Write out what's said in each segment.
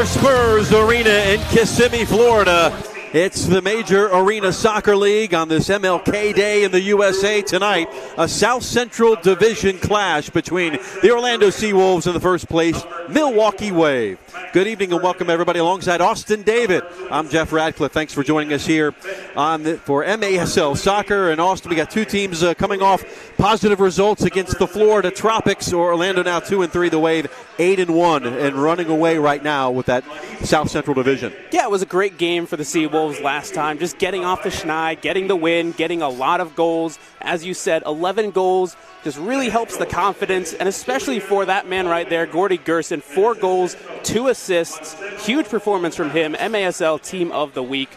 Air Spurs Arena in Kissimmee, Florida. It's the Major Arena Soccer League on this MLK Day in the USA tonight. A South Central Division clash between the Orlando SeaWolves and the first place Milwaukee Wave. Good evening and welcome everybody alongside Austin David. I'm Jeff Radcliffe. Thanks for joining us here for MASL Soccer. And Austin, we got two teams coming off positive results against the Florida Tropics. Orlando now 2-3, the Wave 8-1, and running away right now with that South Central Division. Yeah, it was a great game for the SeaWolves last time, just getting off the schneid, getting the win, getting a lot of goals. As you said, 11 goals just really helps the confidence, and especially for that man right there, Courtney Gerson, 4 goals, 2 assists, huge performance from him, MASL Team of the Week,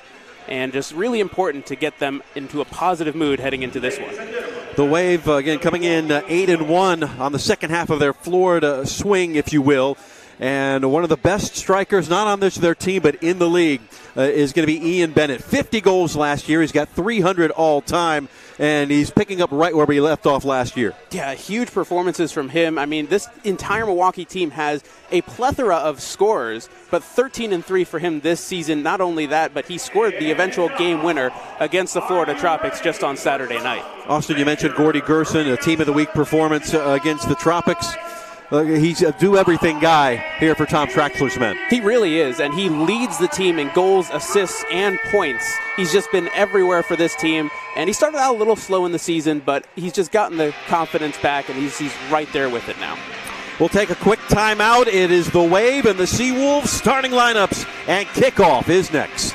and just really important to get them into a positive mood heading into this one. The Wave, again, coming in 8-1 on the second half of their Florida swing, if you will. And one of the best strikers, not on their team, but in the league, is going to be Ian Bennett. 50 goals last year. He's got 300 all-time, and he's picking up right where we left off last year. Yeah, huge performances from him. I mean, this entire Milwaukee team has a plethora of scorers, but 13-3 for him this season. Not only that, but he scored the eventual game winner against the Florida Tropics just on Saturday night. Austin, you mentioned Courtney Gerson, a Team of the Week performance against the Tropics. He's a do-everything guy here for Tom Traxler's men. He really is, and he leads the team in goals, assists, and points. He's just been everywhere for this team, and he started out a little slow in the season, but he's just gotten the confidence back, and he's right there with it now. We'll take a quick timeout. It is the Wave and the SeaWolves starting lineups, and kickoff is next.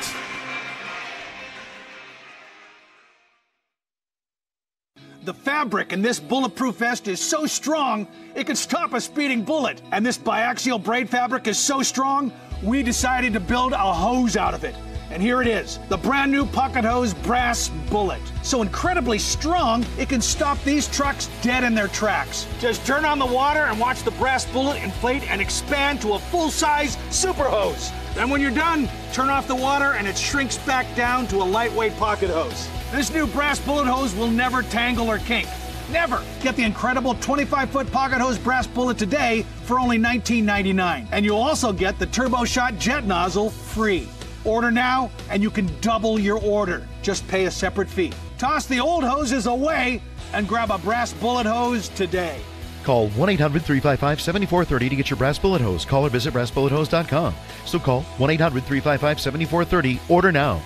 The fabric in this bulletproof vest is so strong, it can stop a speeding bullet. And this biaxial braid fabric is so strong, we decided to build a hose out of it. And here it is, the brand new Pocket Hose Brass Bullet. So incredibly strong, it can stop these trucks dead in their tracks. Just turn on the water and watch the brass bullet inflate and expand to a full-size super hose. Then when you're done, turn off the water and it shrinks back down to a lightweight pocket hose. This new brass bullet hose will never tangle or kink. Never! Get the incredible 25-foot Pocket Hose Brass Bullet today for only $19.99. And you'll also get the Turbo Shot Jet Nozzle free. Order now and you can double your order. Just pay a separate fee. Toss the old hoses away and grab a brass bullet hose today. Call 1-800-355-7430 to get your brass bullet hose. Call or visit brassbullethose.com. So call 1-800-355-7430. Order now.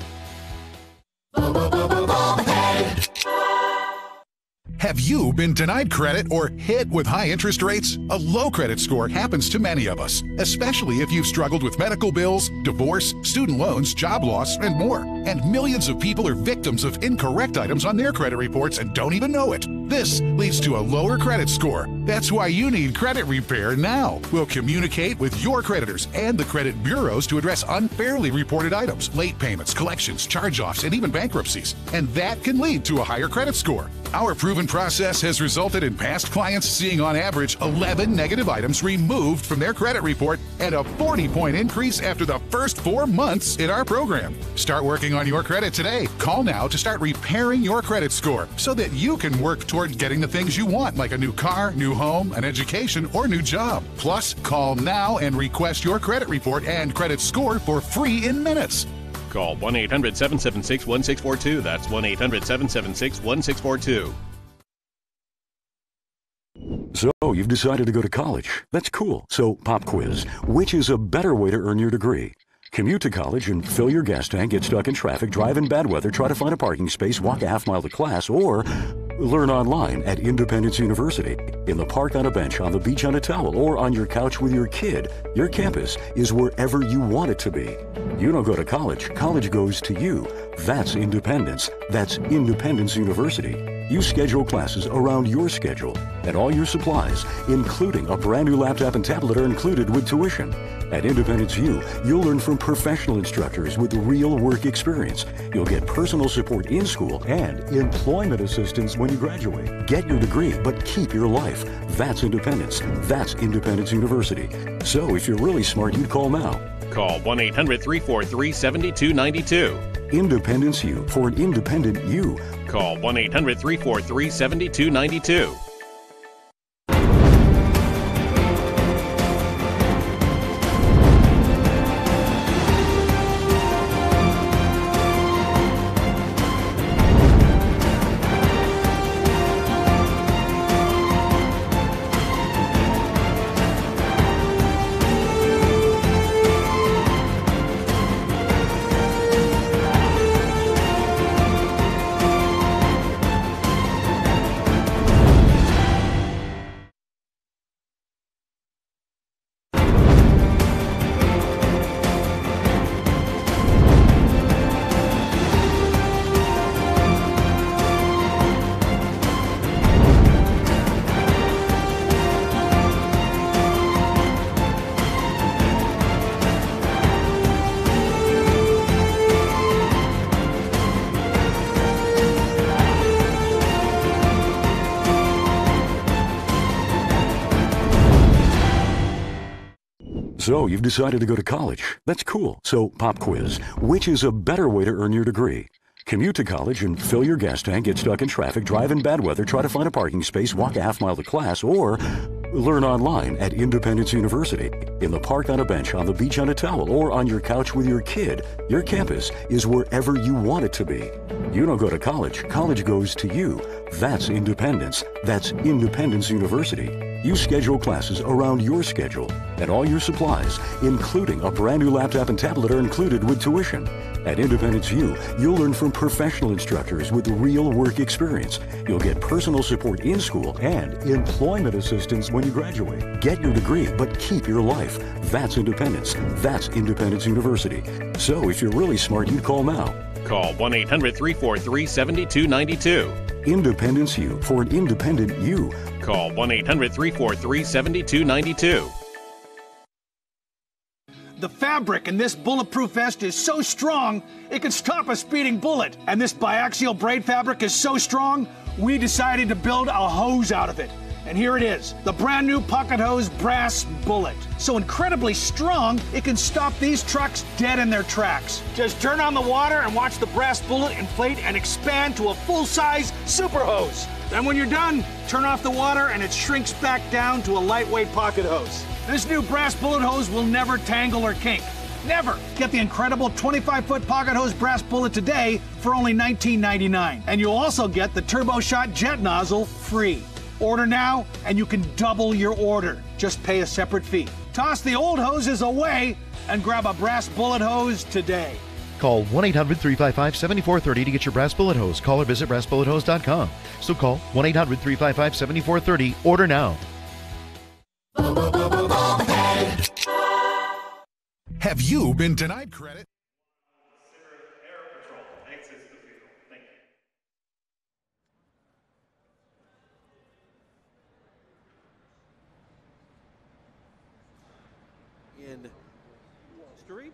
Have you been denied credit or hit with high interest rates? A low credit score happens to many of us, especially if you've struggled with medical bills, divorce, student loans, job loss, and more. And millions of people are victims of incorrect items on their credit reports and don't even know it. This leads to a lower credit score. That's why you need Credit Repair now. We'll communicate with your creditors and the credit bureaus to address unfairly reported items, late payments, collections, charge-offs, and even bankruptcies. And that can lead to a higher credit score. Our proven process has resulted in past clients seeing on average 11 negative items removed from their credit report and a 40-point increase after the first 4 months in our program. Start working on your credit today. Call now to start repairing your credit score so that you can work toward getting the things you want, like a new car, new home, an education, or new job. Plus, call now and request your credit report and credit score for free in minutes. Call 1-800-776-1642. That's 1-800-776-1642. So, you've decided to go to college. That's cool. So, pop quiz. Which is a better way to earn your degree? Commute to college and fill your gas tank, get stuck in traffic, drive in bad weather, try to find a parking space, walk a half mile to class, or learn online at Independence University. In the park on a bench, on the beach on a towel, or on your couch with your kid, your campus is wherever you want it to be. You don't go to college. College goes to you. That's independence. That's Independence University. You schedule classes around your schedule, and all your supplies, including a brand new laptop and tablet, are included with tuition. At Independence U, you'll learn from professional instructors with real work experience. You'll get personal support in school and employment assistance when you graduate. Get your degree, but keep your life. That's independence. That's Independence University. So if you're really smart, you'd call now. Call 1-800-343-7292. Independence U, for an independent you. Call 1-800-343-7292. So you've decided to go to college. That's cool. So pop quiz. Which is a better way to earn your degree? Commute to college and fill your gas tank, get stuck in traffic, drive in bad weather, try to find a parking space, walk a half mile to class, or learn online at Independence University. In the park on a bench, on the beach on a towel, or on your couch with your kid. Your campus is wherever you want it to be. You don't go to college. College goes to you. That's independence. That's Independence University. You schedule classes around your schedule, and all your supplies, including a brand new laptop and tablet, are included with tuition. At Independence U, you'll learn from professional instructors with real work experience. You'll get personal support in school and employment assistance when you graduate. Get your degree, but keep your life. That's independence. That's Independence University. So if you're really smart, you'd call now. Call 1-800-343-7292. Independence U, for an independent you. Call 1-800-343-7292. The fabric in this bulletproof vest is so strong, it can stop a speeding bullet. And this biaxial braid fabric is so strong, we decided to build a hose out of it. And here it is, the brand new Pocket Hose Brass Bullet. So incredibly strong, it can stop these trucks dead in their tracks. Just turn on the water and watch the brass bullet inflate and expand to a full-size super hose. Then when you're done, turn off the water and it shrinks back down to a lightweight pocket hose. This new brass bullet hose will never tangle or kink. Never. Get the incredible 25-foot Pocket Hose Brass Bullet today for only $19.99. And you'll also get the Turbo Shot Jet Nozzle free. Order now and you can double your order. Just pay a separate fee. Toss the old hoses away and grab a brass bullet hose today. Call 1-800-355-7430 to get your brass bullet hose. Call or visit brassbullethose.com. So call 1-800-355-7430. Order now. Have you been denied credit? In history.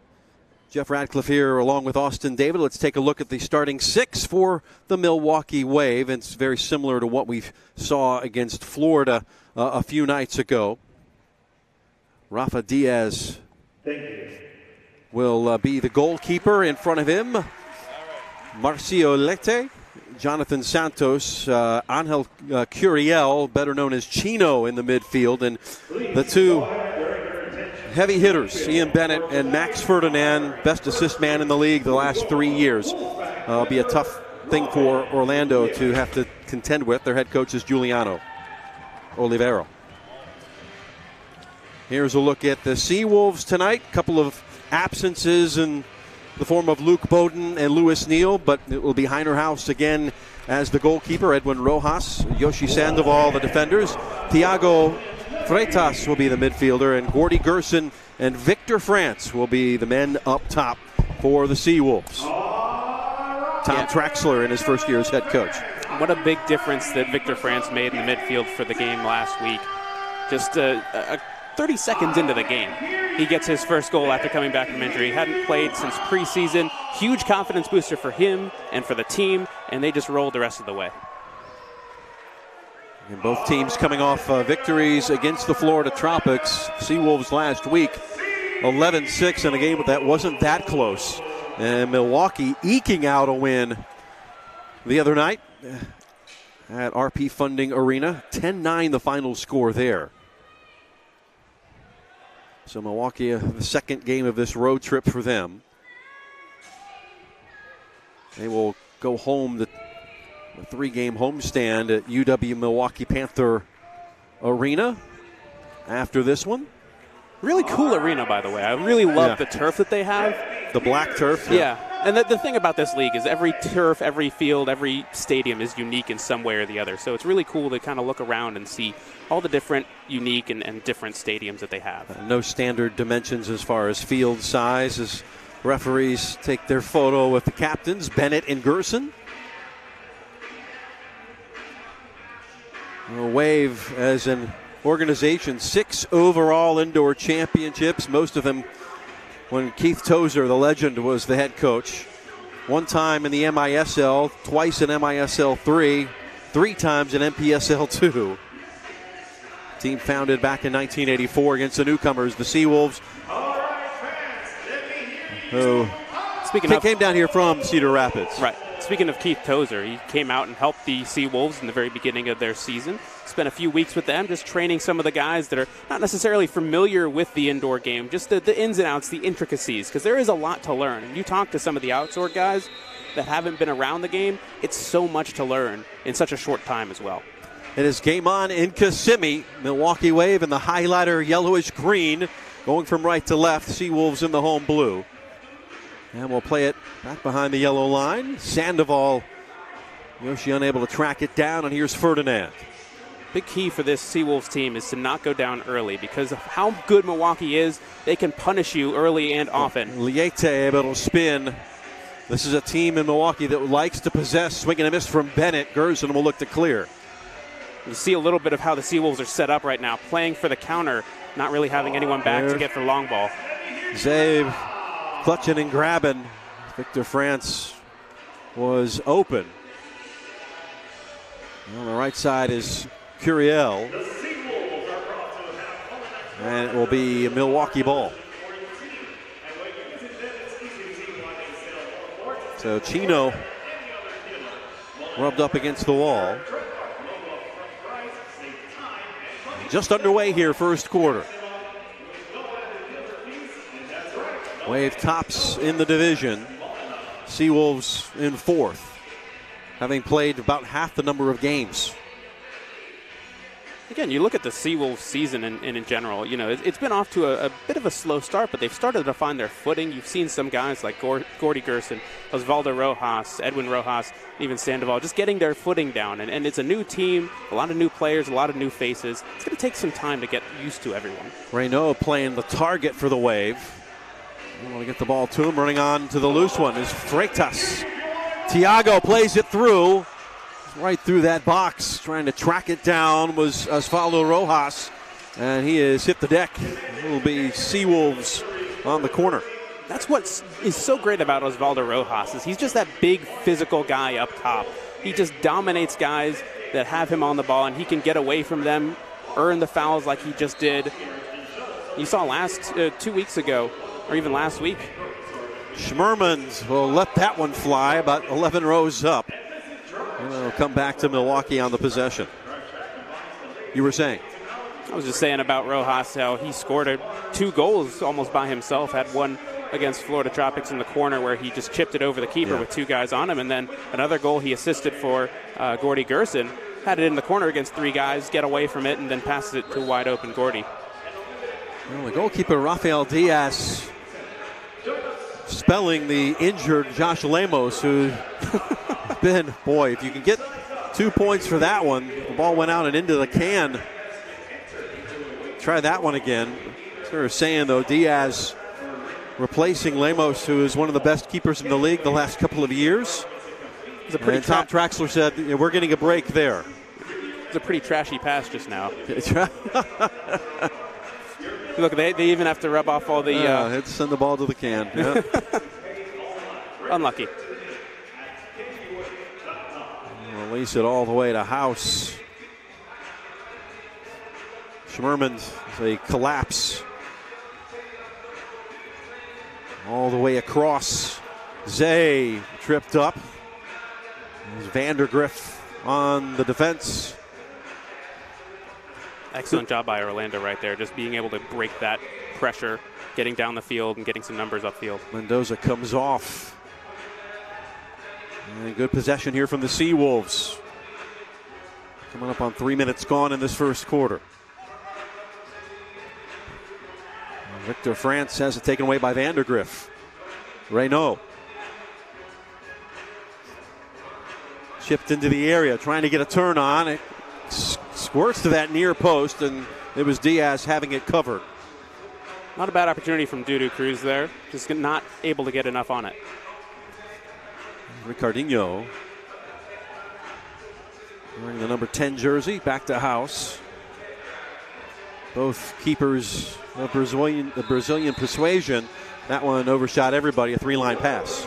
Jeff Radcliffe here along with Austin David. Let's take a look at the starting six for the Milwaukee Wave. It's very similar to what we saw against Florida a few nights ago. Rafa Diaz will be the goalkeeper. In front of him, Marcio Lete, Jonathan Santos, Angel Curiel, better known as Chino, in the midfield, and the two heavy hitters, Ian Bennett and Max Ferdinand, best assist man in the league the last 3 years. Be a tough thing for Orlando to have to contend with. Their head coach is Giuliano Olivero. Here's a look at the SeaWolves tonight. Couple of absences in the form of Luke Bowden and Lewis Neal, but it will be Heiner House again as the goalkeeper, Edwin Rojas, Yoshi Sandoval, the defenders, Thiago Freitas will be the midfielder, and Courtney Gerson and Victor France will be the men up top for the SeaWolves. Tom Traxler in his first year as head coach. What a big difference that Victor France made in the midfield for the game last week. Just 30 seconds into the game, he gets his first goal after coming back from injury. He hadn't played since preseason. Huge confidence booster for him and for the team, and they just rolled the rest of the way. And both teams coming off victories against the Florida Tropics. SeaWolves last week, 11-6 in a game that wasn't that close. And Milwaukee eking out a win the other night at RP Funding Arena. 10-9 the final score there. So Milwaukee, the second game of this road trip for them. They will go home the three-game homestand at UW Milwaukee Panther Arena after this one. Really cool arena, by the way. I really love the turf that they have. The black turf. Yeah. And the thing about this league is every turf, every field, every stadium is unique in some way or the other. So it's really cool to kind of look around and see all the different unique and different stadiums that they have. No standard dimensions as far as field size as referees take their photo with the captains, Bennett and Gerson. Wave as an organization, 6 overall indoor championships, most of them when Keith Tozer, the legend, was the head coach. One time in the MISL, twice in MISL 3, 3 times in MPSL 2. Team founded back in 1984 against the newcomers, the SeaWolves, who came down here from Cedar Rapids. Right. Speaking of Keith Tozer, he came out and helped the SeaWolves in the very beginning of their season. Spent a few weeks with them just training some of the guys that are not necessarily familiar with the indoor game, just the ins and outs, the intricacies, because there is a lot to learn. And you talk to some of the outdoor guys that haven't been around the game, it's so much to learn in such a short time as well. It is game on in Kissimmee. Milwaukee Wave in the highlighter yellowish green, going from right to left. SeaWolves in the home blue. And we'll play it back behind the yellow line. Sandoval, Yoshi unable to track it down, and here's Ferdinand. Big key for this SeaWolves team is to not go down early because of how good Milwaukee is. They can punish you early and often. Liete able to spin. This is a team in Milwaukee that likes to possess. Swing and a miss from Bennett. Gerson will look to clear. You see a little bit of how the SeaWolves are set up right now, playing for the counter, not really having anyone back to get for long ball. Zabe clutching and grabbing. Victor France was open. On the right side is Curiel. And it will be a Milwaukee ball. So Chino rubbed up against the wall. Just underway here, first quarter. Wave tops in the division. SeaWolves in fourth, having played about half the number of games. Again, you look at the SeaWolves season in general, you know, it's been off to a bit of a slow start, but they've started to find their footing. You've seen some guys like Courtney Gerson, Osvaldo Rojas, Edwin Rojas, even Sandoval, just getting their footing down. And it's a new team, a lot of new players, a lot of new faces. It's going to take some time to get used to everyone. Renault playing the target for the Wave. They want to get the ball to him. Running on to the loose one is Freitas. Tiago plays it through. Right through that box. Trying to track it down was Osvaldo Rojas. And he has hit the deck. It will be SeaWolves on the corner. That's what is so great about Osvaldo Rojas is he's just that big physical guy up top. He just dominates guys that have him on the ball, and he can get away from them, earn the fouls like he just did. You saw 2 weeks ago, or even last week. Schmermans will let that one fly about 11 rows up. And it'll come back to Milwaukee on the possession. You were saying? I was just saying about Rojas, how he scored 2 goals almost by himself. Had one against Florida Tropics in the corner where he just chipped it over the keeper with 2 guys on him. And then another goal he assisted for Courtney Gerson. Had it in the corner against 3 guys, get away from it, and then passes it to wide open Courtney. Well, the goalkeeper, Rafael Diaz, spelling the injured Josh Lemos, who been, boy, if you can get 2 points for that one. The ball went out and into the can. Try that one again. They're saying, though, Diaz replacing Lemos, who is one of the best keepers in the league the last couple of years. And Tom Traxler said, we're getting a break there. It's a pretty trashy pass just now. Look, they even have to rub off all the... had to send the ball to the can. Yeah. Unlucky. Release it all the way to House. Schmerman's a collapse. All the way across. Zay tripped up. There's Vandergriff on the defense. Excellent job by Orlando right there, just being able to break that pressure, getting down the field and getting some numbers upfield. Mendoza comes off. And good possession here from the SeaWolves. Coming up on 3 minutes gone in this first quarter. Victor France has it taken away by Vandergriff. Renault. Chipped into the area, trying to get a turn on. It squirts to that near post, and it was Diaz having it covered. Not a bad opportunity from Dudu Cruz there. Just not able to get enough on it. Ricardinho wearing the number 10 jersey, back to House. Both keepers of the Brazilian persuasion. That one overshot everybody, a 3-line pass.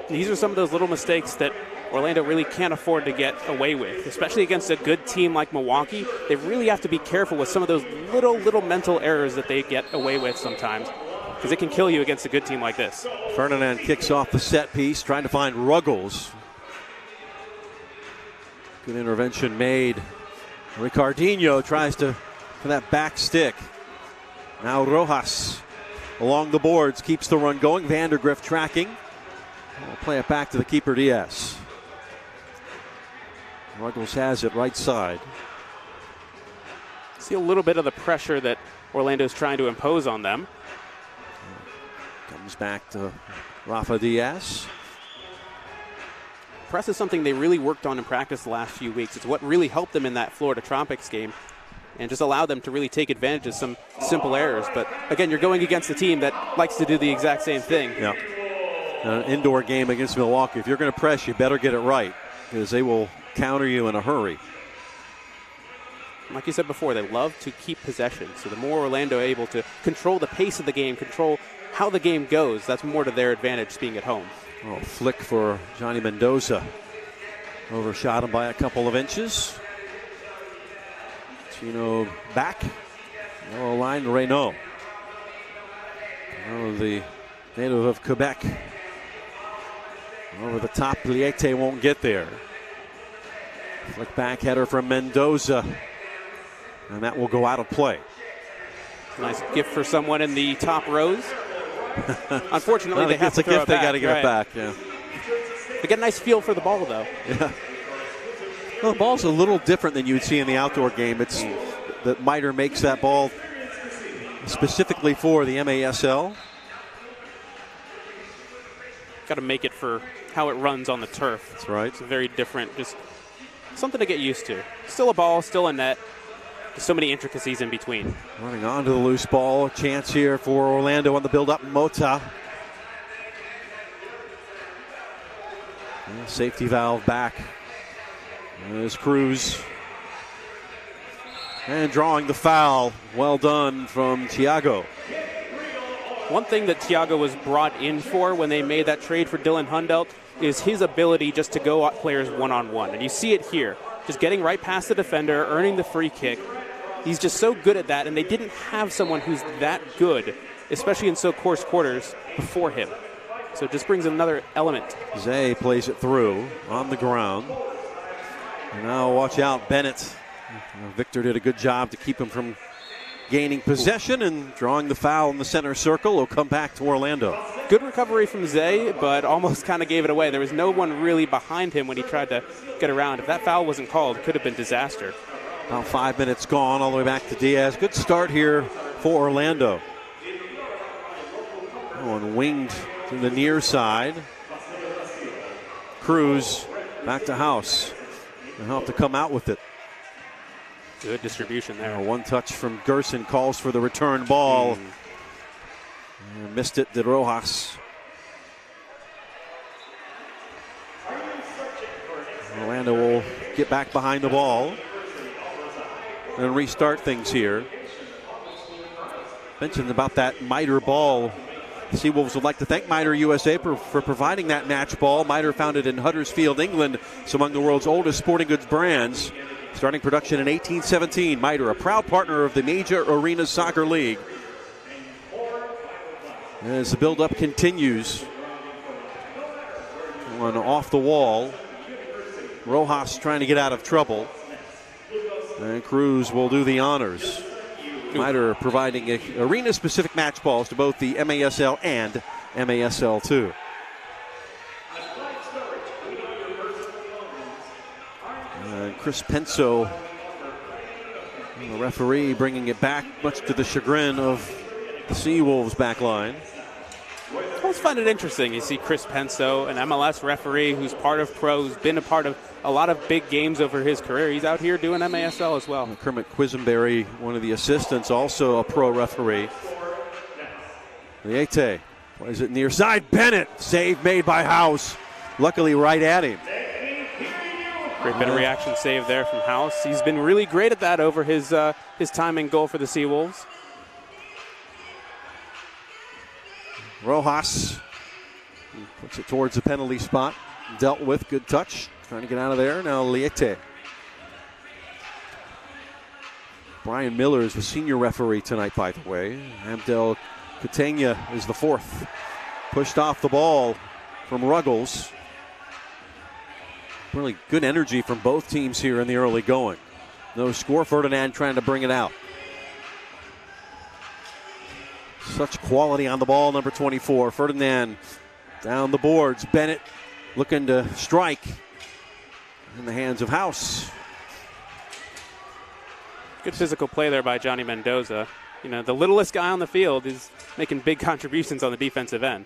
These are some of those little mistakes that Orlando really can't afford to get away with, especially against a good team like Milwaukee. They really have to be careful with some of those little mental errors that they get away with sometimes, because it can kill you against a good team like this. Ferdinand kicks off the set piece, trying to find Ruggles. Good intervention made. Ricardinho tries for that back stick. Now Rojas along the boards, keeps the run going. Vandergrift tracking. We'll play it back to the keeper, Diaz. Ruggles has it right side. See a little bit of the pressure that Orlando's trying to impose on them. Comes back to Rafa Diaz. Press is something they really worked on in practice the last few weeks. It's what really helped them in that Florida Tropics game and just allowed them to really take advantage of some simple errors. But again, you're going against a team that likes to do the exact same thing. Yeah. An indoor game against Milwaukee. If you're going to press, you better get it right, because they will counter you in a hurry. Like you said before, they love to keep possession. So the more Orlando able to control the pace of the game, control how the game goes, that's more to their advantage being at home. Oh, flick for Johnny Mendoza. Overshot him by a couple of inches. Chino back. Lower line, Renault. Oh, the native of Quebec. Over the top, Liete won't get there. Flick back header from Mendoza. And that will go out of play. Nice gift for someone in the top rows. Unfortunately, they have to throw it back. They got to get it back, yeah. They get a nice feel for the ball, though. Yeah. Well, the ball's a little different than you would see in the outdoor game. It's that Miter makes that ball specifically for the MASL. Got to make it for how it runs on the turf. That's right. It's very different, just something to get used to. Still a ball, still a net. Just so many intricacies in between. Running onto the loose ball. A chance here for Orlando on the build-up. Mota. Safety valve back. There's Cruz. And drawing the foul. Well done from Thiago. One thing that Thiago was brought in for when they made that trade for Dylan Hundelt is his ability just to go at players one-on-one. And you see it here. Just getting right past the defender, earning the free kick. He's just so good at that, and they didn't have someone who's that good, especially in so coarse quarters, before him. So it just brings another element. Zay plays it through on the ground. And now watch out, Bennett. Victor did a good job to keep him from gaining possession and drawing the foul in the center circle. Will come back to Orlando. Good recovery from Zay, but almost kind of gave it away. There was no one really behind him when he tried to get around. If that foul wasn't called, it could have been disaster. About 5 minutes gone, all the way back to Diaz. Good start here for Orlando. One winged to the near side. Cruz back to House. And he'll have to come out with it. Good distribution there. One touch from Gerson calls for the return ball. Missed it, De Rojas. Orlando will get back behind the ball and restart things here. Mentioned about that Miter ball. The SeaWolves would like to thank Miter USA for providing that match ball. Miter, founded in Huddersfield, England, is among the world's oldest sporting goods brands. Starting production in 1817, Miter, a proud partner of the Major Arena Soccer League. As the build-up continues, one off the wall. Rojas trying to get out of trouble. And Cruz will do the honors. Miter providing arena-specific match balls to both the MASL and MASL2. Chris Penso, the referee, bringing it back, much to the chagrin of the SeaWolves back line. I always find it interesting. You see Chris Penso, an MLS referee who's part of pro, who's been a part of a lot of big games over his career. He's out here doing MASL as well. Kermit Quisenberry, one of the assistants, also a pro referee. Liete plays it near side. Bennett, save made by House. Luckily right at him. Great bit of reaction save there from House. He's been really great at that over his time in goal for the SeaWolves. Rojas puts it towards the penalty spot. dealt with. Good touch. Trying to get out of there. Now Liete. Brian Miller is the senior referee tonight, by the way. Abdel Kutenya is the fourth. Pushed off the ball from Ruggles. Really good energy from both teams here in the early going. No score. Ferdinand trying to bring it out. Such quality on the ball, number 24. Ferdinand down the boards. Bennett looking to strike in the hands of House. Good physical play there by Johnny Mendoza. You know, the littlest guy on the field is making big contributions on the defensive end.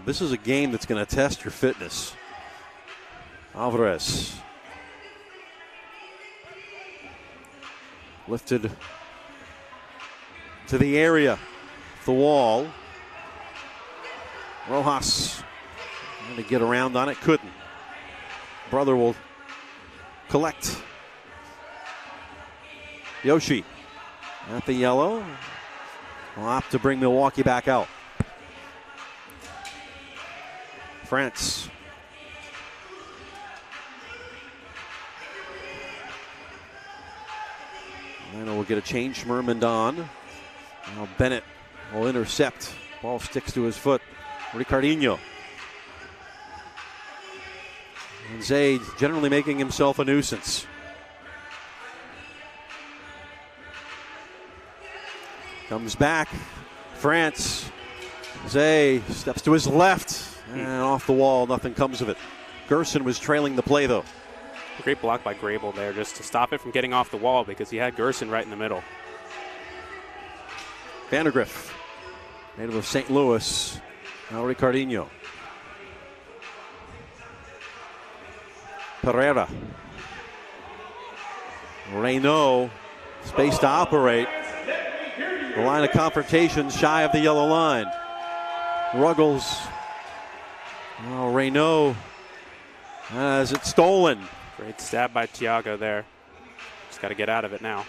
This is a game that's going to test your fitness. Alvarez. Lifted to the area. The wall. Rojas trying to get around on it. Couldn't. Brother will collect. Yoshi at the yellow. Will opt to bring Milwaukee back out. France. Atlanta will get a change. Schmerman on. Now Bennett will intercept. Ball sticks to his foot. Ricardinho. And Zaid generally making himself a nuisance. Comes back. France. Zay steps to his left. And off the wall, nothing comes of it. Gerson was trailing the play, though. Great block by Grable there just to stop it from getting off the wall because he had Gerson right in the middle. Vandergriff, native of St. Louis. Now Ricardinho. Pereira. Renault, space to operate. The line of confrontation shy of the yellow line. Ruggles. Oh, Renault has it stolen. Great stab by Thiago there. Just got to get out of it now.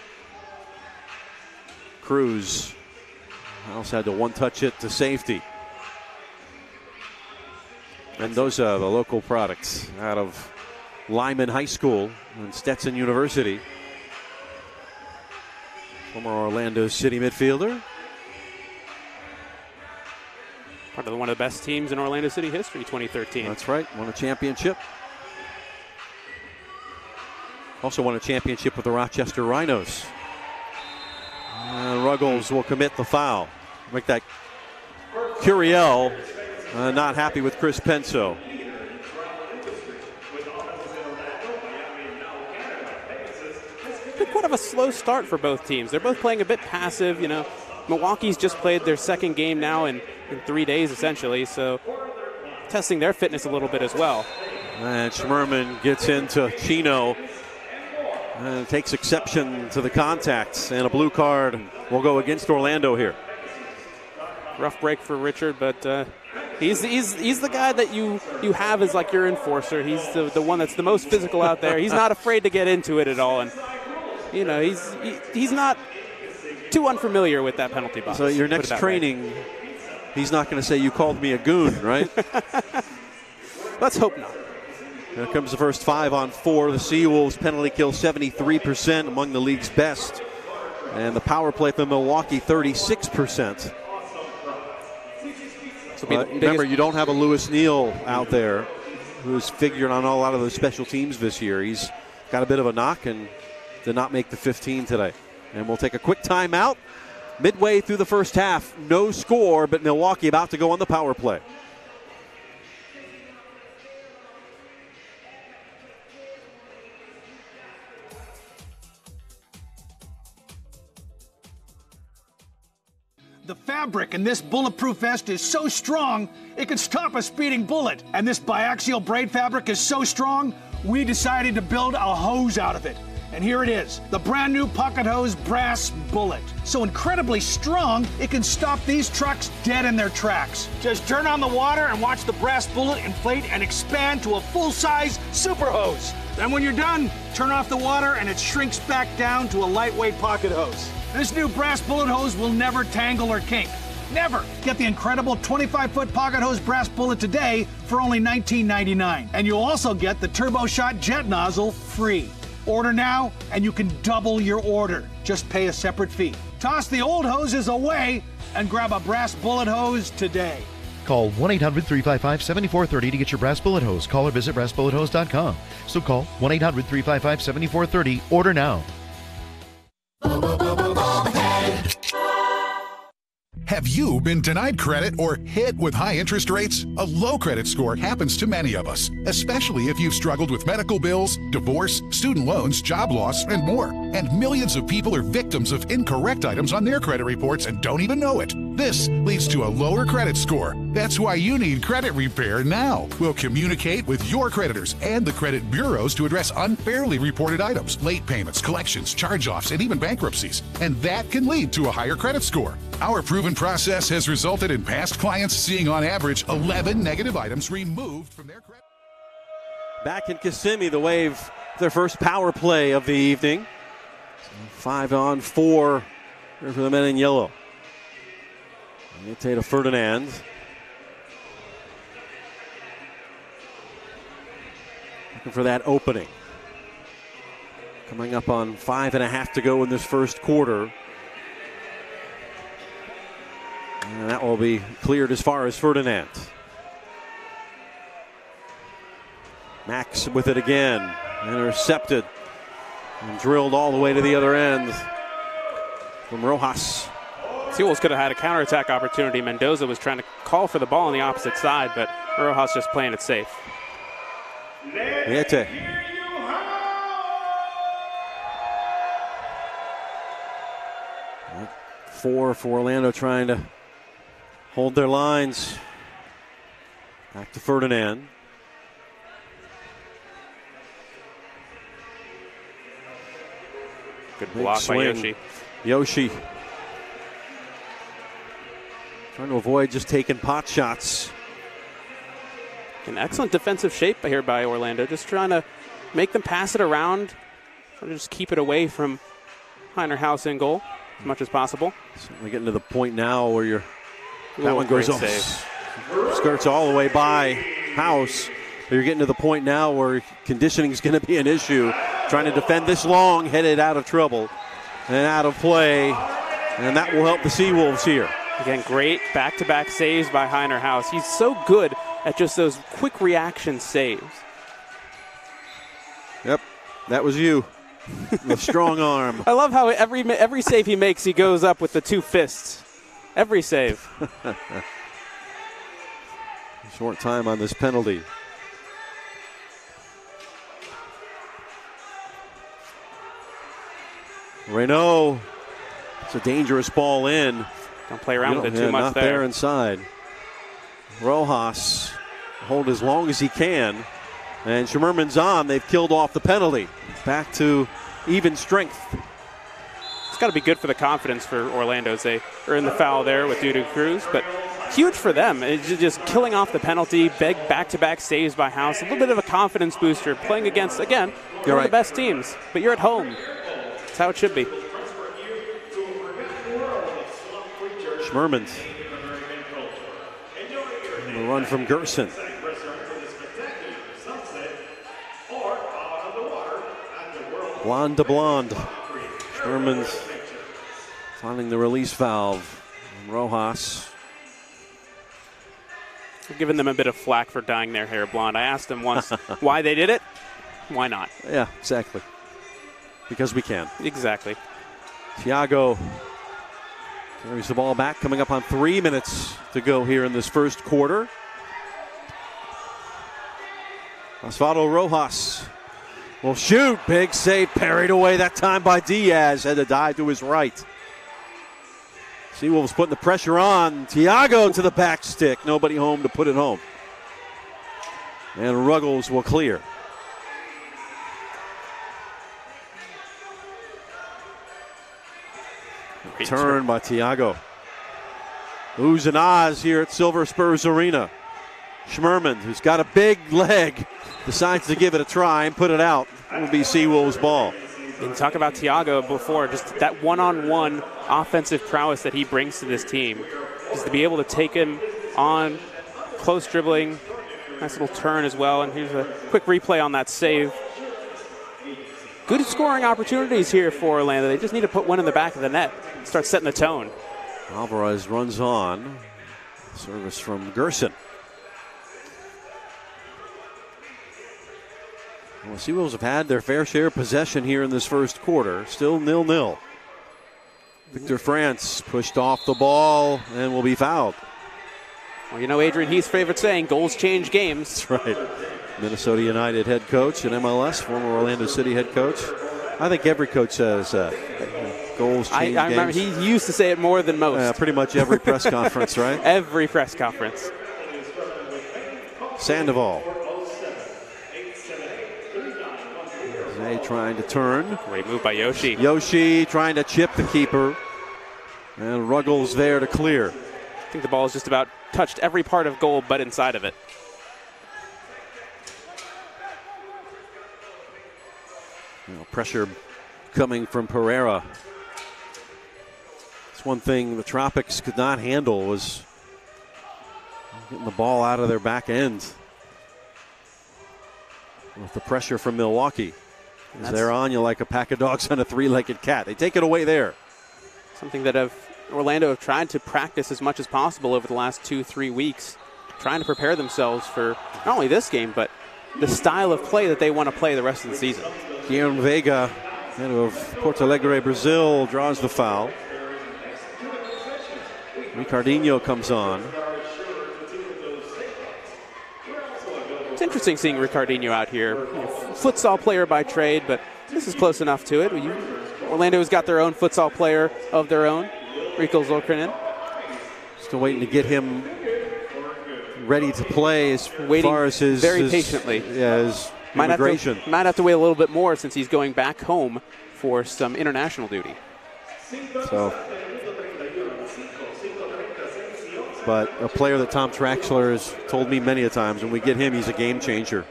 Cruz also had to one-touch it to safety. Mendoza, the local products out of Lyman High School and Stetson University. Former Orlando City midfielder. Part of one of the best teams in Orlando City history, 2013. That's right, won a championship. Also won a championship with the Rochester Rhinos. Ruggles will commit the foul. Make that Curiel not happy with Chris Penso. Quite of a slow start for both teams. They're both playing a bit passive, you know. Milwaukee's just played their second game now in 3 days, essentially, so testing their fitness a little bit as well. And Schmerman gets into Chino and takes exception to the contacts, and a blue card will go against Orlando here. Rough break for Richard, but he's the guy that you have as like your enforcer. He's the one that's the most physical out there. He's not afraid to get into it at all, and you know he's not too unfamiliar with that penalty box. So your next training, he's not going to say you called me a goon, right? Let's hope not. Here comes the first 5-on-4. The SeaWolves penalty kill 73%, among the league's best. And the power play for Milwaukee, 36%. Remember, you don't have a Lewis Neal out there who's figured on a lot of the special teams this year. He's got a bit of a knock and did not make the 15 today. And we'll take a quick timeout. Midway through the first half, no score, but Milwaukee about to go on the power play. The fabric in this bulletproof vest is so strong, it can stop a speeding bullet. And this biaxial braid fabric is so strong, we decided to build a hose out of it. And here it is, the brand new Pocket Hose Brass Bullet. So incredibly strong, it can stop these trucks dead in their tracks. Just turn on the water and watch the brass bullet inflate and expand to a full-size super hose. Then when you're done, turn off the water and it shrinks back down to a lightweight pocket hose. This new brass bullet hose will never tangle or kink. Never. Get the incredible 25-foot pocket hose brass bullet today for only $19.99. And you'll also get the Turbo Shot jet nozzle free. Order now and you can double your order. Just pay a separate fee. Toss the old hoses away and grab a brass bullet hose today. Call 1-800-355-7430 to get your brass bullet hose. Call or visit brassbullethose.com. So call 1-800-355-7430. Order now. Have you been denied credit or hit with high interest rates? A low credit score happens to many of us, especially if you've struggled with medical bills, divorce, student loans, job loss, and more. And millions of people are victims of incorrect items on their credit reports and don't even know it. This leads to a lower credit score. That's why you need credit repair now. We'll communicate with your creditors and the credit bureaus to address unfairly reported items, late payments, collections, charge-offs, and even bankruptcies. And that can lead to a higher credit score. Our proven process has resulted in past clients seeing on average 11 negative items removed from their credit. Back in Kissimmee, the Wave, their first power play of the evening. 5-on-4 here for the men in yellow. Taylor Ferdinand. Looking for that opening. Coming up on 5.5 to go in this first quarter. And that will be cleared as far as Ferdinand. Max with it again. Intercepted. And drilled all the way to the other end from Rojas. SeaWolves could have had a counterattack opportunity. Mendoza was trying to call for the ball on the opposite side, but Rojas just playing it safe. Viete. 4 for Orlando, trying to hold their lines. Back to Ferdinand. Good block by Yoshi. Yoshi trying to avoid just taking pot shots. An excellent defensive shape here by Orlando. Just trying to make them pass it around. Trying to just keep it away from Heiner House in goal as much as possible. Certainly getting to the point now where that one goes goes off. Skirts all the way by House. But you're getting to the point now where conditioning is going to be an issue. Trying to defend this long, headed out of trouble and out of play. And that will help the SeaWolves here. Again, great back-to-back saves by Heiner House. He's so good at just those quick reaction saves. Yep, that was you. The strong arm. I love how every save he makes, he goes up with the two fists. Every save. Short time on this penalty. Renault. It's a dangerous ball in. Don't play around with it too much not there inside. Rojas hold as long as he can. And Schmerman's on. They've killed off the penalty. Back to even strength. It's got to be good for the confidence for Orlando as they earn the foul there with Dudu Cruz. But huge for them. It's just killing off the penalty. Big back-to-back saves by House. A little bit of a confidence booster. Playing against, again, one of the best teams. But you're at home. That's how it should be. Schmerman. A run from Gerson. Blonde to blonde. Schmerman's finding the release valve. And Rojas. I've given them a bit of flack for dyeing their hair blonde. I asked them once why they did it. Why not? Yeah, exactly. Because we can. Exactly. Thiago carries the ball back, coming up on 3 minutes to go here in this first quarter. Osvaldo Rojas will shoot. Big save, parried away that time by Diaz. Had to dive to his right. SeaWolves putting the pressure on. Thiago to the back stick. Nobody home to put it home. And Ruggles will clear. Turn by Thiago. Oohs and ahs here at Silver Spurs Arena. Schmerman, who's got a big leg, decides to give it a try and put it out. It will be SeaWolves ball. And talk about Thiago before, just that one-on-one offensive prowess that he brings to this team. Just to be able to take him on close dribbling, nice little turn as well. And here's a quick replay on that save. Good scoring opportunities here for Orlando. They just need to put one in the back of the net, start setting the tone. Alvarez runs on. Service from Gerson. Well, SeaWolves have had their fair share of possession here in this first quarter. Still 0-0. Victor France pushed off the ball and will be fouled. Well, you know Adrian Heath's favorite saying, goals change games. That's right. Minnesota United head coach and MLS, former Orlando City head coach. I think every coach says goals change I remember games. he used to say it more than most. Pretty much every press conference, right? Every press conference. Sandoval. Zay trying to turn. Great move by Yoshi. Yoshi trying to chip the keeper. And Ruggles there to clear. I think the ball has just about touched every part of goal but inside of it. Pressure coming from Pereira. It's one thing the Tropics could not handle was getting the ball out of their back end with the pressure from Milwaukee. They're on you like a pack of dogs on a three-legged cat. They take it away there. Something that Orlando have tried to practice as much as possible over the last 2-3 weeks, trying to prepare themselves for not only this game, but the style of play that they want to play the rest of the season. Guilherme Veiga, out of Porto Alegre, Brazil, draws the foul. Ricardinho comes on. It's interesting seeing Ricardinho out here. Futsal player by trade, but this is close enough to it. Orlando's got their own futsal player of their own, Rico Zolkrinen. Still waiting to get him ready to play as far as his patiently. His immigration. Might have to wait a little bit more since he's going back home for some international duty. But a player that Tom Traxler has told me many a times, when we get him, he's a game changer.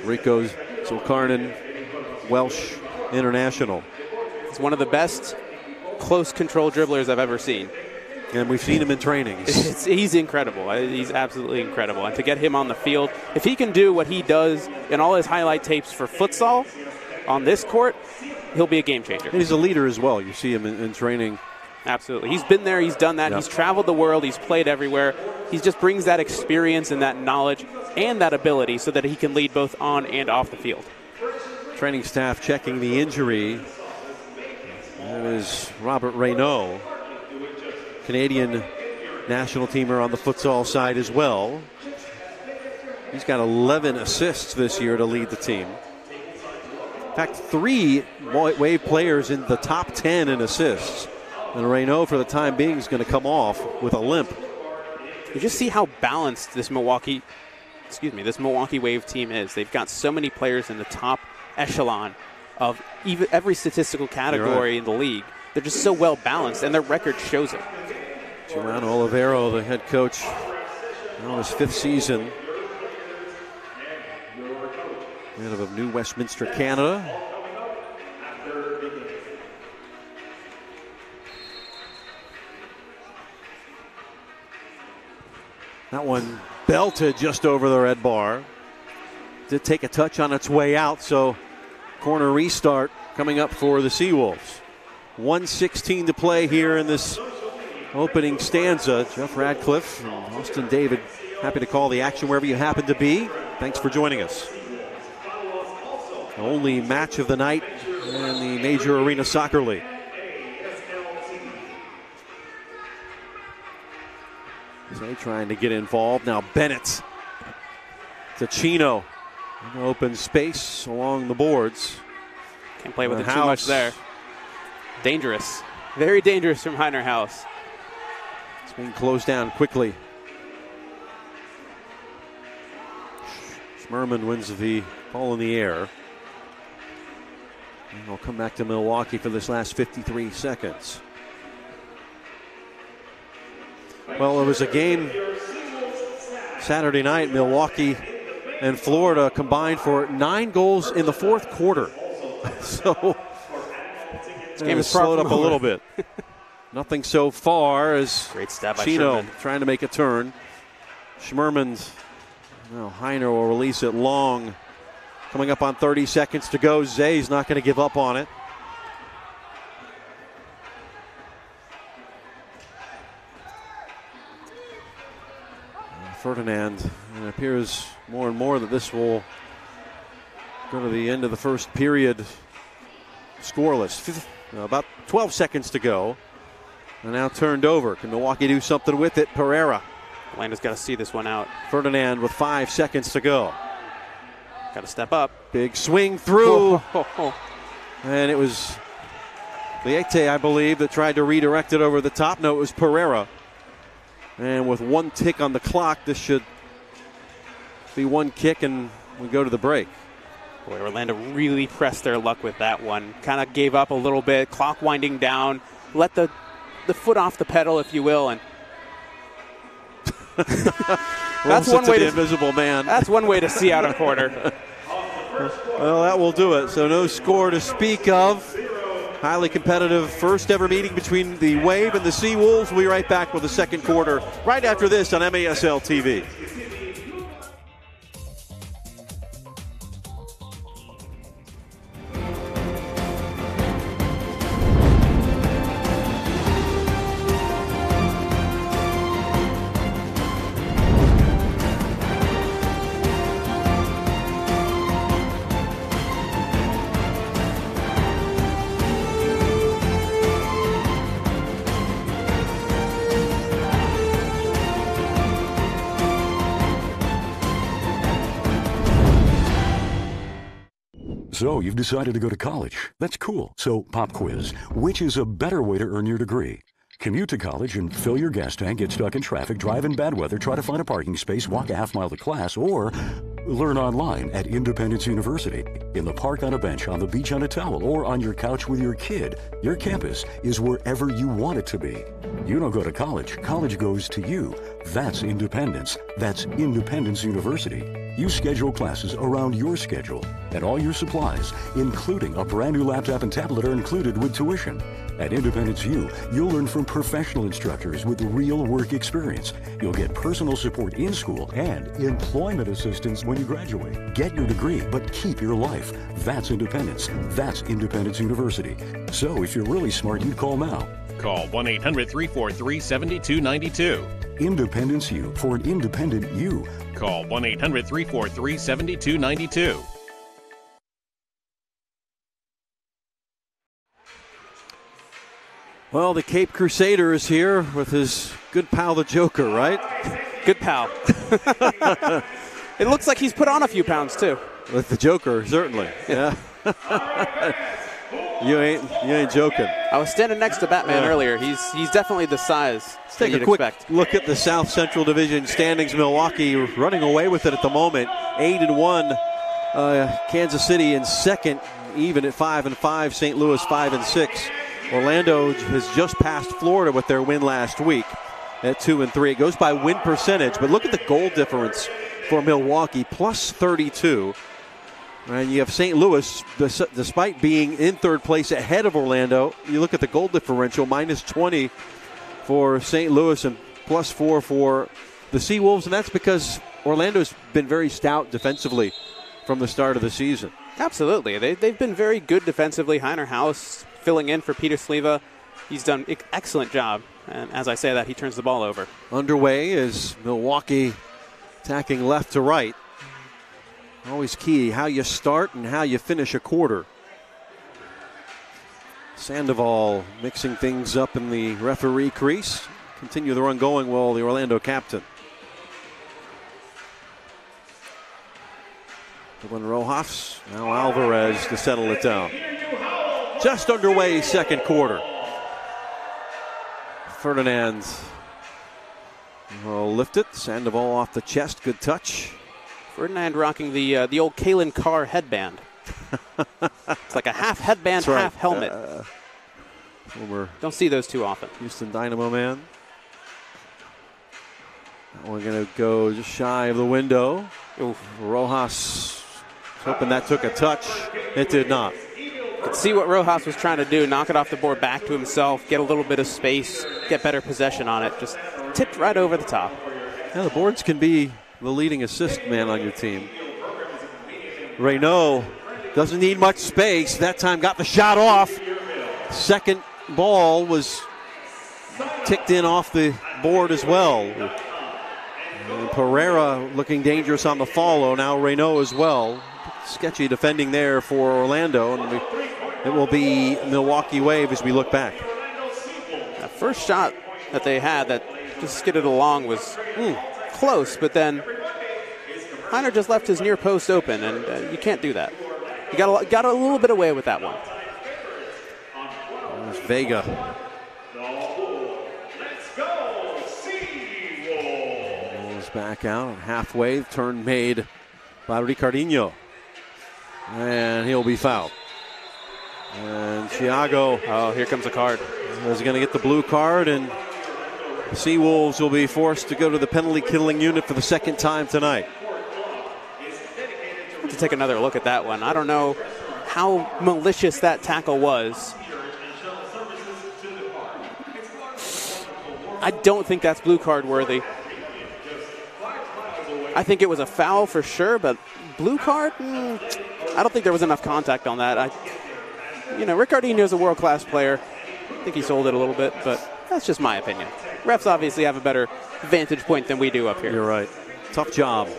Rico Zolkrinen, Welsh international. He's one of the best close control dribblers I've ever seen. And we've seen him in training. He's incredible. He's absolutely incredible. And to get him on the field, if he can do what he does in all his highlight tapes for futsal on this court, he'll be a game changer. And he's a leader as well. You see him in training. Absolutely. He's been there. He's done that. Yep. He's traveled the world. He's played everywhere. He just brings that experience and that knowledge and that ability so that he can lead both on and off the field. Training staff checking the injury. That is Robert Renault, Canadian national teamer on the futsal side as well. He's got 11 assists this year to lead the team. In fact, 3 Wave players in the top 10 in assists. And Renault, for the time being, is going to come off with a limp. You just see how balanced this Milwaukee Wave team is. They've got so many players in the top echelon of every statistical category in the league. They're just so well balanced, and their record shows it. Giovanni Olivero, the head coach, on his 5th season. Out of New Westminster, Canada. That one belted just over the red bar. Did take a touch on its way out, so corner restart coming up for the SeaWolves. 1:16 to play here in this opening stanza. Jeff Radcliffe and Austin David, happy to call the action wherever you happen to be. Thanks for joining us. The only match of the night in the Major Arena Soccer League. Zay trying to get involved. Now Bennett to Chino. Open space along the boards. Can't play with it too much there. Dangerous. Very dangerous from Heiner House. It's being closed down quickly. Schmerman wins the ball in the air. And we'll come back to Milwaukee for this last 53 seconds. Well, there was a game Saturday night. Milwaukee and Florida combined for 9 goals in the 4th quarter. So this game is slowed up a little bit. Nothing so far as great step by Chino Sherman. trying to make a turn. Schmerman's, Heiner will release it long. Coming up on 30 seconds to go. Zay's not going to give up on it. Ferdinand, it appears more and more that this will go to the end of the first period scoreless. About 12 seconds to go. And now turned over. Can Milwaukee do something with it? Pereira. Orlando's got to see this one out. Ferdinand with 5 seconds to go. Got to step up. Big swing through. Whoa. And it was Liete, I believe, that tried to redirect it over the top. No, it was Pereira. And with 1 tick on the clock, this should be 1 kick and we go to the break. Boy, Orlando really pressed their luck with that one. Kind of gave up a little bit. Clock winding down. Let the foot off the pedal, if you will, and that's one way to the invisible man. That's one way to see out a quarter. Well, that will do it. So no score to speak of. Highly competitive first ever meeting between the Wave and the SeaWolves. We'll be right back with the second quarter right after this on MASL TV. So you've decided to go to college. That's cool. So pop quiz. Which is a better way to earn your degree? Commute to college and fill your gas tank, get stuck in traffic, drive in bad weather, try to find a parking space, walk a half-mile to class, or learn online at Independence University. In the park on a bench, on the beach on a towel, or on your couch with your kid. Your campus is wherever you want it to be. You don't go to college. College goes to you. That's independence. That's Independence University. You schedule classes around your schedule, and all your supplies, including a brand new laptop and tablet, are included with tuition. At Independence U, you'll learn from professional instructors with real work experience. You'll get personal support in school and employment assistance when you graduate. Get your degree, but keep your life. That's independence. That's Independence University. So if you're really smart, you'd call now. Call 1-800-343-7292. Independence U for an independent you. Call 1-800-343-7292. Well, the Cape Crusader is here with his good pal, the Joker, right? Good pal. It looks like he's put on a few pounds, too. With the Joker, certainly. Yeah. You ain't joking. I was standing next to Batman earlier. He's definitely the size. Let's take a quick look at the South Central Division standings. Milwaukee running away with it at the moment. 8-1. Kansas City in second, even at 5-5. St. Louis 5-6. Orlando has just passed Florida with their win last week at 2-3. It goes by win percentage, but look at the goal difference for Milwaukee, plus 32. And you have St. Louis, despite being in third place ahead of Orlando, you look at the goal differential, minus 20 for St. Louis and plus 4 for the SeaWolves, and that's because Orlando's been very stout defensively from the start of the season. Absolutely. They've been very good defensively. Heiner House filling in for Peter Sliva. He's done an excellent job. And as I say that, he turns the ball over. Underway is Milwaukee attacking left to right. Always key how you start and how you finish a quarter. Sandoval mixing things up in the referee crease. Continue the run going, well, the Orlando captain. Dylan Rojas, now Alvarez to settle it down. Just underway, second quarter. Ferdinand will lift it. Sandoval off the chest, good touch. Ferdinand rocking the old Kalen Carr headband. It's like a half headband, right. Half helmet. Don't see those too often. Houston Dynamo man. We're going to go just shy of the window. Oof. Rojas hoping that took a touch. It did not. could see what Rojas was trying to do, knock it off the board back to himself, get a little bit of space, get better possession on it. Just tipped right over the top. Yeah, the boards can be the leading assist man on your team. Renault doesn't need much space. That time got the shot off. Second ball was ticked in off the board as well. And Pereira looking dangerous on the follow. Now Renault as well. Sketchy defending there for Orlando. And it will be Milwaukee Wave as we look back. That first shot that they had that just skidded along was close, but then Heiner just left his near post open, and you can't do that. You got a little bit away with that one. There's Vega. Goes back out halfway. Turn made by Ricardinho. And he'll be fouled. And Thiago. Oh, here comes a card. Is going to get the blue card, and the SeaWolves will be forced to go to the penalty killing unit for the second time tonight. To take another look at that one. I don't know how malicious that tackle was. I don't think that's blue card worthy. I think it was a foul for sure, but blue card? I don't think there was enough contact on that. Ricardinho's a world-class player. I think he sold it a little bit, but that's just my opinion. Refs obviously have a better vantage point than we do up here. You're right. Tough job.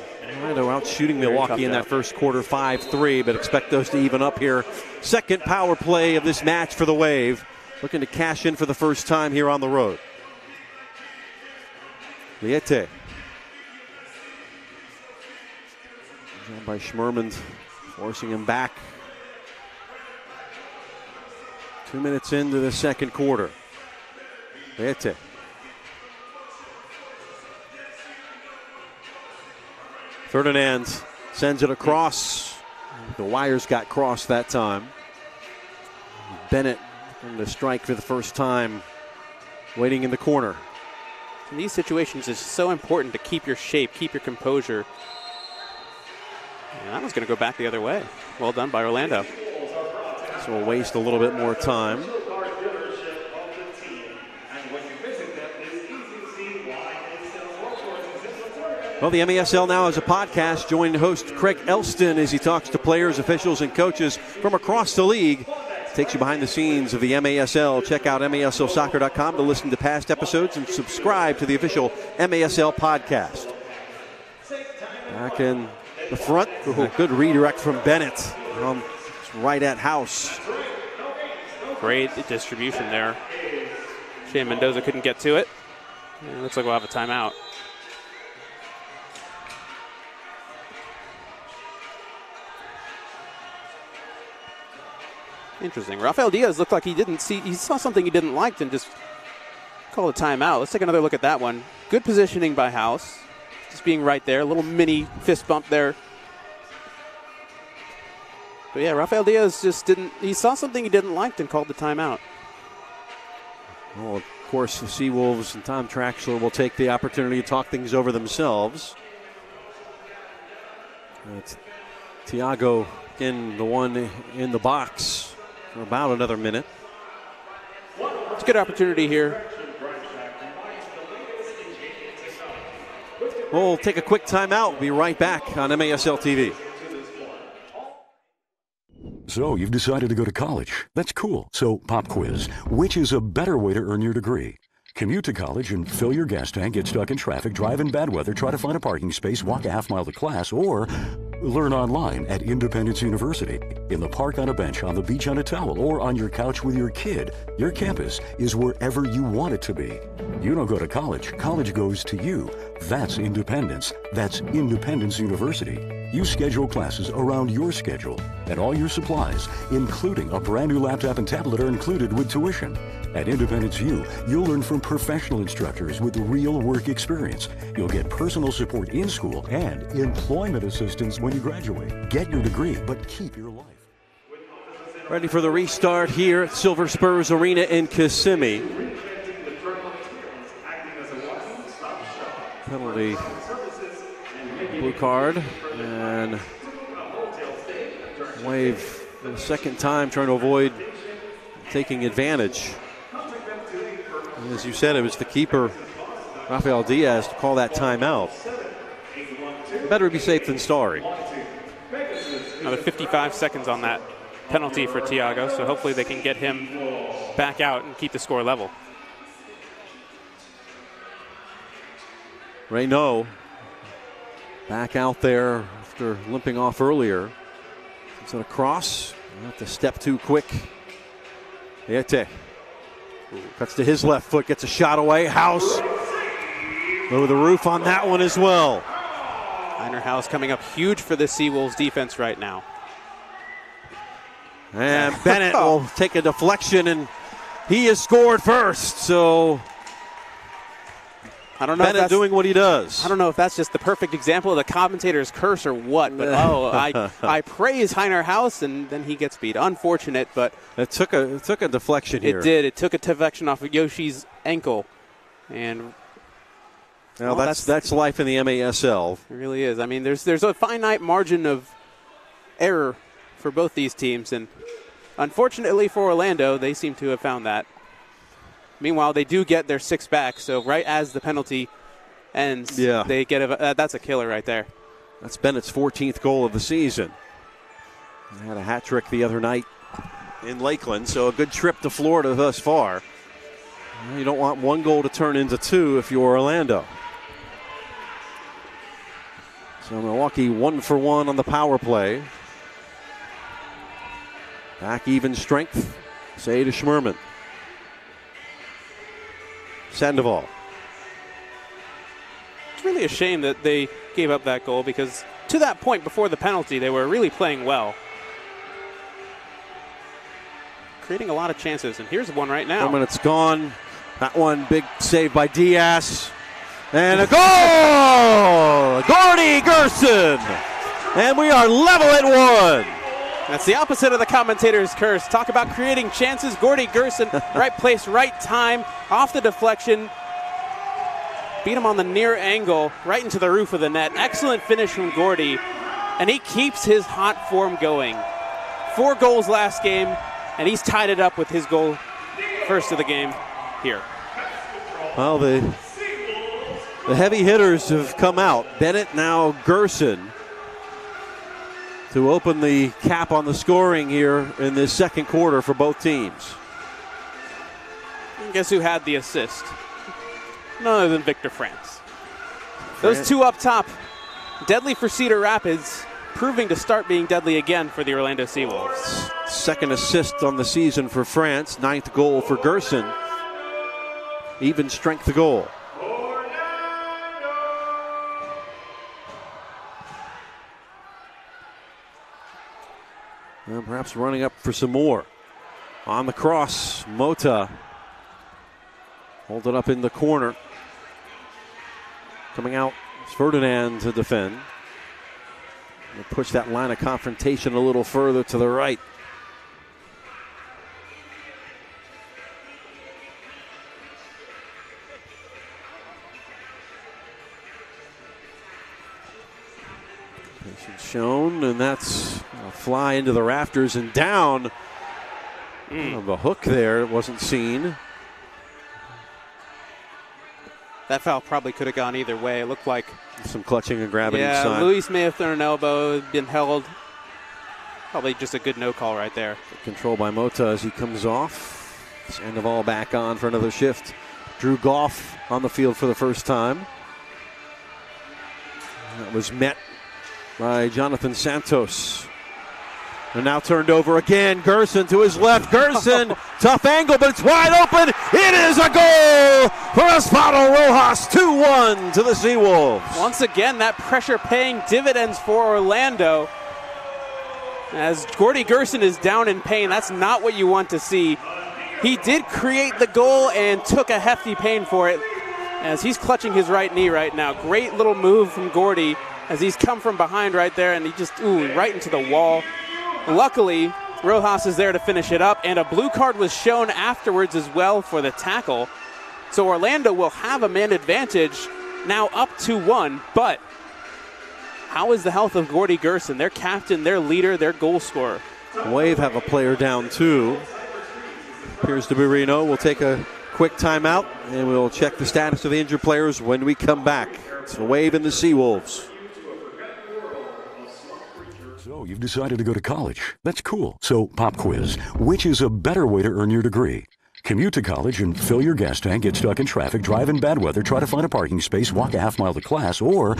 Orlando out shooting Milwaukee in that first quarter 5-3, but expect those to even up here. Second power play of this match for the Wave. Looking to cash in for the first time here on the road. Liete. Job by Schmerman, forcing him back. 2 minutes into the second quarter. Liete. Ferdinand sends it across. The wires got crossed that time. Bennett going to strike for the first time, waiting in the corner. In these situations, it's so important to keep your shape, keep your composure. And that was going to go back the other way. Well done by Orlando. So we'll waste a little bit more time. Well, the MESL now has a podcast. Join host Craig Elston as he talks to players, officials, and coaches from across the league. Takes you behind the scenes of the MASL. Check out MASLsoccer.com to listen to past episodes and subscribe to the official MASL podcast. Back in the front. Good redirect from Bennett. Right at House. Great distribution there. Shane Mendoza couldn't get to it. It looks like we'll have a timeout. Interesting. Rafael Diaz looked like he saw something he didn't like and just called a timeout. Let's take another look at that one. Good positioning by House. Just being right there. A little mini fist bump there. But yeah, Rafael Diaz he saw something he didn't like and called the timeout. Well, of course, the SeaWolves and Tom Traxler will take the opportunity to talk things over themselves. It's Thiago again, the one in the box for about another minute. It's a good opportunity here. We'll take a quick timeout. We'll be right back on MASL TV. So you've decided to go to college. That's cool. So pop quiz. Which is a better way to earn your degree? Commute to college and fill your gas tank, get stuck in traffic, drive in bad weather, try to find a parking space, walk a half mile to class, or learn online at Independence University. In the park on a bench, on the beach on a towel, or on your couch with your kid. Your campus is wherever you want it to be. You don't go to college. College goes to you. That's independence. That's Independence University. You schedule classes around your schedule, and all your supplies, including a brand new laptop and tablet, are included with tuition. At Independence U, you'll learn from professional instructors with real work experience. You'll get personal support in school and employment assistance when you graduate. Get your degree, but keep your life. Ready for the restart here at Silver Spurs Arena in Kissimmee. Penalty, blue card, and Wave The second time trying to avoid taking advantage. And as you said, it was the keeper, Rafael Diaz, to call that timeout. Better be safe than sorry. Another 55 seconds on that penalty for Thiago, so hopefully they can get him back out and keep the score level. Renault back out there after limping off earlier. It's a cross. Not to step too quick. Ete cuts to his left foot, gets a shot away. House over the roof on that one as well. Heiner House coming up huge for the SeaWolves defense right now. And Bennett will take a deflection, and he has scored first. So I don't know Bennett doing what he does. I don't know if that's just the perfect example of the commentator's curse or what, but I praise Heiner House, and then he gets beat. Unfortunate, but it took a deflection here. It did. It took a deflection off of Yoshi's ankle, and now that's life in the MASL. It really is. I mean, there's a finite margin of error for both these teams, and unfortunately for Orlando, they seem to have found that. Meanwhile, they do get their 6 back, so right as the penalty ends, they get that's a killer right there. That's Bennett's 14th goal of the season. He had a hat trick the other night in Lakeland, so a good trip to Florida thus far. You don't want one goal to turn into 2 if you're Orlando. So Milwaukee 1 for 1 on the power play. Back even strength, say to Schmerman. Sandoval. It's really a shame that they gave up that goal, because to that point before the penalty, they were really playing well. Creating a lot of chances, and here's one right now. 1 minute's gone. That one, big save by Diaz. And a goal! Courtney Gerson! And we are level at 1. That's the opposite of the commentator's curse. Talk about creating chances. Courtney Gerson, right place, right time, off the deflection. Beat him on the near angle, right into the roof of the net. Excellent finish from Gordy, and he keeps his hot form going. 4 goals last game, and he's tied it up with his goal first of the game here. Well, the heavy hitters have come out. Bennett, now Gerson, to open the cap on the scoring here in this second quarter for both teams. And guess who had the assist? None other than Victor France. Those 2 up top, deadly for Cedar Rapids, proving to start being deadly again for the Orlando SeaWolves. Second assist on the season for France, 9th goal for Gerson. Even strength goal. And perhaps running up for some more. On the cross, Mota. Hold it up in the corner. Coming out, it's Ferdinand to defend. We'll push that line of confrontation a little further to the right. Patience shown, and that's a fly into the rafters and down. Of a hook there, it wasn't seen. That foul probably could have gone either way. It looked like some clutching and grabbing. Yeah, Luis may have thrown an elbow, been held. Probably just a good no call right there. Control by Mota as he comes off. Sandoval back on for another shift. Drew Goff on the field for the first time. That was met by Jonathan Santos. And now turned over again. Gerson to his left. Gerson, tough angle, but it's wide open. It is a goal for Espada Rojas. 2-1 to the SeaWolves. Once again, that pressure paying dividends for Orlando. As Courtney Gerson is down in pain, that's not what you want to see. He did create the goal and took a hefty pain for it, as he's clutching his right knee right now. Great little move from Gordy as he's come from behind right there, and he just, right into the wall. Luckily, Rojas is there to finish it up, and a blue card was shown afterwards as well for the tackle. So Orlando will have a man advantage, now up 2-1, but how is the health of Courtney Gerson, their captain, their leader, their goal scorer? Wave have a player down too. Appears to be Renault. We'll take a quick timeout and we'll check the status of the injured players when we come back. It's the Wave and the SeaWolves. So you've decided to go to college. That's cool. So pop quiz. Which is a better way to earn your degree? Commute to college and fill your gas tank, get stuck in traffic, drive in bad weather, try to find a parking space, walk a half-mile to class, or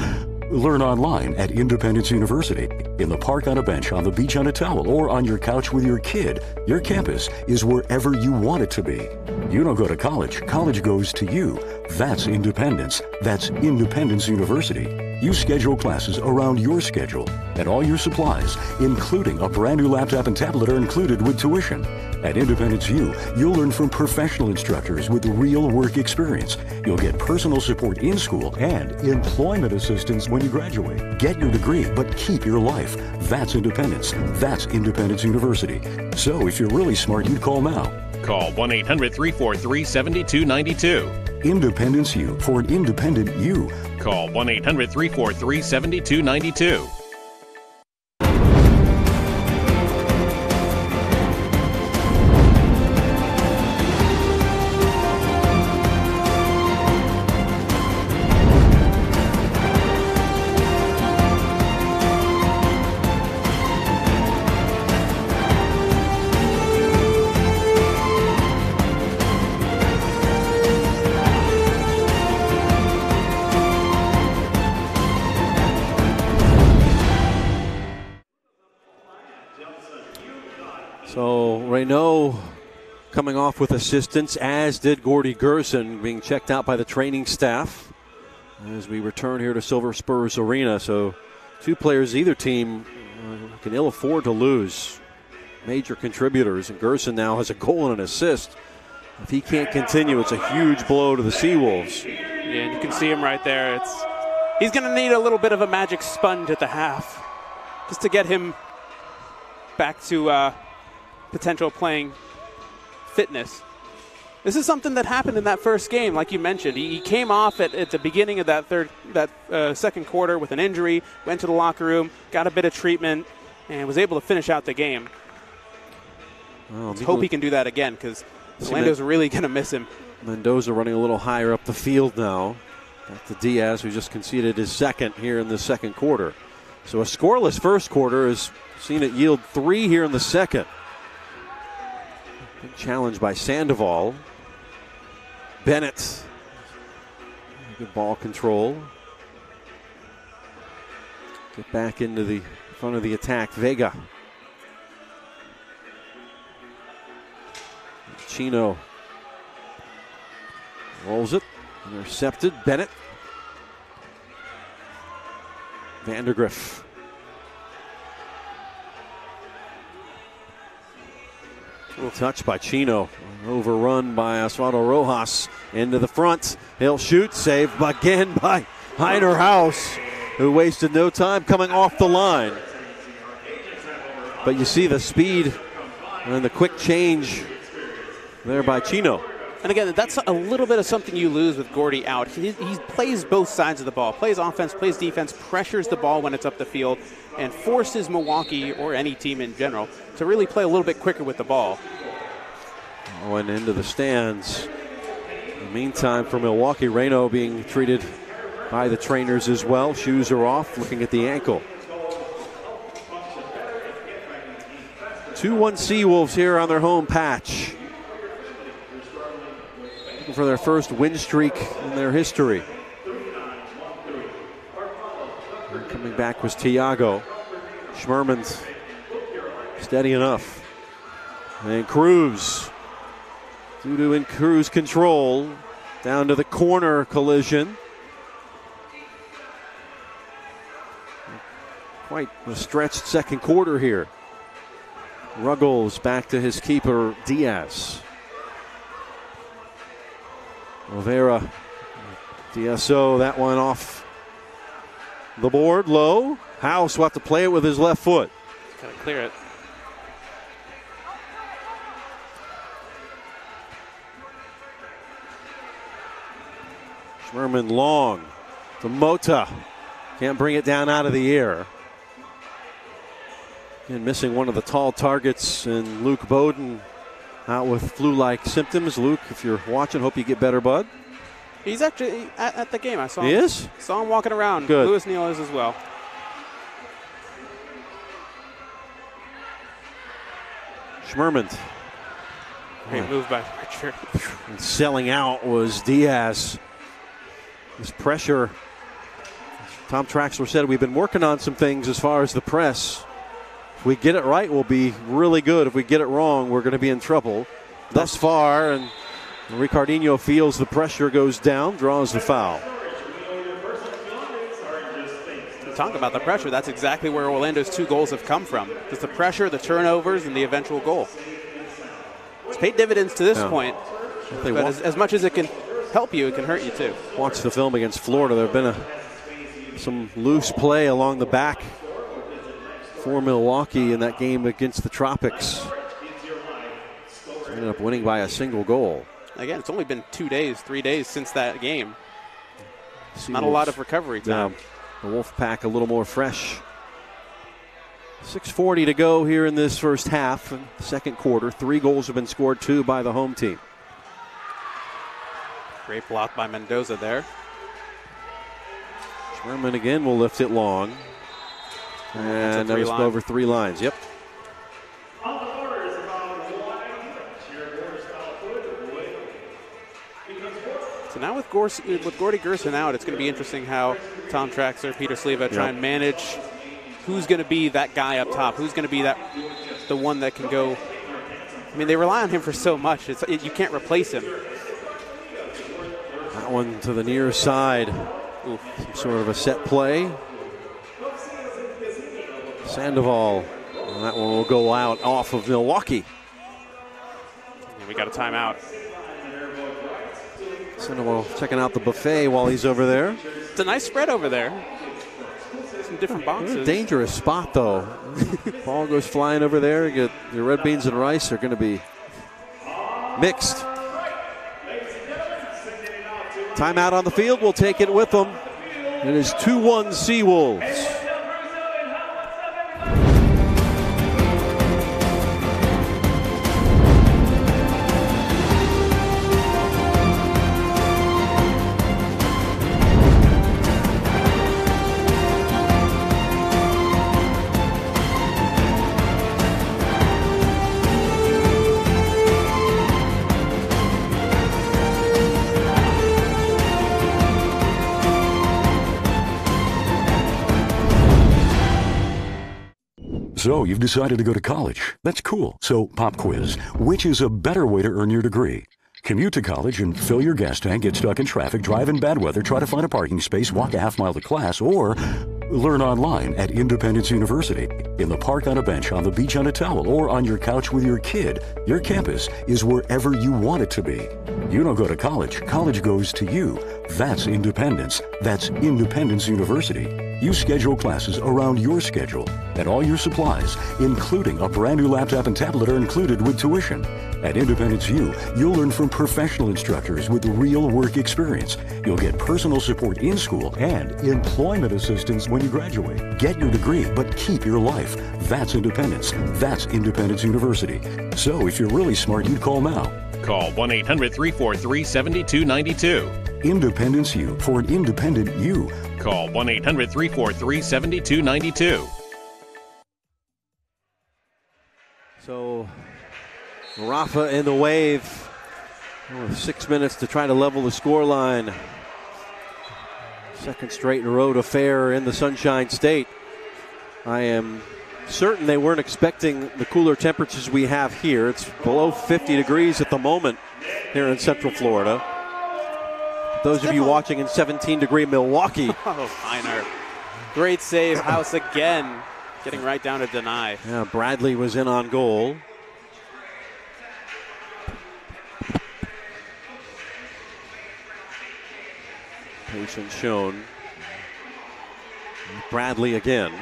learn online at Independence University. In the park on a bench, on the beach on a towel, or on your couch with your kid. Your campus is wherever you want it to be. You don't go to college. College goes to you. That's independence. That's Independence University. You schedule classes around your schedule, and all your supplies, including a brand new laptop and tablet, are included with tuition. At Independence U, you'll learn from professional instructors with real work experience. You'll get personal support in school and employment assistance when you graduate. Get your degree, but keep your life. That's independence. That's Independence University. So if you're really smart, you'd call now. Call 1-800-343-7292. Independence U for an independent you. Call 1-800-343-7292. So Renault coming off with assistance, as did Courtney Gerson, being checked out by the training staff as we return here to Silver Spurs Arena. So two players either team can ill afford to lose. Major contributors, and Gerson now has a goal and an assist. If he can't continue, it's a huge blow to the SeaWolves. Yeah, and you can see him right there. He's going to need a little bit of a magic sponge at the half just to get him back to potential playing fitness. This is something that happened in that first game, like you mentioned. He came off at the beginning of that second quarter with an injury, went to the locker room, got a bit of treatment, and was able to finish out the game. Let's hope he can do that again, because Orlando's really going to miss him. Mendoza running a little higher up the field now. Back to Diaz, who just conceded his second here in the second quarter. So a scoreless first quarter has seen it yield 3 here in the second. Good challenge by Sandoval. Bennett. Good ball control. Get back into the front of the attack. Vega. Chino rolls it. Intercepted. Bennett. Vandergriff. Little touch by Chino. Overrun by Osvaldo Rojas. Into the front. He'll shoot. Saved again by Heiner House, who wasted no time coming off the line. But you see the speed and the quick change there by Chino. And again, that's a little bit of something you lose with Gordy out. He plays both sides of the ball, plays offense, plays defense, pressures the ball when it's up the field, and forces Milwaukee, or any team in general, to really play a little bit quicker with the ball. And into the stands. In the meantime, for Milwaukee, Renault being treated by the trainers as well. Shoes are off, looking at the ankle. 2-1 SeaWolves here on their home patch, for their first win streak in their history. And coming back was Tiago. Schmerman's steady enough. And Cruz. Dudu in Cruz control. Down to the corner collision. Quite a stretched second quarter here. Ruggles back to his keeper, Diaz. Rivera, DSO, that one off the board, low. House will have to play it with his left foot. Gotta clear it. Schmerman long to Mota. Can't bring it down out of the air. And missing one of the tall targets, and Luke Bowden out with flu-like symptoms. Luke, if you're watching, hope you get better, bud. He's actually at the game. I saw him. He is? Saw him walking around. Good. Lewis Neal is as well. Schmerman. Great move by Richard. And selling out was Diaz. This pressure. Tom Traxler said we've been working on some things as far as the press. If we get it right, we'll be really good. If we get it wrong, we're going to be in trouble. Thus far, and Ricardinho feels the pressure goes down, draws the foul. Talk about the pressure. That's exactly where Orlando's 2 goals have come from. Just the pressure, the turnovers, and the eventual goal. It's paid dividends to this point. But as much as it can help you, it can hurt you too. Watch the film against Florida. There have been some loose play along the back for Milwaukee in that game against the Tropics. Ended up winning by a single goal. Again, it's only been 2 days, 3 days since that game. SeaWolves. Not a lot of recovery time. The Wolfpack a little more fresh. 6:40 to go here in this first half, second quarter. 3 goals have been scored, 2 by the home team. Great block by Mendoza there. Sherman again will lift it long. And that was over 3 lines. Yep. So now with Courtney Gerson out, it's going to be interesting how Tom Traxler, Peter Sliva try and manage who's going to be that guy up top, who's going to be the one that can go. I mean, they rely on him for so much. You can't replace him. That one to the near side. Some sort of a set play. Sandoval. And that one will go out off of Milwaukee. And we got a timeout. Sandoval checking out the buffet while he's over there. It's a nice spread over there. Some different boxes. Dangerous spot, though. Ball goes flying over there. You get your red beans and rice are going to be mixed. Timeout on the field. We'll take it with them. It is 2-1 SeaWolves. So you've decided to go to college. That's cool. So pop quiz. Which is a better way to earn your degree? Commute to college and fill your gas tank, get stuck in traffic, drive in bad weather, try to find a parking space, walk a half mile to class, or learn online at Independence University. In the park on a bench, on the beach on a towel, or on your couch with your kid. Your campus is wherever you want it to be. You don't go to college. College goes to you. That's independence. That's Independence University. You schedule classes around your schedule, and all your supplies, including a brand new laptop and tablet, are included with tuition. At Independence U, you'll learn from professional instructors with real work experience. You'll get personal support in school and employment assistance when you graduate. Get your degree, but keep your life. That's independence. That's Independence University. So if you're really smart, you'd call now. Call 1-800-343-7292. Independence U, for an independent you. Call 1-800-343-7292. So Rafa in the wave with 6 minutes to try to level the scoreline. Second straight road affair in the Sunshine State. I am certain they weren't expecting the cooler temperatures we have here. It's below 50 degrees at the moment here in Central Florida. Those of you watching in 17-degree Milwaukee. Oh, Feiner. Great save. House again. Getting right down to deny. Yeah, Bradley was in on goal. Patience shown. Bradley again.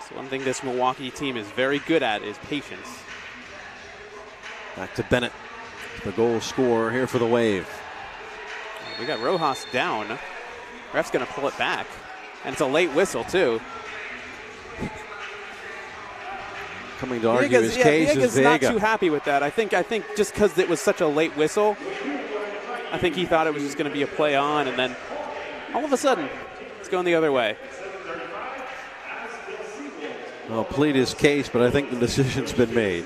So one thing this Milwaukee team is very good at is patience. Back to Bennett, the goal scorer here for the Wave. We got Rojas down. Ref's going to pull it back. And it's a late whistle, too. coming to argue his case is Viega's not too happy with that. I think just because it was such a late whistle, I think he thought it was just going to be a play on, and then all of a sudden, it's going the other way. Well, plead his case, but I think the decision's been made.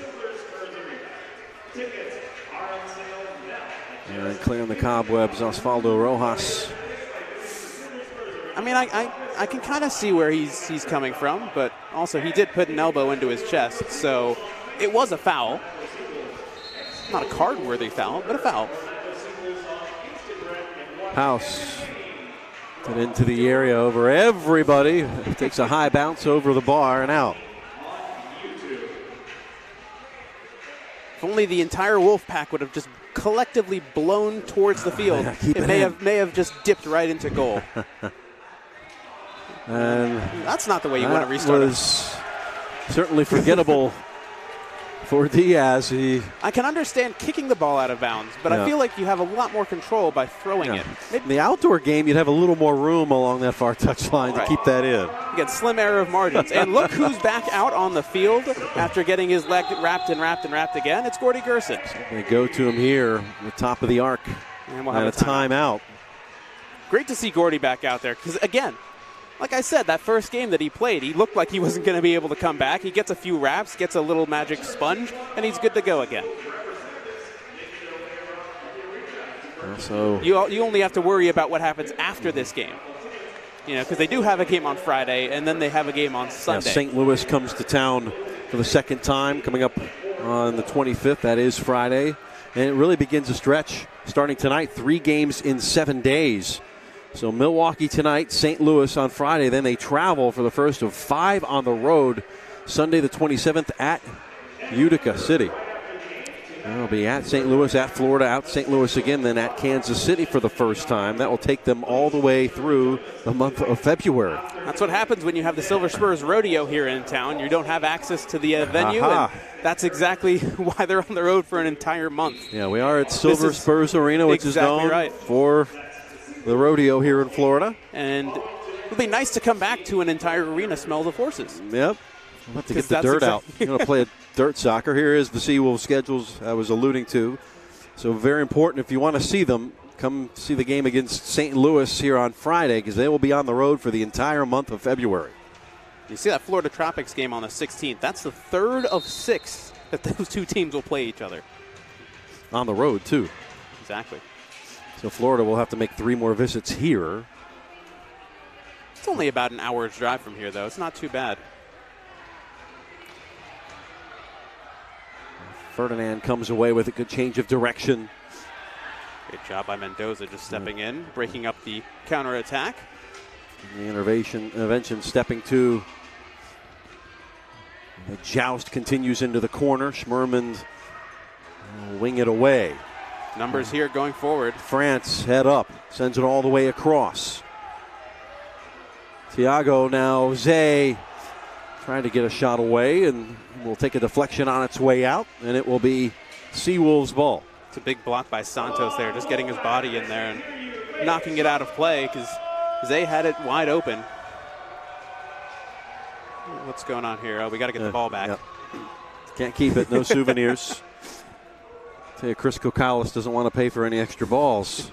And clearing the cobwebs, Osvaldo Rojas. I mean, I can kind of see where he's coming from, but also he did put an elbow into his chest, so it was a foul. Not a card-worthy foul, but a foul. House put into the area over everybody. Takes a high bounce over the bar and out. If only the entire Wolf Pack would have just collectively blown towards the field, it may have just dipped right into goal. And that's not the way you want to restart. That was certainly forgettable for Diaz. I can understand kicking the ball out of bounds, but I feel like you have a lot more control by throwing it. In the outdoor game, you'd have a little more room along that far touchline to keep that in. You get slim error of margins. And look who's back out on the field after getting his leg wrapped and wrapped and wrapped again. It's Courtney Gerson. They go to him here at the top of the arc. And we'll have a timeout. Great to see Gordy back out there because, again, like I said, that first game that he played, he looked like he wasn't going to be able to come back. He gets a few wraps, gets a little magic sponge, and he's good to go again. So you only have to worry about what happens after this game, because they do have a game on Friday, and then they have a game on Sunday. St. Louis comes to town for the second time, coming up on the 25th. That is Friday, and it really begins a stretch starting tonight. 3 games in 7 days. So Milwaukee tonight, St. Louis on Friday. Then they travel for the first of 5 on the road Sunday the 27th at Utica City. They'll be at St. Louis, at Florida, out St. Louis again, then at Kansas City for the first time. That will take them all the way through the month of February. That's what happens when you have the Silver Spurs Rodeo here in town. You don't have access to the venue, and that's exactly why they're on the road for an entire month. Yeah, we are at Silver Spurs Arena, which is known for the rodeo here in Florida. And it'll be nice to come back to an entire arena smells of horses. Yep. We'll have to get the dirt out. You're going to play a dirt soccer. Here is the SeaWolves schedules I was alluding to. So very important if you want to see them, come see the game against St. Louis here on Friday because they will be on the road for the entire month of February. You see that Florida Tropics game on the 16th. That's the third of 6 that those two teams will play each other. On the road, too. Exactly. So Florida will have to make 3 more visits here. It's only about an hour's drive from here, though. It's not too bad. Ferdinand comes away with a good change of direction. Great job by Mendoza just stepping in, breaking up the counterattack. The intervention stepping to. The joust continues into the corner. Schmerman will wing it away. Numbers here going forward. France head up, sends it all the way across. Thiago now, Zay trying to get a shot away, and will take a deflection on its way out, and it will be SeaWolves ball. It's a big block by Santos there, just getting his body in there and knocking it out of play because Zay had it wide open. What's going on here? Oh, we got to get the ball back. Yep. Can't keep it, no souvenirs. Tell you, Chris Kokalis doesn't want to pay for any extra balls.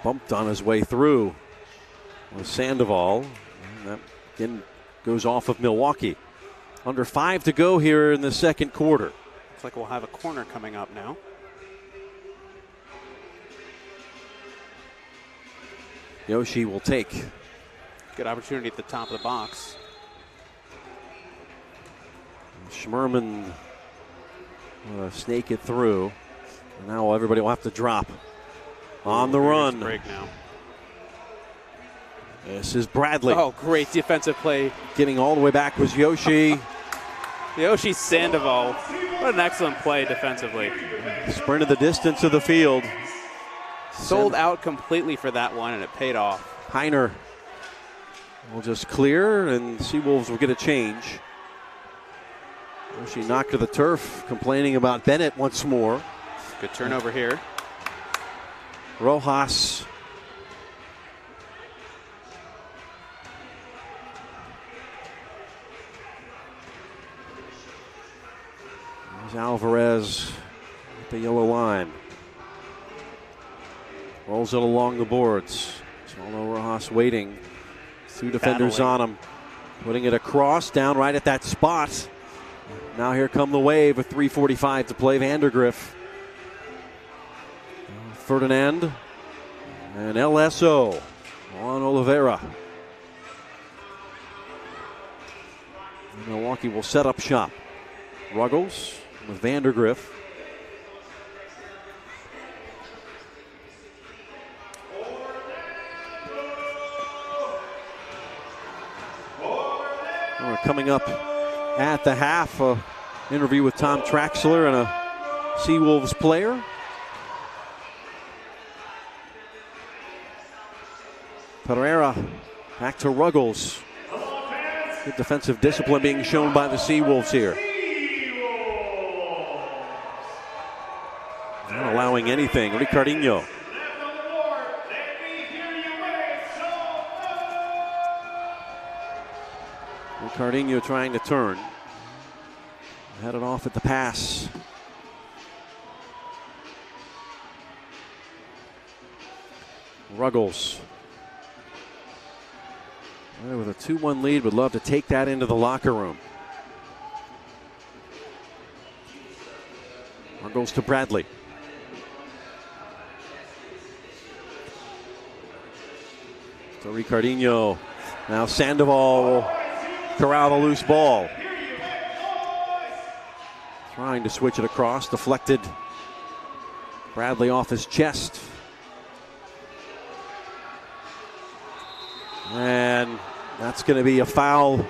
Bumped on his way through with Sandoval. And that again goes off of Milwaukee. Under 5 to go here in the second quarter. Looks like we'll have a corner coming up now. Yoshi will take. Good opportunity at the top of the box. Schmerman snake it through. And now everybody will have to drop. On the run. Break now. This is Bradley. Oh, great defensive play. Getting all the way back was Yoshi. Yoshi Sandoval. What an excellent play defensively. Sprinted the distance of the field. Sold out completely for that one, and it paid off. Heiner will just clear, and SeaWolves will get a change. Yoshi knocked to the turf, complaining about Bennett once more. Good turnover here. Rojas There's Alvarez at the yellow line. Rolls it along the boards. Solo Rojas waiting. Two defenders on him. Putting it across, down right at that spot. Now here come the Wave with 3:45 to play. Vandergriff. Ferdinand. And LSO on Oliveira. And Milwaukee will set up shop. Ruggles with Vandergriff. We're coming up at the half, interview with Tom Traxler and a SeaWolves player. Pereira back to Ruggles. Good defensive discipline being shown by the SeaWolves here. Not allowing anything. Ricardinho. Ricardinho trying to turn. Headed off at the pass. Ruggles. With a 2-1 lead, would love to take that into the locker room. Ruggles to Bradley. To Ricardinho. Now Sandoval will corral the loose ball. Trying to switch it across, deflected. Bradley off his chest. And that's going to be a foul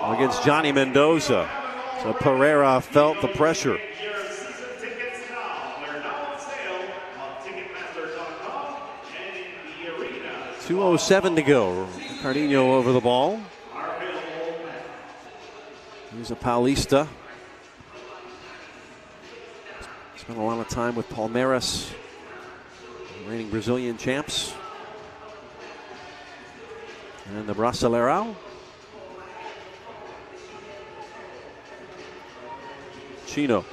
against Johnny Mendoza. So Pereira felt the pressure. 2:07 to go. Ricardinho over the ball. He's a Paulista. Spent a lot of time with Palmeiras, reigning Brazilian champs. And the Brasileirão. Chino.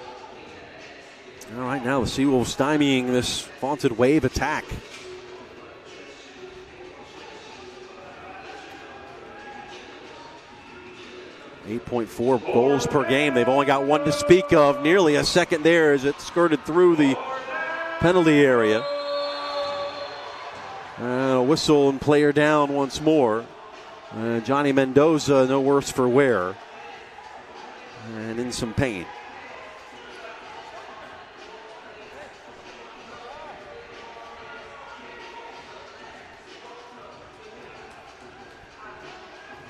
All right, now the SeaWolves stymieing this vaunted Wave attack. .4 goals per game. They've only got one to speak of. Nearly a second there as it skirted through the penalty area. A whistle and player down once more. Johnny Mendoza no worse for wear. And in some pain.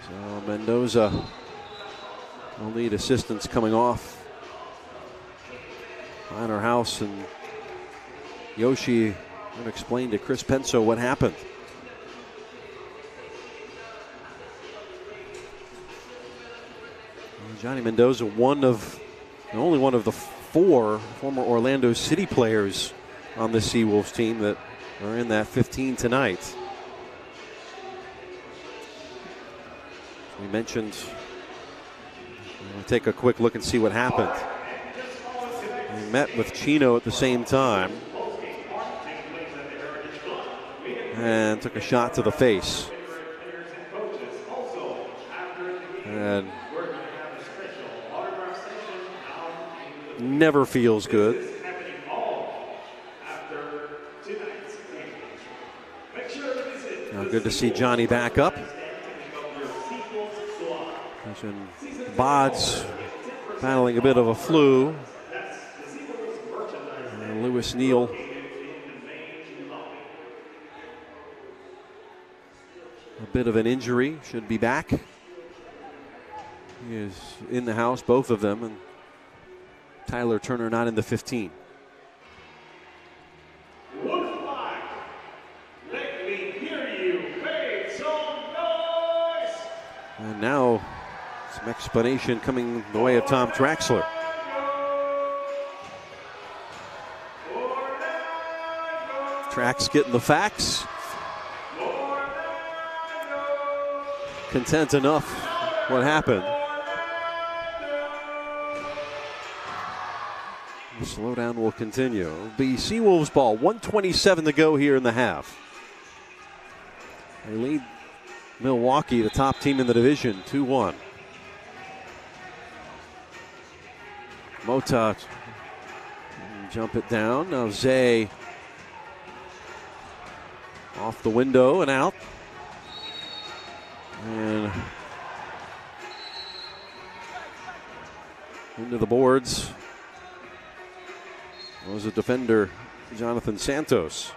So Mendoza will need assistance coming off. Minor House and Yoshi going to explain to Chris Penso what happened. Johnny Mendoza, only one of the 4 former Orlando City players on the SeaWolves team that are in that 15 tonight. We mentioned, we'll take a quick look and see what happened. We met with Chino at the same time and took a shot to the face. And never feels good. Now good to see Johnny back up. Bod's battling a bit of a flu. And Lewis Neal a bit of an injury, should be back. He is in the house, both of them, and Tyler Turner not in the 15. And now some explanation coming the way of Tom Traxler. Trax getting the facts. Content enough what happened. Slowdown will continue. It'll be SeaWolves ball. 1:27 to go here in the half. They lead Milwaukee, the top team in the division, 2-1. Mota jump it down. Now Zay off the window and out. And into the boards was a defender, Jonathan Santos,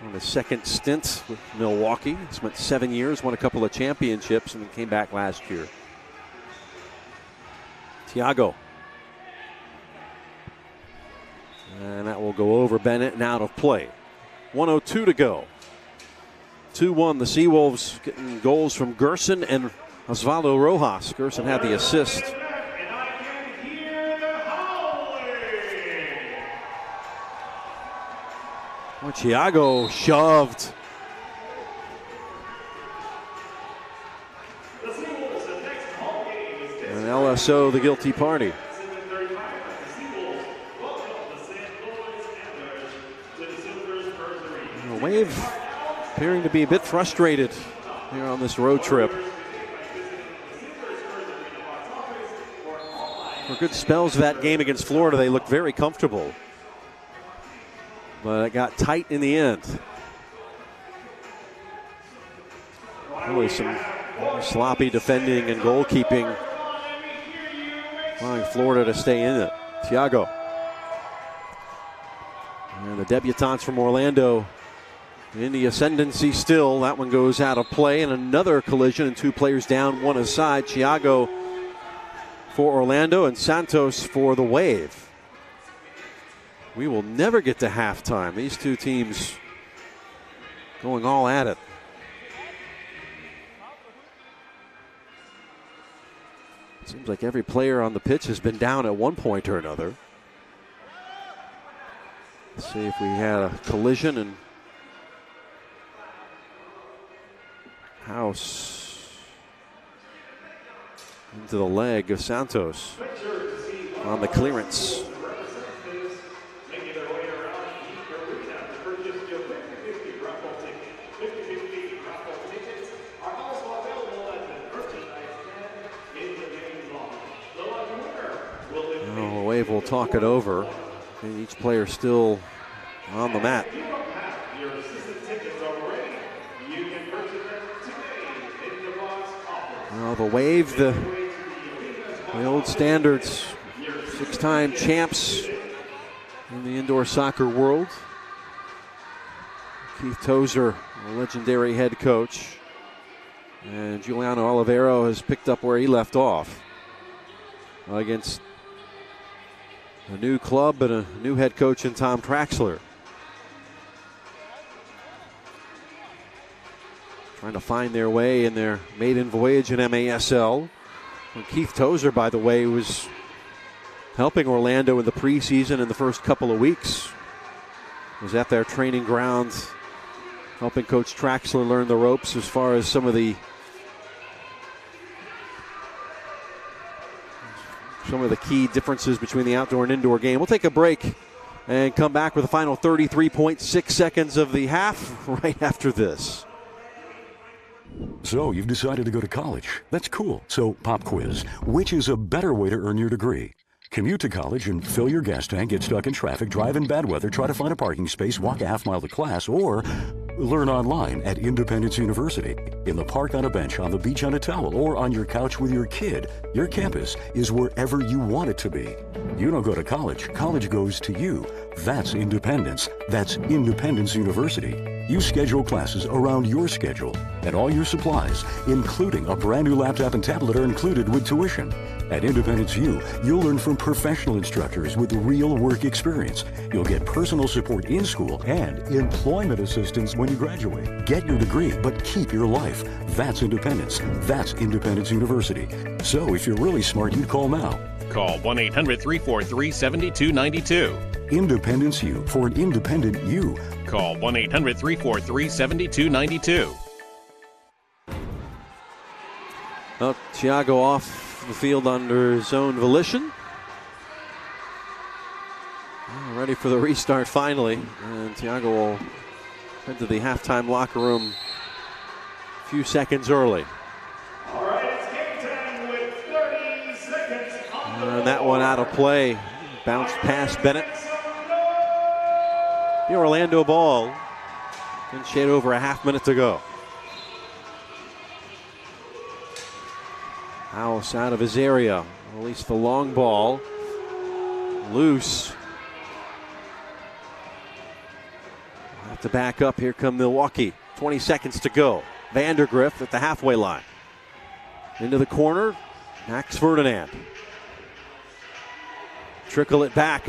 on his second stint with Milwaukee. He spent 7 years, won a couple of championships, and then came back last year. Thiago. And that will go over Bennett and out of play. 1:02 to go. 2-1, the SeaWolves getting goals from Gerson and Osvaldo Rojas. Gerson had the assist. Well, Thiago shoved. And LSO the guilty party. The Wave appearing to be a bit frustrated here on this road trip. For good spells of that game against Florida, they looked very comfortable. But it got tight in the end. Really some sloppy defending and goalkeeping, allowing Florida to stay in it. Thiago. And the debutantes from Orlando in the ascendancy still. That one goes out of play, and another collision, and two players down, one aside. Thiago for Orlando and Santos for the Wave. We will never get to halftime. These two teams going all at it. Seems like every player on the pitch has been down at one point or another. Let's see if we had a collision, and House into the leg of Santos on the clearance. Wave will talk it over, and each player still on the mat. Well, the Wave, the old standards, 6-time champs in the indoor soccer world. Keith Tozer, a legendary head coach, and Giuliano Olivero has picked up where he left off against a new club and a new head coach in Tom Traxler. Trying to find their way in their maiden voyage in MASL. And Keith Tozer, by the way, was helping Orlando in the preseason in the first couple of weeks. Was at their training ground, helping Coach Traxler learn the ropes as far as some of the key differences between the outdoor and indoor game. We'll take a break and come back with the final 33.6 seconds of the half right after this. So you've decided to go to college. That's cool. So pop quiz. Which is a better way to earn your degree? Commute to college and fill your gas tank, get stuck in traffic, drive in bad weather, try to find a parking space, walk a half mile to class, or learn online at Independence University. In the park on a bench, on the beach on a towel, or on your couch with your kid. Your campus is wherever you want it to be. You don't go to college. College goes to you. That's independence. That's Independence University. You schedule classes around your schedule, and all your supplies, including a brand new laptop and tablet, are included with tuition. At Independence U, you'll learn from professional instructors with real work experience. You'll get personal support in school and employment assistance when you graduate. Get your degree, but keep your life. That's independence. That's Independence University. So if you're really smart, you'd call now. Call 1-800-343-7292. Independence U, for an independent you. Call 1-800-343-7292. Well, Thiago off the field under his own volition. ready for the restart finally. And Tiago will head to the halftime locker room a few seconds early. All right, it's game time with 30 seconds. And that one out of play. Bounced past Bennett. The Orlando ball. And shade over a half minute to go. House out of his area. Release the long ball. Loose. Have to back up. Here come Milwaukee. 20 seconds to go. Vandergrift at the halfway line. Into the corner. Max Ferdinand. Trickle it back.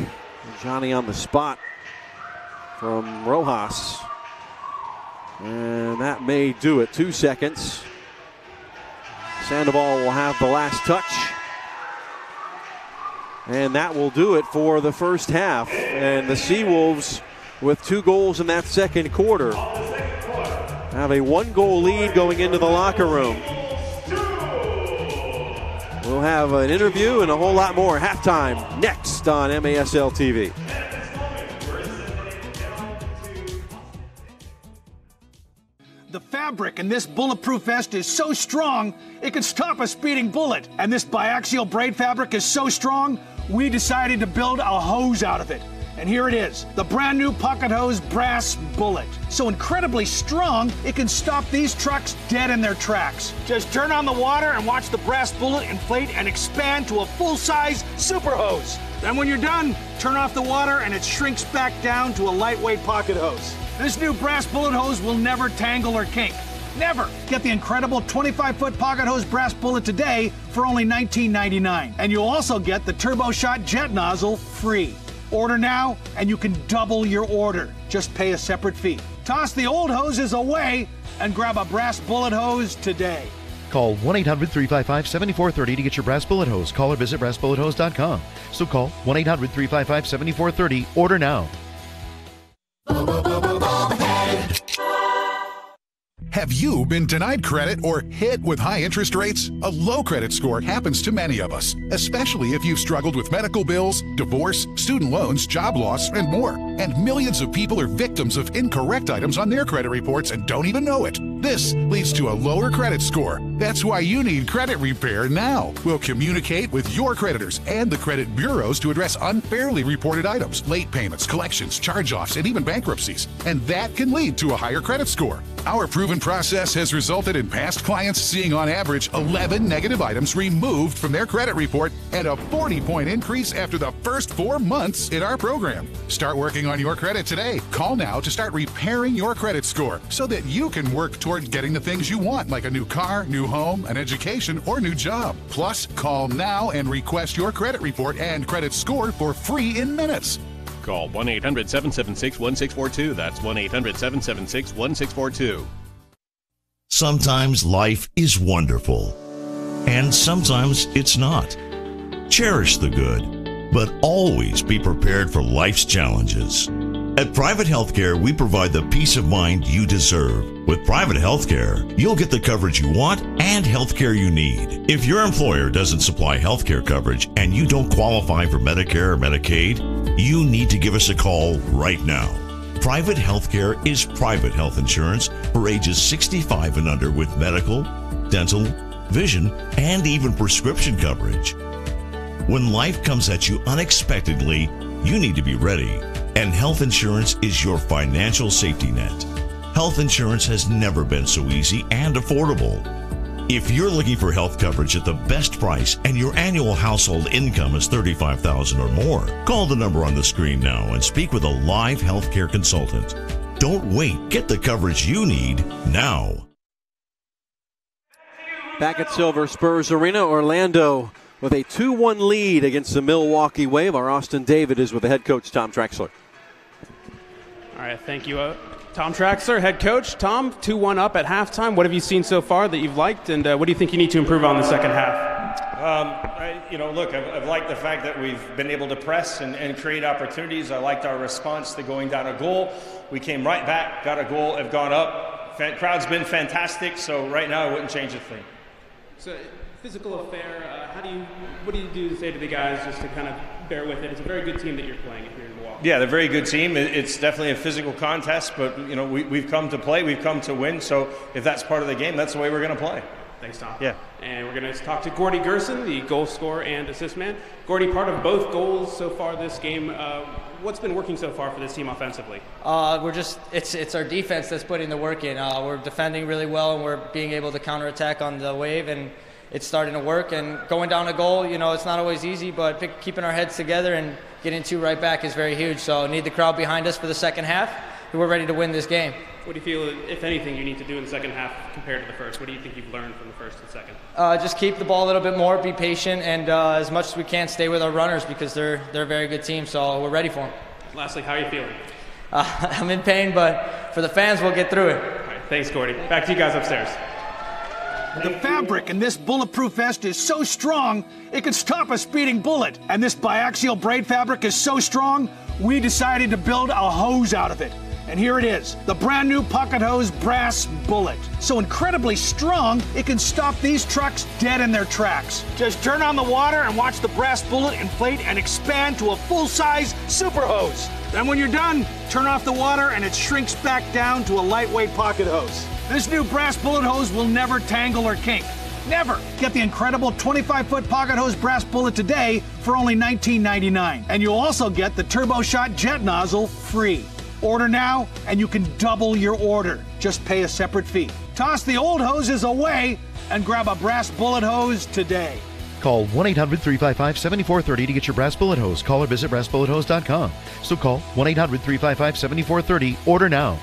Johnny on the spot from Rojas. And that may do it. 2 seconds. Sandoval will have the last touch. And that will do it for the first half. And the SeaWolves, with 2 goals in that second quarter, have a 1-goal lead going into the locker room. We'll have an interview and a whole lot more halftime next on MASL TV. The fabric in this bulletproof vest is so strong, it can stop a speeding bullet. And this biaxial braid fabric is so strong, we decided to build a hose out of it. And here it is, the brand new Pocket Hose Brass Bullet. So incredibly strong, it can stop these trucks dead in their tracks. Just turn on the water and watch the brass bullet inflate and expand to a full-size super hose. Then when you're done, turn off the water and it shrinks back down to a lightweight pocket hose. This new brass bullet hose will never tangle or kink. Never! Get the incredible 25-foot Pocket Hose Brass Bullet today for only $19.99. And you'll also get the Turbo Shot Jet Nozzle free. Order now and you can double your order. Just pay a separate fee. Toss the old hoses away and grab a brass bullet hose today. Call 1-800-355-7430 to get your brass bullet hose. Call or visit brassbullethose.com. So call 1-800-355-7430. Order now. Have you been denied credit or hit with high interest rates? A low credit score happens to many of us, especially if you've struggled with medical bills, divorce, student loans, job loss, and more. And millions of people are victims of incorrect items on their credit reports and don't even know it. This leads to a lower credit score. That's why you need credit repair now. We'll communicate with your creditors and the credit bureaus to address unfairly reported items, late payments, collections, charge-offs, and even bankruptcies. And that can lead to a higher credit score. Our proven process has resulted in past clients seeing on average 11 negative items removed from their credit report and a 40-point increase after the first 4 months in our program. Start working on your credit today. Call now to start repairing your credit score so that you can work toward getting the things you want, like a new car, new home, an education, or new job. Plus, call now and request your credit report and credit score for free in minutes. Call 1-800-776-1642. That's 1-800-776-1642. Sometimes life is wonderful, and sometimes it's not. Cherish the good, but always be prepared for life's challenges. At Private Healthcare, we provide the peace of mind you deserve. With Private Healthcare, you'll get the coverage you want and healthcare you need. If your employer doesn't supply healthcare coverage and you don't qualify for Medicare or Medicaid, you need to give us a call right now. Private Healthcare is private health insurance for ages 65 and under with medical, dental, vision, and even prescription coverage. When life comes at you unexpectedly, you need to be ready. And health insurance is your financial safety net. Health insurance has never been so easy and affordable. If you're looking for health coverage at the best price and your annual household income is $35,000 or more, call the number on the screen now and speak with a live healthcare consultant. Don't wait. Get the coverage you need now. Back at Silver Spurs Arena, Orlando with a 2-1 lead against the Milwaukee Wave. Our Austin David is with the head coach, Tom Traxler. All right, thank you, Tom Traxler, head coach. Tom, 2-1 up at halftime. What have you seen so far that you've liked, and what do you think you need to improve on the second half? I've liked the fact that we've been able to press and create opportunities. I liked our response to going down a goal. We came right back, got a goal, have gone up. Crowd's been fantastic, so right now I wouldn't change a thing. So, physical affair, what do you do to say to the guys just to kind of bear with it? It's a very good team that you're playing if you're in Milwaukee. Yeah, they're a very good team. It's definitely a physical contest, but we've come to play, we've come to win. So if that's part of the game, that's the way we're going to play. Thanks, Tom. Yeah. And we're going to talk to Courtney Gerson, the goal scorer and assist man. Courtney, part of both goals so far this game. What's been working so far for this team offensively? It's our defense that's putting the work in. We're defending really well, and we're being able to counterattack on the wave, and it's starting to work. And going down a goal, it's not always easy, but keeping our heads together and getting 2 right back is very huge. So need the crowd behind us for the second half. We're ready to win this game. What do you feel, if anything, you need to do in the second half compared to the first? What do you think you've learned from the first and second? Just keep the ball a little bit more, be patient, and as much as we can, stay with our runners because they're a very good team, so we're ready for them. Lastly, how are you feeling? I'm in pain, but for the fans, we'll get through it. All right, thanks, Courtney. Back to you guys upstairs. The fabric in this bulletproof vest is so strong, it can stop a speeding bullet. And this biaxial braid fabric is so strong, we decided to build a hose out of it. And here it is, the brand new Pocket Hose Brass Bullet. So incredibly strong, it can stop these trucks dead in their tracks. Just turn on the water and watch the brass bullet inflate and expand to a full-size super hose. Then when you're done, turn off the water and it shrinks back down to a lightweight pocket hose. This new brass bullet hose will never tangle or kink. Never! Get the incredible 25-foot Pocket Hose Brass Bullet today for only $19.99. And you'll also get the Turbo Shot Jet Nozzle free. Order now and you can double your order. Just pay a separate fee. Toss the old hoses away and grab a brass bullet hose today. Call 1-800-355-7430 to get your brass bullet hose. Call or visit brassbullethose.com. So call 1-800-355-7430. Order now.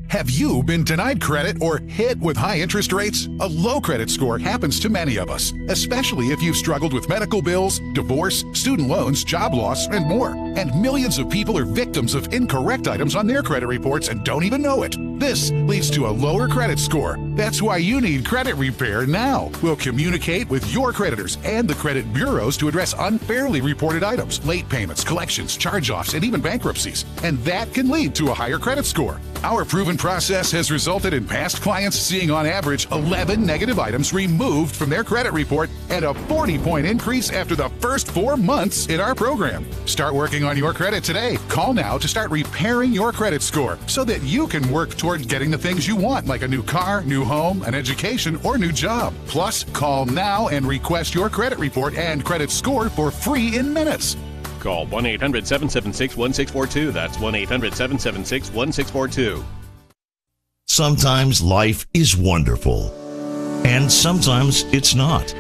Have you been denied credit or hit with high interest rates? A low credit score happens to many of us, especially if you've struggled with medical bills, divorce, student loans, job loss, and more. And millions of people are victims of incorrect items on their credit reports and don't even know it. This leads to a lower credit score. That's why you need credit repair now. We'll communicate with your creditors and the credit bureaus to address unfairly reported items, late payments, collections, charge-offs, and even bankruptcies. And that can lead to a higher credit score. Our proven process has resulted in past clients seeing on average 11 negative items removed from their credit report and a 40-point increase after the first 4 months in our program. Start working on your credit today. Call now to start repairing your credit score so that you can work toward getting the things you want, like a new car, new home, an education, or new job. Plus, call now and request your credit report and credit score for free in minutes. Call 1-800-776-1642. That's 1-800-776-1642. Sometimes life is wonderful, and sometimes it's not.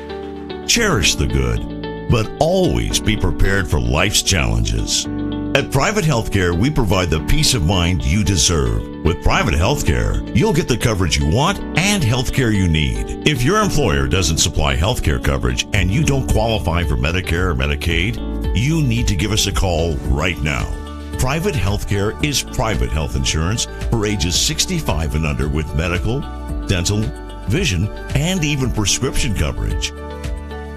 Cherish the good, but always be prepared for life's challenges. At Private Healthcare, we provide the peace of mind you deserve. With Private Healthcare, you'll get the coverage you want and healthcare you need. If your employer doesn't supply healthcare coverage and you don't qualify for Medicare or Medicaid, you need to give us a call right now. Private Healthcare is private health insurance for ages 65 and under with medical, dental, vision, and even prescription coverage.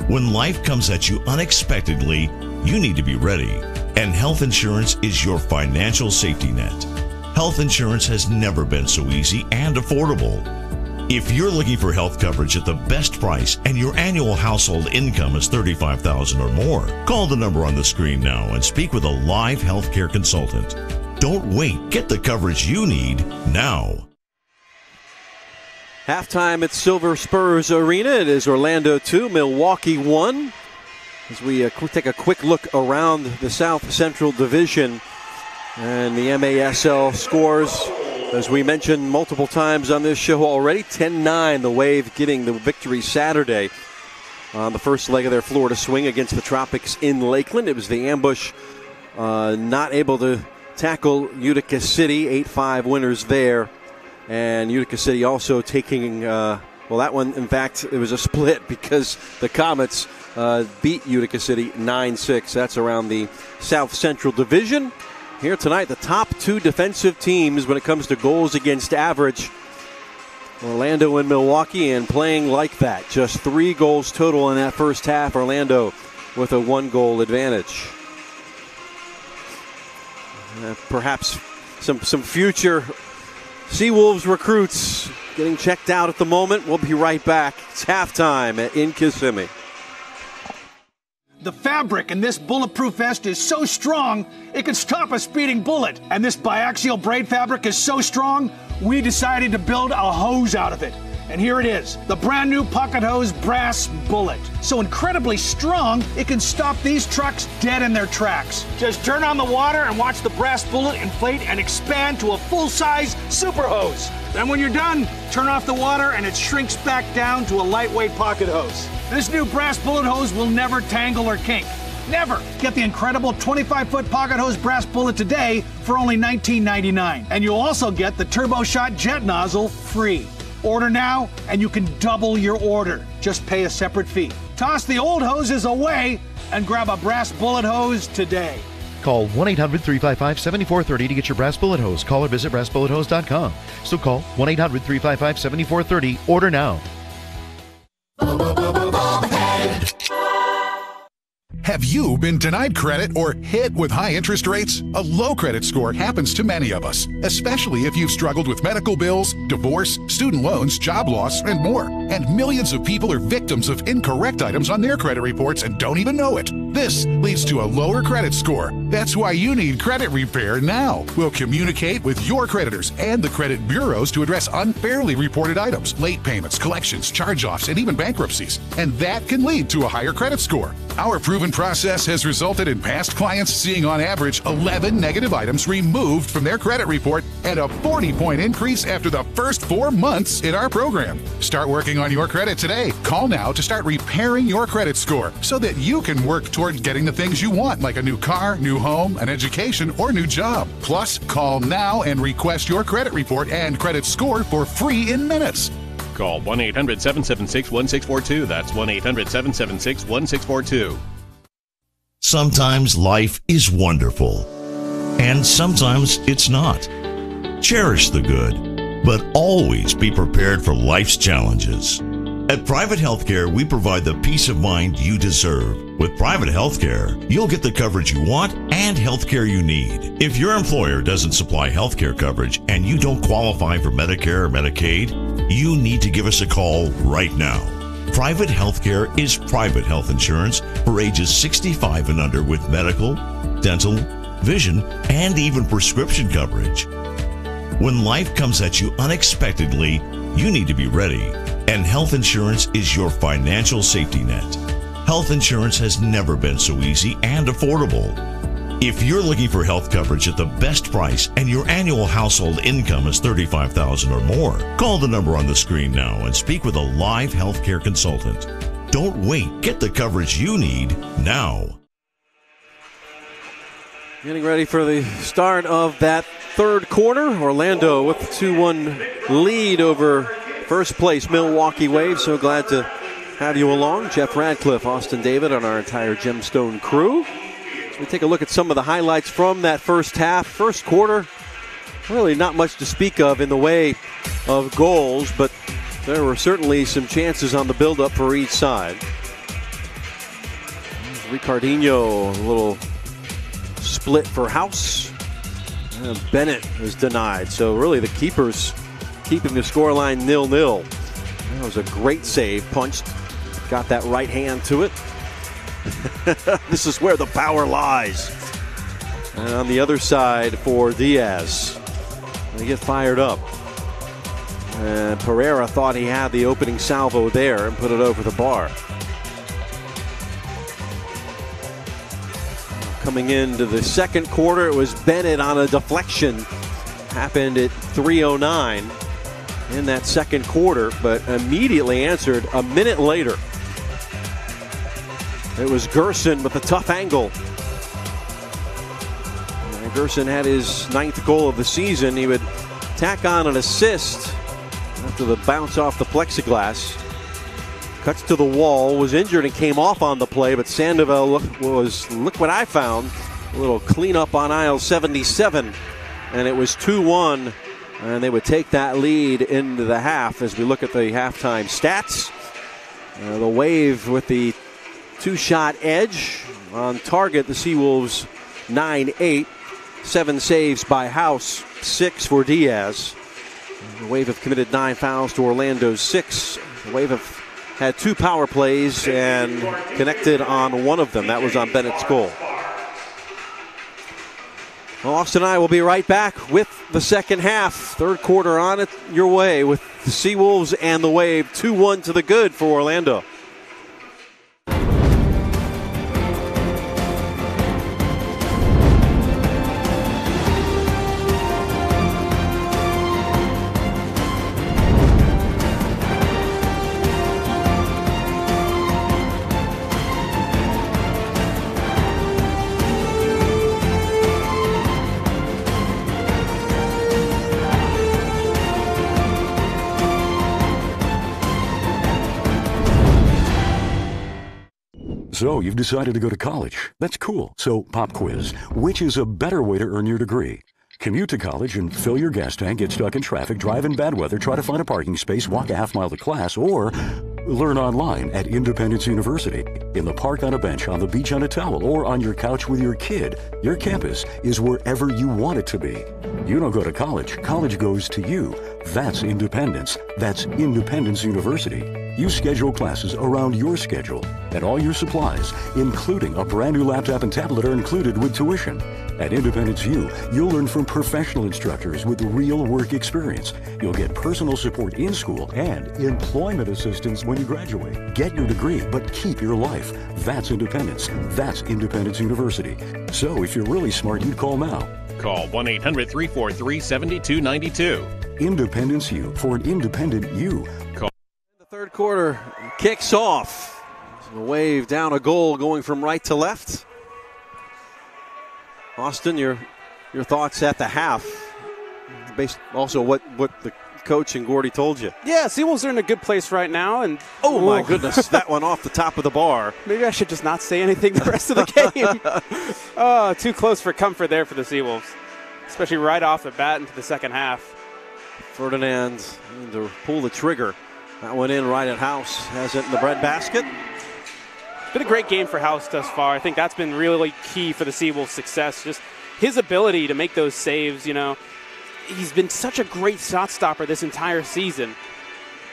When life comes at you unexpectedly, you need to be ready, and health insurance is your financial safety net. Health insurance has never been so easy and affordable. If you're looking for health coverage at the best price and your annual household income is $35,000 or more, call the number on the screen now and speak with a live healthcare consultant. Don't wait. Get the coverage you need now. Halftime at Silver Spurs Arena. It is Orlando 2, Milwaukee 1. As we take a quick look around the South Central Division and the MASL scores. As we mentioned multiple times on this show already, 10-9, the Wave getting the victory Saturday on the first leg of their Florida swing against the Tropics in Lakeland. It was the ambush, not able to tackle Utica City, 8-5 winners there. And Utica City also taking, that one, in fact, it was a split because the Comets beat Utica City 9-6. That's around the South Central Division. Here tonight, the top two defensive teams when it comes to goals against average, Orlando and Milwaukee, and playing like that. Just 3 goals total in that first half. Orlando with a 1-goal advantage. Perhaps some future SeaWolves recruits getting checked out at the moment. We'll be right back. It's halftime in Kissimmee. The fabric in this bulletproof vest is so strong, it can stop a speeding bullet. And this biaxial braid fabric is so strong, we decided to build a hose out of it. And here it is, the brand new Pocket Hose Brass Bullet. So incredibly strong, it can stop these trucks dead in their tracks. Just turn on the water and watch the brass bullet inflate and expand to a full-size super hose. Then when you're done, turn off the water and it shrinks back down to a lightweight pocket hose. This new brass bullet hose will never tangle or kink. Never! Get the incredible 25-foot Pocket Hose Brass Bullet today for only $19.99. And you'll also get the Turbo Shot Jet Nozzle free. Order now and you can double your order. Just pay a separate fee. Toss the old hoses away and grab a brass bullet hose today. Call 1-800-355-7430 to get your brass bullet hose. Call or visit brassbullethose.com. So call 1-800-355-7430. Order now. Have you been denied credit or hit with high interest rates? A low credit score happens to many of us, especially if you've struggled with medical bills, divorce, student loans, job loss, and more. And millions of people are victims of incorrect items on their credit reports and don't even know it. This leads to a lower credit score. That's why you need credit repair now. We'll communicate with your creditors and the credit bureaus to address unfairly reported items, late payments, collections, charge-offs, and even bankruptcies. And that can lead to a higher credit score. Our proven process has resulted in past clients seeing on average 11 negative items removed from their credit report and a 40-point increase after the first 4 months in our program. Start working on your credit today. Call now to start repairing your credit score so that you can work toward getting the things you want, like a new car, new home, an education, or new job. Plus, call now and request your credit report and credit score for free in minutes. Call 1-800-776-1642. That's 1-800-776-1642. Sometimes life is wonderful, and sometimes it's not. Cherish the good, but always be prepared for life's challenges. At Private Healthcare, we provide the peace of mind you deserve. With Private Healthcare, you'll get the coverage you want and healthcare you need. If your employer doesn't supply healthcare coverage and you don't qualify for Medicare or Medicaid, you need to give us a call right now. Private Healthcare is private health insurance for ages 65 and under with medical, dental, vision, and even prescription coverage. When life comes at you unexpectedly, you need to be ready. And health insurance is your financial safety net. Health insurance has never been so easy and affordable. If you're looking for health coverage at the best price and your annual household income is $35,000 or more, call the number on the screen now and speak with a live healthcare consultant. Don't wait. Get the coverage you need now. Getting ready for the start of that third quarter. Orlando with the 2-1 lead over first place Milwaukee Waves. So glad to have you along. Jeff Radcliffe, Austin David, and our entire Gemstone crew. So we take a look at some of the highlights from that first half. First quarter, really not much to speak of in the way of goals, but there were certainly some chances on the build-up for each side. Ricardinho, a little split for House. Bennett was denied. So really the keepers keeping the scoreline 0-0. That was a great save. Punched. Got that right hand to it. This is where the power lies. And on the other side for Diaz. They get fired up. And Pereira thought he had the opening salvo there and put it over the bar. Coming into the second quarter, it was Bennett on a deflection. Happened at 3:09 in that second quarter, but immediately answered a minute later. It was Gerson with a tough angle. And Gerson had his 9th goal of the season. He would tack on an assist after the bounce off the plexiglass. Cuts to the wall, was injured and came off on the play, but Sandoval look what I found. A little cleanup on aisle 77, and it was 2-1, and they would take that lead into the half as we look at the halftime stats. The Wave with the 2-shot edge on target. The SeaWolves 9-8, 7 saves by House, 6 for Diaz. The Wave have committed 9 fouls to Orlando's 6. The Wave have had 2 power plays and connected on one of them. That was on Bennett's goal. Well, Austin and I will be right back with the second half. Third quarter on it your way with the SeaWolves and the Wave. 2-1 to the good for Orlando. So you've decided to go to college. That's cool. So pop quiz. Which is a better way to earn your degree? Commute to college and fill your gas tank, get stuck in traffic, drive in bad weather, try to find a parking space, walk a half-mile to class, or learn online at Independence University. In the park on a bench, on the beach on a towel, or on your couch with your kid. Your campus is wherever you want it to be. You don't go to college. College goes to you. That's independence. That's Independence University. You schedule classes around your schedule, and all your supplies, including a brand new laptop and tablet, are included with tuition. At Independence U, you'll learn from professional instructors with real work experience. You'll get personal support in school and employment assistance when you graduate. Get your degree, but keep your life. That's independence. That's Independence University. So if you're really smart, you'd call now. Call 1-800-343-7292. Independence U, for an independent you. Call. The third quarter kicks off. The Wave down a goal going from right to left. Austin, your thoughts at the half, based also what the coach and Gordy told you. Yeah, SeaWolves are in a good place right now. And oh my goodness, that one off the top of the bar. Maybe I should just not say anything the rest of the game. Oh, too close for comfort there for the SeaWolves, especially right off the bat into the second half. Ferdinand to pull the trigger. That went in right at House. Has it in the breadbasket. It's been a great game for House thus far. I think that's been really key for the SeaWolves' success. Just his ability to make those saves, you know. He's been such a great shot stopper this entire season.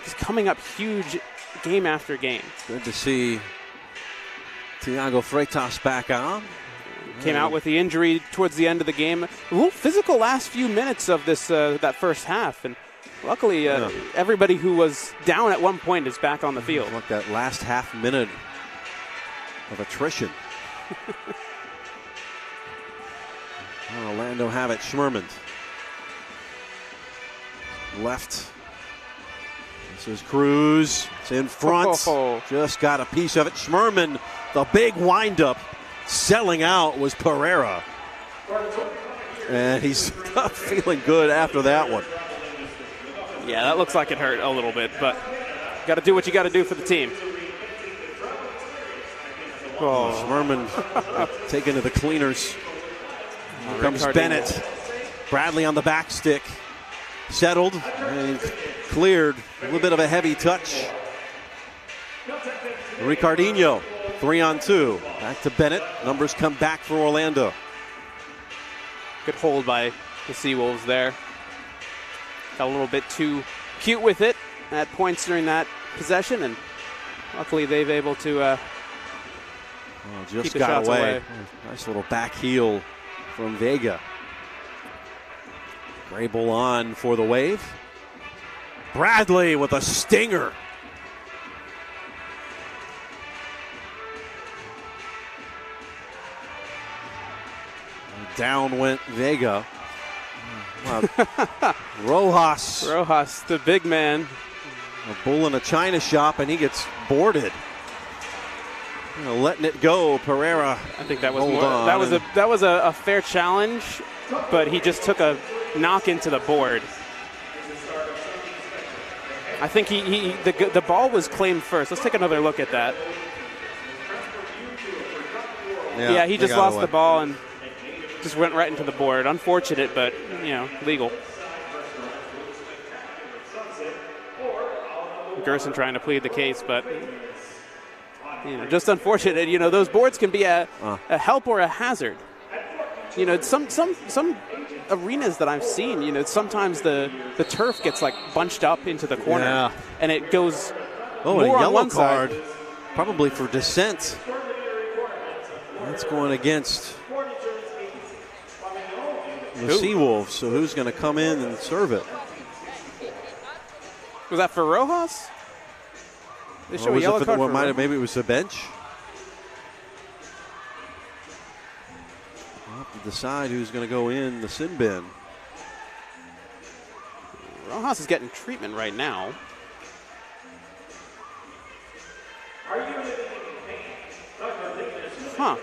He's coming up huge game after game. Good to see Thiago Freitas back on. Came out with the injury towards the end of the game. A little physical last few minutes of this that first half. And luckily, everybody who was down at one point is back on the field. Look, that last half minute of attrition. Orlando have it. Schmerman. Left. This is Cruz. It's in front. Just got a piece of it. Schmerman, the big windup. Selling out was Pereira. And he's not feeling good after that one. Yeah, that looks like it hurt a little bit, but got to do what you got to do for the team. Schmerman taken to the cleaners. Here comes Bennett. Bradley on the back stick. Settled and cleared. A little bit of a heavy touch. Ricardinho, 3-on-2. Back to Bennett. Numbers come back for Orlando. Good hold by the SeaWolves there. Got a little bit too cute with it at points during that possession, and luckily they've able to just keep the got shots away. Nice little back heel from Vega. Grable on for the Wave. Bradley with a stinger. Down went Vega. Wow. Rojas, the big man. A bull in a china shop, and he gets boarded. Letting it go, Pereira. I think that was that was a fair challenge, but he just took a knock into the board. I think the ball was claimed first. Let's take another look at that. Yeah, he just lost the ball and just went right into the board. Unfortunate, but legal. Gerson trying to plead the case, but just unfortunate. Those boards can be a help or a hazard. Some arenas that I've seen, sometimes the turf gets like bunched up into the corner, and it goes Oh, and a more on yellow one card, side. probably for dissent. That's going against the SeaWolves. So who's going to come in and serve it? Was that for Rojas? They show a yellow card for Rojas. Maybe it was the bench. We'll have to decide who's going to go in the sin bin. Rojas is getting treatment right now. Huh.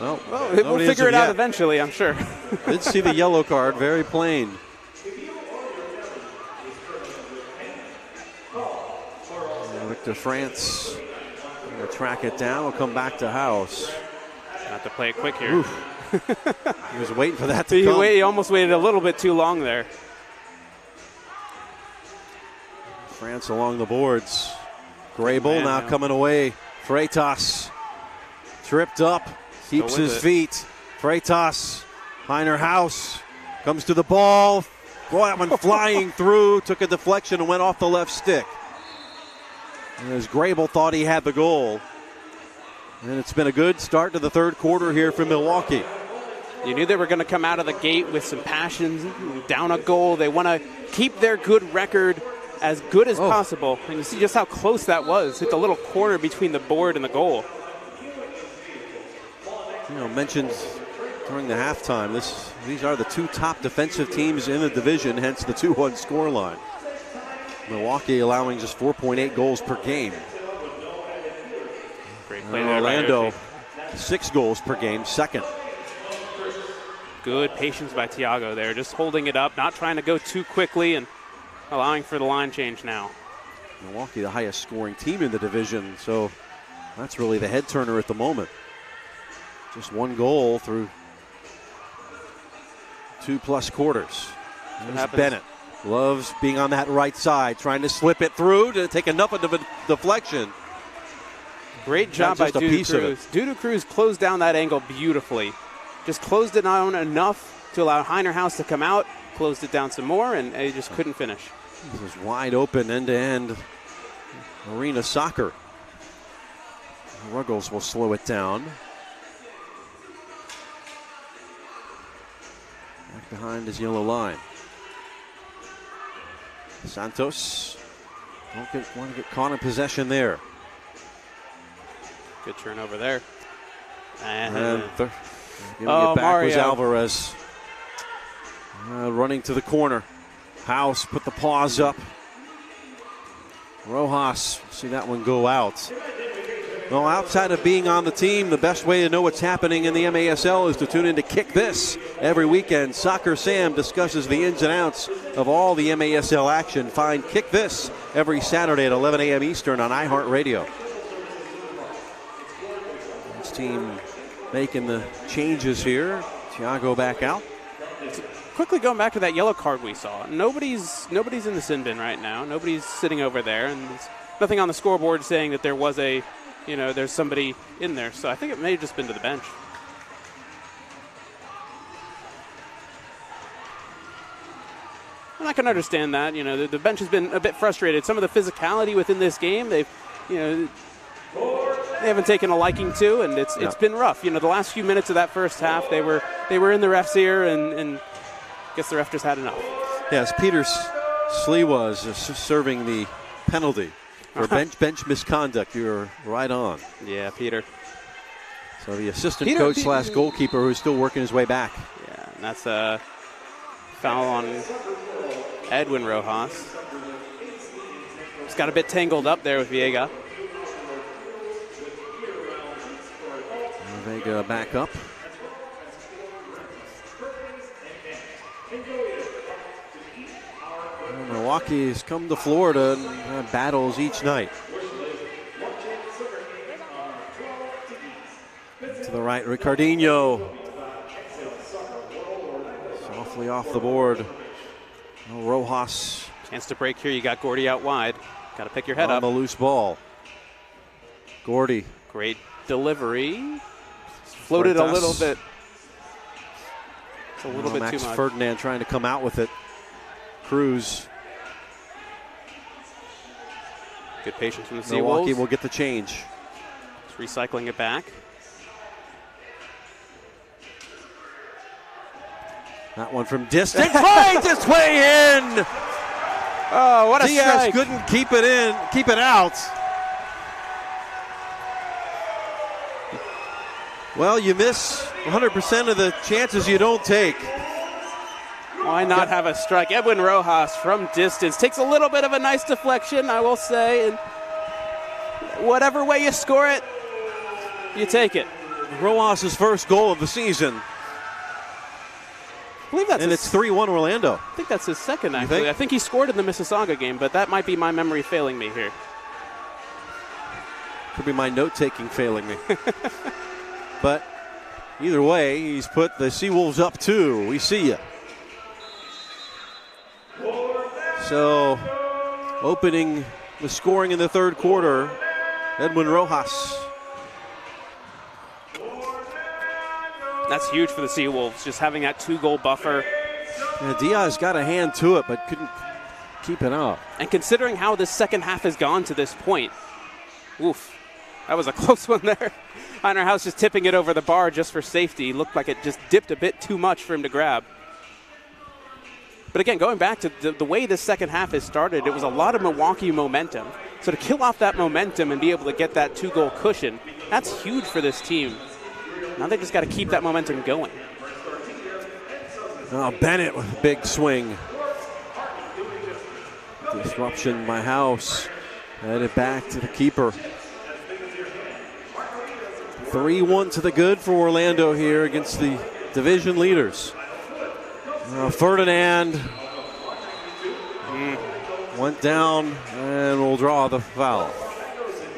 Well, we'll figure it out eventually, I'm sure. Did see the yellow card, very plain. Victor France will track it down. We'll come back to House. Have to play it quick here. He was waiting for that to come. He almost waited a little bit too long there. France along the boards. Grable now coming away. Freitas tripped up, keeps his feet. Freitas, Heiner House comes to the ball. Boy, that one flying through, took a deflection and went off the left stick. And as Grable thought he had the goal. And it's been a good start to the third quarter here for Milwaukee. You knew they were going to come out of the gate with some passion, down a goal. They want to keep their good record as good as possible. And you see just how close that was. Hit the little corner between the board and the goal. You know, mentioned during the halftime, these are the two top defensive teams in the division, hence the 2-1 scoreline. Milwaukee allowing just 4.8 goals per game. Great play there. Orlando, 6 goals per game, second. Good patience by Thiago there, just holding it up, not trying to go too quickly and allowing for the line change now. Milwaukee, the highest scoring team in the division, so that's really the head turner at the moment. Just 1 goal through 2+ quarters. There's Bennett. Loves being on that right side, trying to slip it through to take enough of the deflection. Great job by Dudu Cruz. Dudu Cruz closed down that angle beautifully. Just closed it down enough to allow Heiner House to come out, closed it down some more, and he just couldn't finish. This is wide open, end-to-end arena soccer. Ruggles will slow it down. Back behind his yellow line. Santos want to get caught in possession there. Good turnover there. And giving it back was Alvarez. Running to the corner. House put the paws up. Rojas, see that one go out. Well, outside of being on the team, the best way to know what's happening in the MASL is to tune in to Kick This every weekend. Soccer Sam discusses the ins and outs of all the MASL action. Find Kick This every Saturday at 11 a.m. Eastern on iHeartRadio. This team making the changes here. Thiago back out. Quickly going back to that yellow card we saw. Nobody's in the sin bin right now. Nobody's sitting over there, and there's nothing on the scoreboard saying that there was there's somebody in there. So I think it may have just been to the bench. And I can understand that. The bench has been a bit frustrated. Some of the physicality within this game, they haven't taken a liking to, and it's been rough. The last few minutes of that first half, they were in the ref's ear, and I guess the ref just had enough. Yes, Peter Sliwa is serving the penalty for bench misconduct. You're right on. Yeah, Peter. So the assistant coach / goalkeeper who's still working his way back. Yeah, and that's a foul on Edwin Rojas. Just got a bit tangled up there with Viega. Vega back up. Milwaukee has come to Florida and battles each night. To the right, Ricardinho. Softly off the board. Rojas. Chance to break here. You got Gordy out wide. Got to pick your head up. On the loose ball. Gordy. Great delivery. Floated a little bit It's a little bit Max too much. Ferdinand trying to come out with it. Cruz. Good patience from the SeaWolves. Milwaukee will get the change. Just recycling it back. That one from distance. Finds its way in. Oh, what a Diaz strike. couldn't keep it in, keep it out. Well, you miss 100% of the chances you don't take. Why not have a strike? Edwin Rojas from distance takes a little bit of a nice deflection, I will say. And whatever way you score it, you take it. Rojas' first goal of the season. I believe that's and it's 3-1 Orlando. I think that's his second, actually. I think he scored in the Mississauga game, but that might be my memory failing me here. Could be my note-taking failing me. But either way, he's put the SeaWolves up 2. We see you. So, opening the scoring in the third quarter, Edwin Rojas. That's huge for the SeaWolves, just having that 2-goal buffer. Yeah, Diaz got a hand to it, but couldn't keep it up. And considering how this second half has gone to this point, oof, that was a close one there. Heiner House just tipping it over the bar just for safety. Looked like it just dipped a bit too much for him to grab. But again, going back to the way this second half has started, it was a lot of Milwaukee momentum. So to kill off that momentum and be able to get that 2-goal cushion, that's huge for this team. Now they just got to keep that momentum going. Oh, Bennett with a big swing. Disruption by House. Headed back to the keeper. 3-1 to the good for Orlando here against the division leaders. Ferdinand went down and will draw the foul.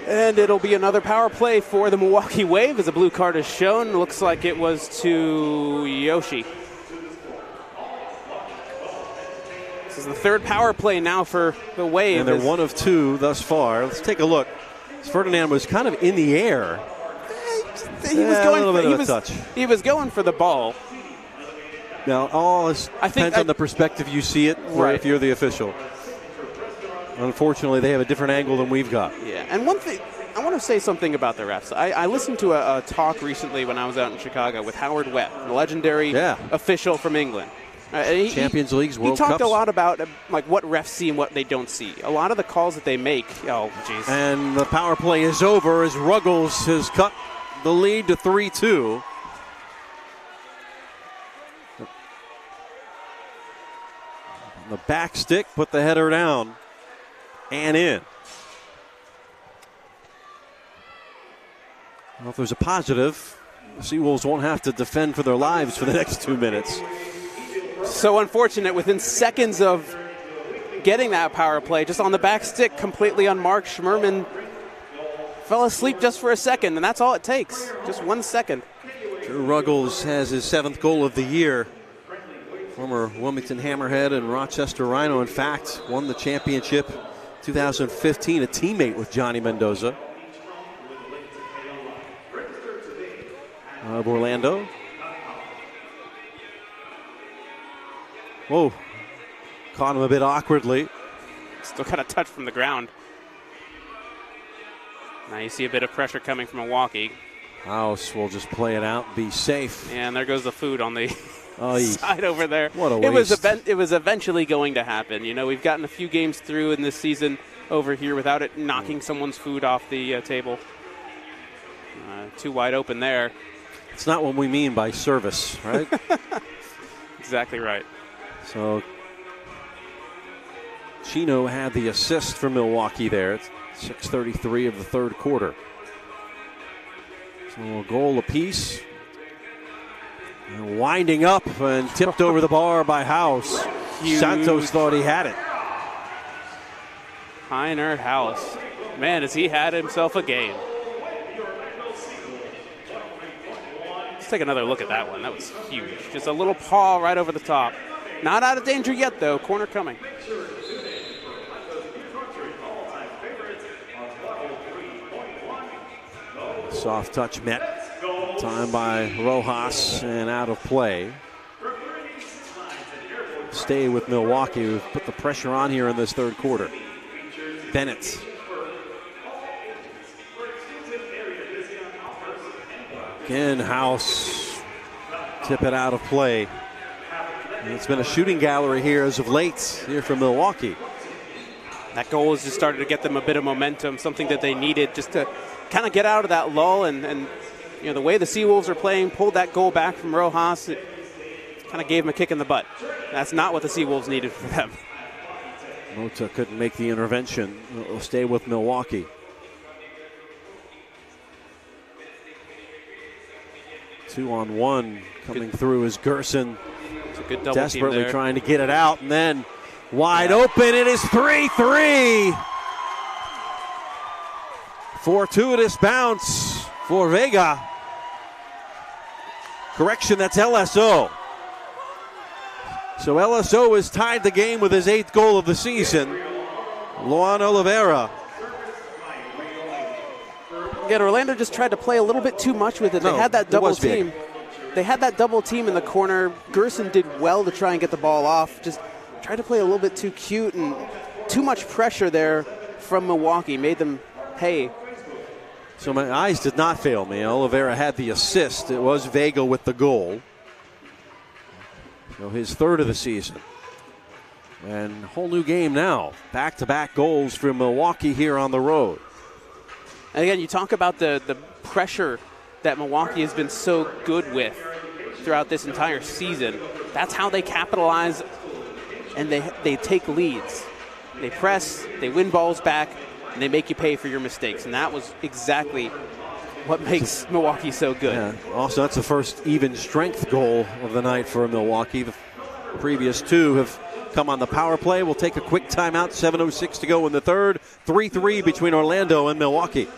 And it'll be another power play for the Milwaukee Wave as a blue card is shown. Looks like it was to Yoshi. This is the third power play now for the Wave. And they're 1 of 2 thus far. Let's take a look. Ferdinand was kind of in the air. He was going for the ball. Now, all depends on the perspective you see it, right, if you're the official. Unfortunately, they have a different angle than we've got. Yeah, and one thing, I want to say something about the refs. I listened to a talk recently when I was out in Chicago with Howard Webb, the legendary official from England. Champions Leagues, World Cups. He talked a lot about like what refs see and what they don't see. A lot of the calls that they make, oh, jeez. And the power play is over as Ruggles has cut the lead to 3-2. The back stick put the header down and in. Well, if there's a positive, the SeaWolves won't have to defend for their lives for the next 2 minutes. So unfortunate, within seconds of getting that power play, just on the back stick, completely unmarked, Schmerman fell asleep just for a second, and that's all it takes, just 1 second. Drew Ruggles has his 7th goal of the year. Former Wilmington Hammerhead and Rochester Rhino, in fact, won the championship 2015, a teammate with Johnny Mendoza of Orlando. Whoa, caught him a bit awkwardly. Still got a touch from the ground. Now you see a bit of pressure coming from Milwaukee. House will just play it out, be safe. And there goes the food on the side over there. What a waste. It was eventually going to happen. You know, we've gotten a few games through in this season over here without it knocking someone's food off the table. Too wide open there. It's not what we mean by service, right? Exactly right. So Chino had the assist for Milwaukee there. It's 6:33 of the third quarter. So a goal apiece. And winding up and tipped over the bar by House. Huge. Santos thought he had it. Heiner House. Man, has he had himself a game. Let's take another look at that one. That was huge. Just a little paw right over the top. Not out of danger yet, though. Corner coming. Soft touch met. Time by Rojas and out of play. stay with Milwaukee, who've put the pressure on here in this third quarter. Bennett. Again, House. Tip it out of play. And it's been a shooting gallery here as of late here from Milwaukee. That goal has just started to get them a bit of momentum, something that they needed just to kind of get out of that lull. And you know, the way the SeaWolves are playing, pulled that goal back from Rojas, it kind of gave them a kick in the butt. That's not what the SeaWolves needed for them. Mota couldn't make the intervention. Will stay with Milwaukee. 2-on-1 coming through is Gerson. It's a good double desperately team there. Trying to get it out, and then wide open. It is 3-3. Fortuitous bounce for Vega. Correction, that's LSO. So LSO has tied the game with his 8th goal of the season. Luan Oliveira. Again, Orlando just tried to play a little bit too much with it. They had that double team. They had that double team in the corner. Gerson did well to try and get the ball off. Just tried to play a little bit too cute, and too much pressure there from Milwaukee made them pay. So my eyes did not fail me. Oliveira had the assist. It was Vega with the goal. So his 3rd of the season. And a whole new game now. Back-to-back goals for Milwaukee here on the road. And again, you talk about the pressure that Milwaukee has been so good with throughout this entire season. That's how they capitalize, and they take leads. They press, they win balls back, and they make you pay for your mistakes. And that was exactly what makes Milwaukee so good. Yeah. Also, that's the first even strength goal of the night for Milwaukee. The previous 2 have come on the power play. We'll take a quick timeout. 7:06 to go in the third. 3-3 between Orlando and Milwaukee.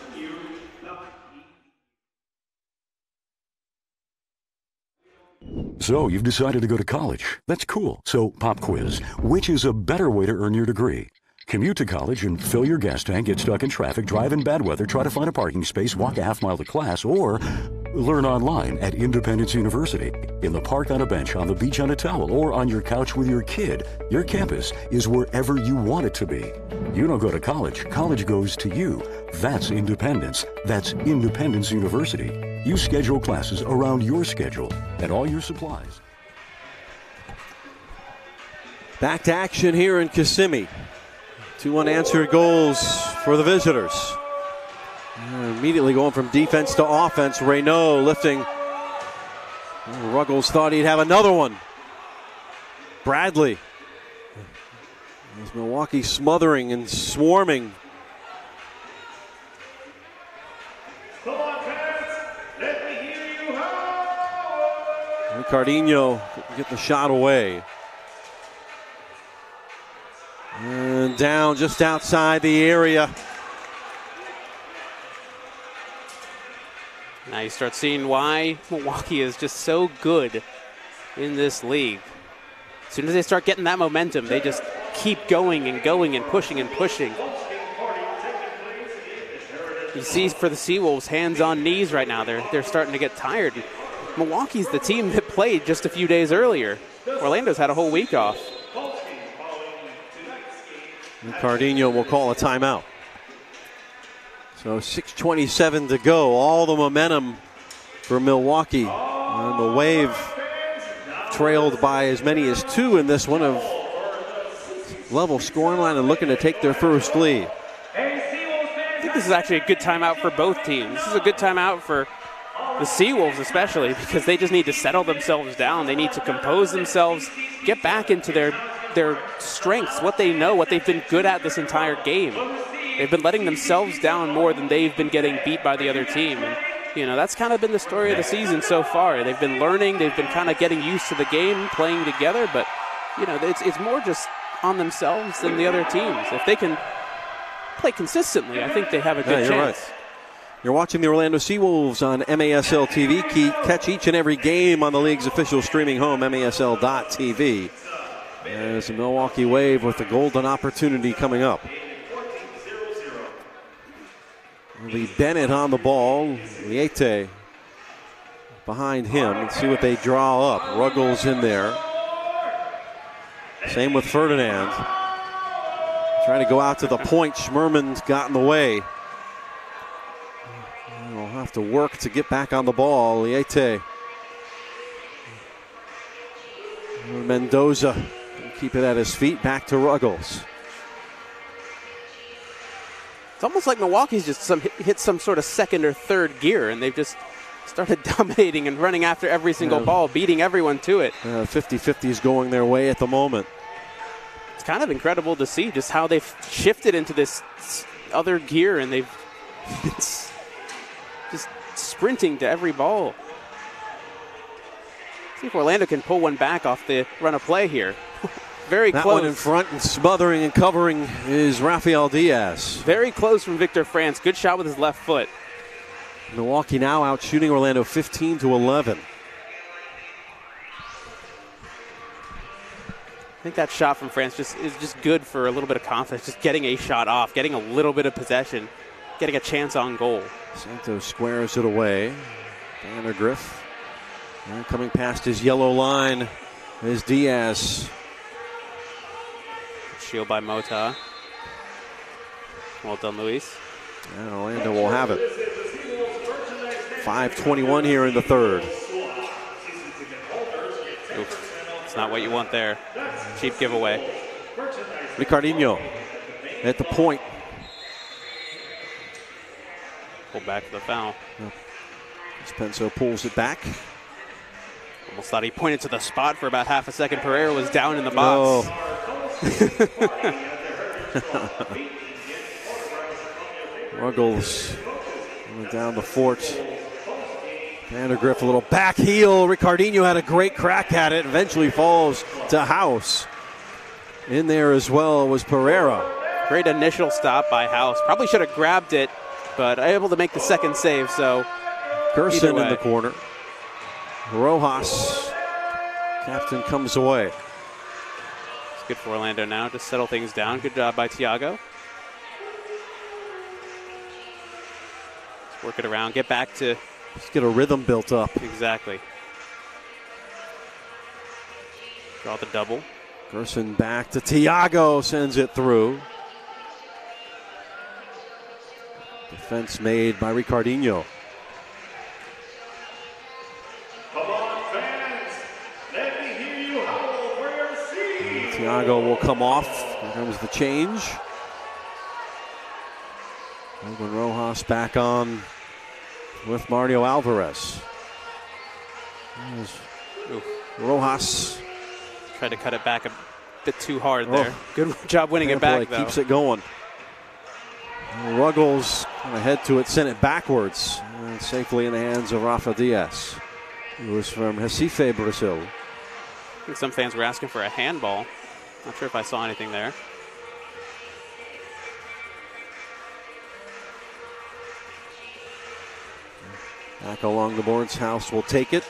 So you've decided to go to college. That's cool. So pop quiz. Which is a better way to earn your degree? Commute to college and fill your gas tank, get stuck in traffic, drive in bad weather, try to find a parking space, walk a half-mile to class, or learn online at Independence University. In the park on a bench, on the beach on a towel, or on your couch with your kid. Your campus is wherever you want it to be. You don't go to college. College goes to you. That's independence. That's Independence University. You schedule classes around your schedule and all your supplies. Back to action here in Kissimmee. 2 unanswered goals for the visitors. Immediately going from defense to offense. Renault lifting. Ruggles thought he'd have another one. Bradley. As Milwaukee smothering and swarming. Ricardinho couldn't get the shot away. And down just outside the area. Now you start seeing why Milwaukee is just so good in this league. As soon as they start getting that momentum, they just keep going and going and pushing and pushing. You see for the SeaWolves, hands on knees right now. They're starting to get tired. Milwaukee's the team that played just a few days earlier. Orlando's had a whole week off. Ricardinho will call a timeout. So 6:27 to go. All the momentum for Milwaukee. And the Wave trailed by as many as 2 in this one of level scoring line and looking to take their first lead. I think this is actually a good timeout for both teams. This is a good timeout for the SeaWolves especially, because they just need to settle themselves down. They need to compose themselves, get back into their strengths, what they know, what they've been good at this entire game. They've been letting themselves down more than they've been getting beat by the other team. And, you know, that's kind of been the story of the season so far. They've been learning, they've been kind of getting used to the game, playing together, but, you know, it's more just on themselves than the other teams. If they can play consistently, I think they have a good chance. Right. You're watching the Orlando SeaWolves on MASL TV. Catch each and every game on the league's official streaming home, MASL.TV. There's a Milwaukee Wave with a golden opportunity coming up. It'll be Bennett on the ball. Liete behind him. Let's see what they draw up. Ruggles in there. Same with Ferdinand. Trying to go out to the point. Schmerman's got in the way. We'll have to work to get back on the ball. Liete. Mendoza can keep it at his feet. Back to Ruggles. It's almost like Milwaukee's just hit some sort of second or third gear, and they've just started dominating and running after every single ball, beating everyone to it. 50-50 is going their way at the moment. It's kind of incredible to see just how they've shifted into this other gear, and they've been just sprinting to every ball. See if Orlando can pull one back off the run of play here. Very close. That one in front and smothering and covering is Rafael Diaz. Very close from Victor France. Good shot with his left foot. Milwaukee now out shooting Orlando 15-11. I think that shot from France is just good for a little bit of confidence. Just getting a shot off, getting a little bit of possession, getting a chance on goal. Santos squares it away. Vandergriff. And coming past his yellow line is Diaz. Shield by Mota. Well done, Luis. And Orlando will have it. 5:21 here in the third. Oof. It's not what you want there. Cheap giveaway. Ricardinho at the point. Pull back for the foul. Spencer pulls it back. Almost thought he pointed to the spot for about half a second. Pereira was down in the box. Ruggles down the fort. Vandergriff a little back heel. Ricardinho had a great crack at it. Eventually falls to House. In there as well was Pereira. Great initial stop by House. Probably should have grabbed it, but able to make the second save. So Gerson in the corner. Rojas, captain, comes away. It's good for Orlando now. Just settle things down. Good job by Thiago. Let's work it around. Get back to... Let's get a rhythm built up. Exactly. Draw the double. Gerson back to Thiago. Sends it through. Defense made by Ricardinho. Thiago will come off. Here comes the change. Ruben Rojas back on with Mario Alvarez. Rojas tried to cut it back a bit too hard there. Good job winning it back, though. Keeps it going. Ruggles going to head to it, sent it backwards. And safely in the hands of Rafa Diaz, who was from Recife, Brazil. I think some fans were asking for a handball. Not sure if I saw anything there. Back along the boards. House will take it.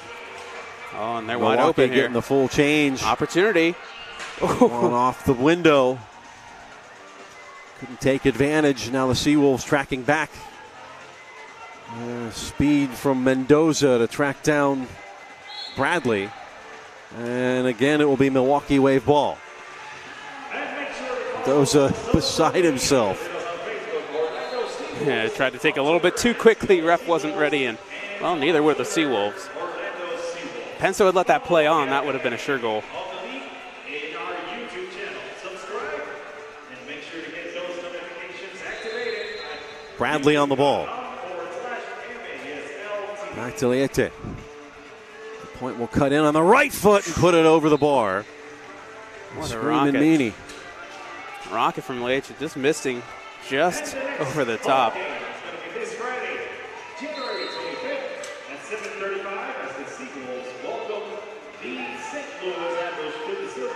Oh, and they're wide open here. Getting the full change. Opportunity. One off the window. Couldn't take advantage. Now the SeaWolves tracking back. Speed from Mendoza to track down Bradley. And again, it will be Milwaukee wave ball. Mendoza beside himself. Yeah, tried to take a little bit too quickly. Ref wasn't ready, and well, neither were the SeaWolves. Penso had let that play on. That would have been a sure goal. Bradley on the ball. Back to Liete. The point will cut in on the right foot and put it over the bar. What a rocket. Meany. Rocket from Liete, just missing just over the top.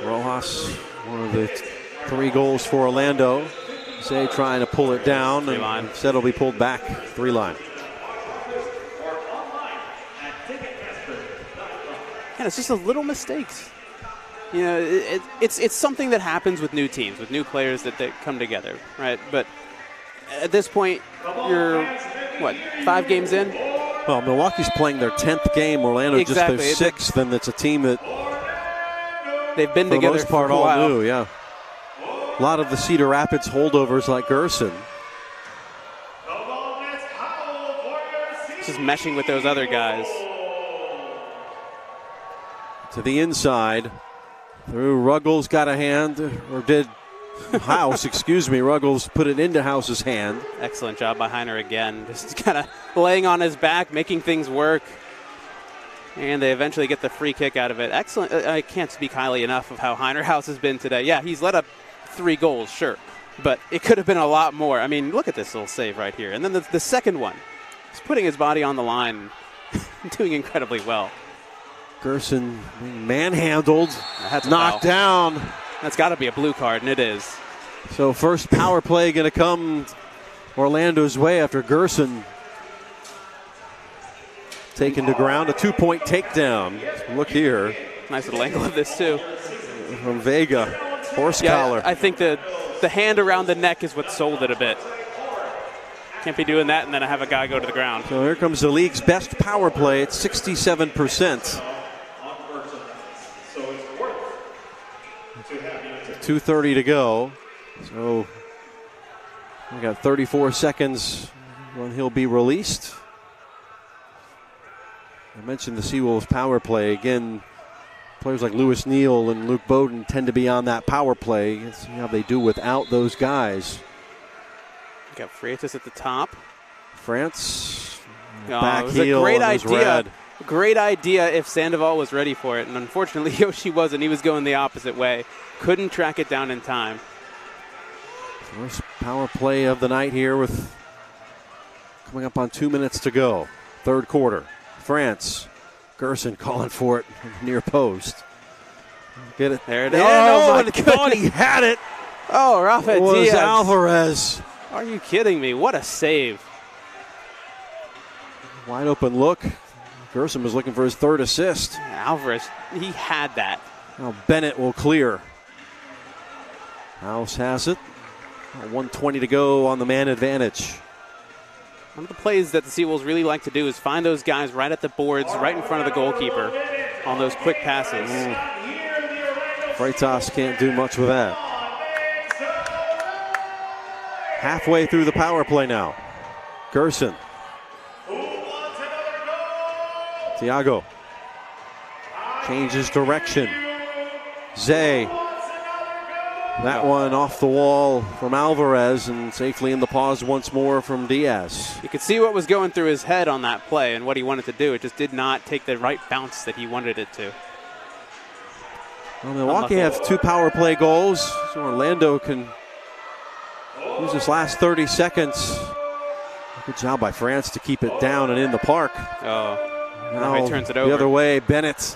Rojas, one of the 3 goals for Orlando. Say trying to pull it down, and instead it'll be pulled back. 3-line. And it's just a little mistakes. You know, it's something that happens with new teams, with new players that come together, right? But at this point, you're, 5 games in? Well, Milwaukee's playing their 10th game. Orlando just their 6th, and it's a team that they've been for together the most part, for a all while. new, yeah. A lot of the Cedar Rapids holdovers like Gerson. Just meshing with those other guys. To the inside. Through Ruggles, got a hand, or did House, excuse me. Ruggles put it into House's hand. Excellent job by Heiner again. Just kind of laying on his back, making things work. And they eventually get the free kick out of it. Excellent. I can't speak highly enough of how Heiner House has been today. Yeah, he's let up 3 goals, sure. But it could have been a lot more. I mean, look at this little save right here. And then the second one. He's putting his body on the line, doing incredibly well. Gerson manhandled, That's knocked down. That's got to be a blue card, and it is. So first power play going to come Orlando's way after Gerson taken to ground. A 2-point takedown. Look here. Nice little angle of this, too. From Vega. Horse collar. I think the hand around the neck is what sold it a bit. Can't be doing that and then have a guy go to the ground. So here comes the league's best power play at 67%. 2:30 to go. So we got 34 seconds when he'll be released. I mentioned the SeaWolves power play. Again, players like Lewis Neal and Luke Bowden tend to be on that power play. Let's see how they do without those guys. Got Freitas at the top. France. It was a great idea. Great idea if Sandoval was ready for it. And unfortunately, Yoshi wasn't. He was going the opposite way. Couldn't track it down in time. First power play of the night here with coming up on 2 minutes to go. Third quarter. France. Gerson calling for it near post. Get it. There it is. Oh, my God, he had it. Oh, Rafa It was Diaz. Alvarez. Are you kidding me? What a save. Wide open look. Gerson was looking for his third assist. Alvarez, he had that. Now Bennett will clear. House has it. 1:20 to go on the man advantage. One of the plays that the SeaWolves really like to do is find those guys right at the boards, right in front of the goalkeeper on those quick passes. Freitas can't do much with that. Halfway through the power play now. Gerson. Thiago. Changes direction. Zay. That one off the wall from Alvarez and safely in the pause once more from Diaz. You could see what was going through his head on that play and what he wanted to do. It just did not take the right bounce that he wanted it to. Well, Milwaukee have 2 power play goals, so Orlando can use this last 30 seconds. Good job by France to keep it down and in the park. Oh, now he turns it over. The other way, Bennett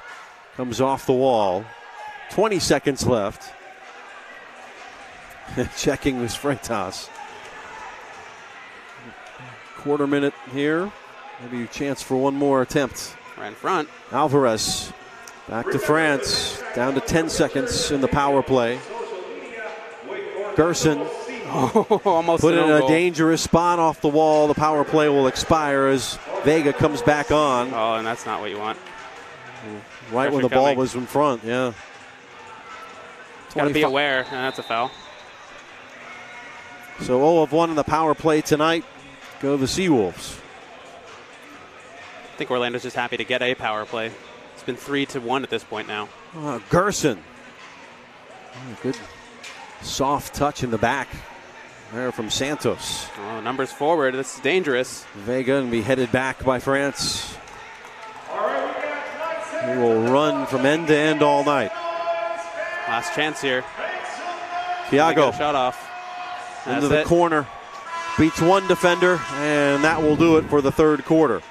comes off the wall. 20 seconds left. Checking with Freitas. Quarter minute here. Maybe a chance for one more attempt. Right in front. Alvarez back to France. Down to 10 seconds in the power play. Gerson almost put in a goal. dangerous spot off the wall. The power play will expire as Vega comes back on. Oh, and that's not what you want. Right when the ball was in front, yeah. Got to be aware, and that's a foul. So 0 of 1 in the power play tonight. Go the SeaWolves. I think Orlando's just happy to get a power play. It's been 3-1 at this point now. Gerson. Good soft touch in the back there from Santos. Oh, numbers forward. This is dangerous. Vega and be headed back by France. He will run from end to end all night. Last chance here. Thiago. Shot off. Into the corner. Beats one defender, and that will do it for the third quarter.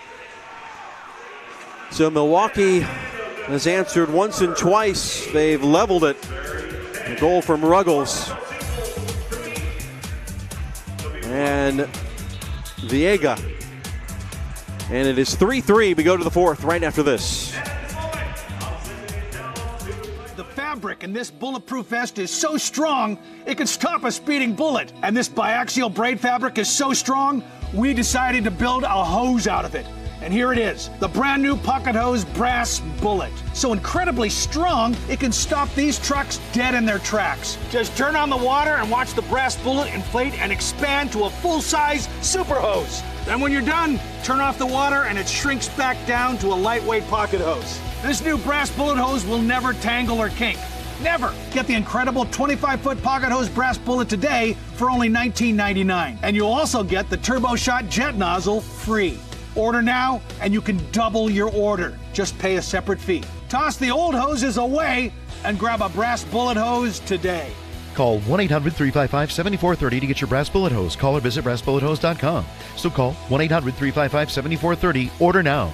So Milwaukee has answered once and twice. They've leveled it. A goal from Ruggles. And Viega. And it is 3-3. We go to the fourth right after this. The fabric in this bulletproof vest is so strong, it can stop a speeding bullet. And this biaxial braid fabric is so strong, we decided to build a hose out of it. And here it is, the brand new Pocket Hose Brass Bullet. So incredibly strong, it can stop these trucks dead in their tracks. Just turn on the water and watch the Brass Bullet inflate and expand to a full-size super hose. Then when you're done, turn off the water and it shrinks back down to a lightweight pocket hose. This new Brass Bullet hose will never tangle or kink. Never! Get the incredible 25-foot Pocket Hose Brass Bullet today for only $19.99. And you'll also get the Turbo Shot Jet Nozzle free. Order now and you can double your order. Just pay a separate fee. Toss the old hoses away and grab a Brass Bullet hose today. Call 1-800-355-7430 to get your Brass Bullet hose. Call or visit brassbullethose.com. So call 1-800-355-7430. Order now.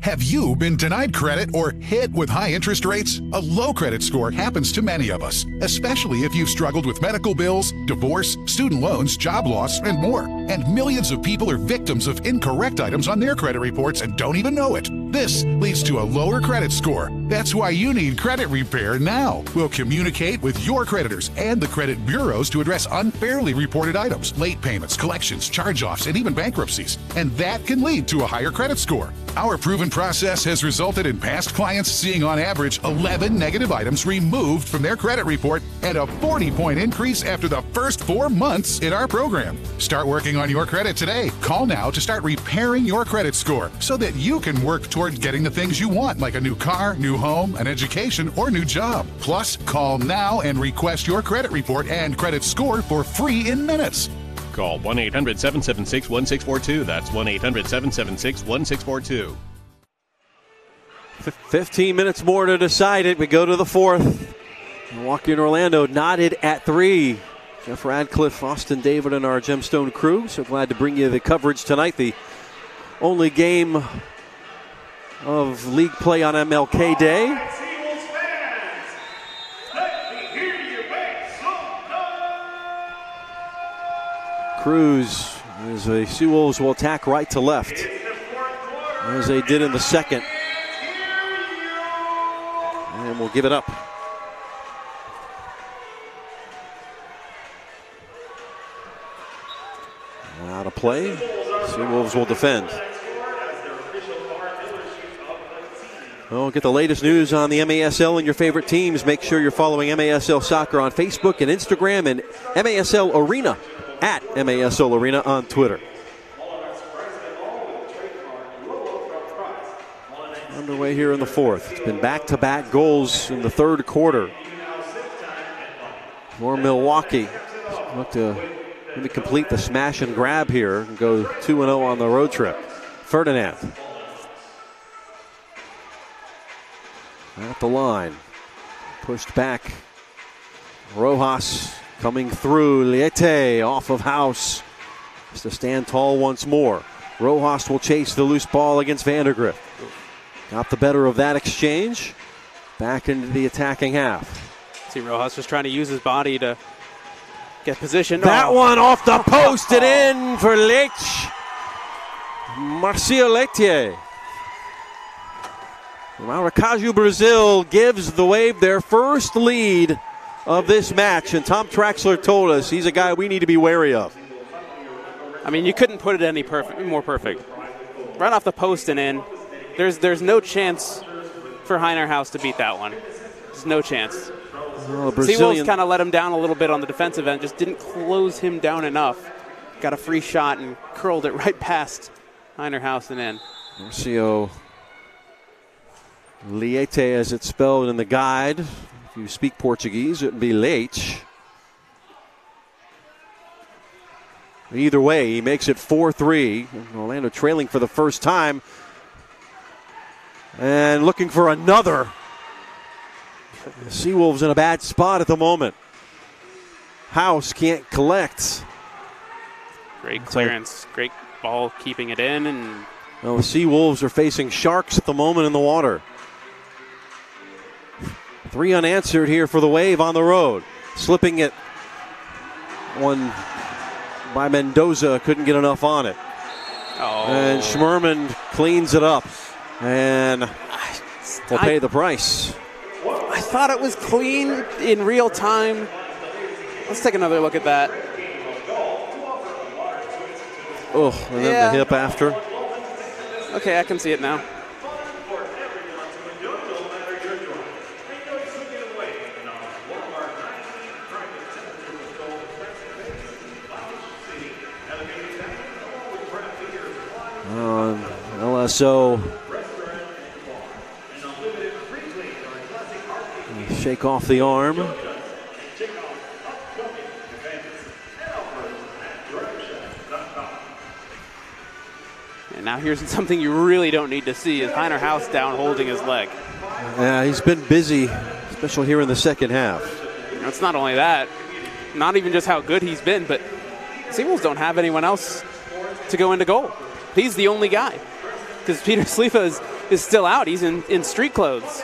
Have you been denied credit or hit with high interest rates? A low credit score happens to many of us, especially if you've struggled with medical bills, divorce, student loans, job loss, and more. And millions of people are victims of incorrect items on their credit reports and don't even know it. This leads to a lower credit score. That's why you need credit repair now. We'll communicate with your creditors and the credit bureaus to address unfairly reported items, late payments, collections, charge-offs, and even bankruptcies. And that can lead to a higher credit score. Our proven process has resulted in past clients seeing on average 11 negative items removed from their credit report and a 40-point increase after the first 4 months in our program. Start working on your credit today. Call now to start repairing your credit score so that you can work toward getting the things you want, like a new car, new home, an education, or new job. Plus, call now and request your credit report and credit score for free in minutes. Call 1-800-776-1642. That's 1-800-776-1642. 15 minutes more to decide it. We go to the fourth. Milwaukee and Orlando knotted at 3. Jeff Radcliffe, Austin David, and our Gemstone crew. So glad to bring you the coverage tonight. The only game of league play on MLK Day. Cruz, as the SeaWolves will attack right to left, as they did in the second. And we'll give it up. Out of play. SeaWolves will defend. Well, get the latest news on the MASL and your favorite teams. Make sure you're following MASL Soccer on Facebook and Instagram, and MASL Arena at MASL Arena on Twitter. Underway here in the fourth. It's been back-to-back goals in the third quarter for Milwaukee. Look to maybe complete the smash and grab here and go 2-0 on the road trip. Ferdinand at the line. Pushed back. Rojas coming through. Liete off of House. Has to stand tall once more. Rojas will chase the loose ball against Vandergrift. Got the better of that exchange. Back into the attacking half. See Rojas just trying to use his body to get position. That one off the post and in for Leite. Marcio Leite. Maracaju, Brazil gives the Wave their first lead of this match, and Tom Traxler told us he's a guy we need to be wary of. I mean, you couldn't put it any more perfect. Right off the post and in. There's no chance for Heiner House to beat that one. There's no chance. Well, SeaWolves kind of let him down a little bit on the defensive end, just didn't close him down enough. Got a free shot and curled it right past Heiner House and in. Marcio Liete, as it's spelled in the guide. If you speak Portuguese, it would be Leite. Either way, he makes it 4-3. Orlando trailing for the first time. And looking for another. The SeaWolves in a bad spot at the moment. House can't collect. Great clearance. Great ball keeping it in. And well, the SeaWolves are facing sharks at the moment in the water. 3 unanswered here for the Wave on the road. Slipping it. One by Mendoza. Couldn't get enough on it. Oh. And Schmerman cleans it up. And will pay the price. I thought it was clean in real time. Let's take another look at that. Oh, and then the hip after. Okay, I can see it now. LSO shake off the arm. And now here's something you really don't need to see is Heiner House down holding his leg. Yeah, he's been busy, especially here in the second half. It's not only that, not even just how good he's been, but SeaWolves don't have anyone else to go into goal. He's the only guy because Peter Slifa is still out. He's in street clothes.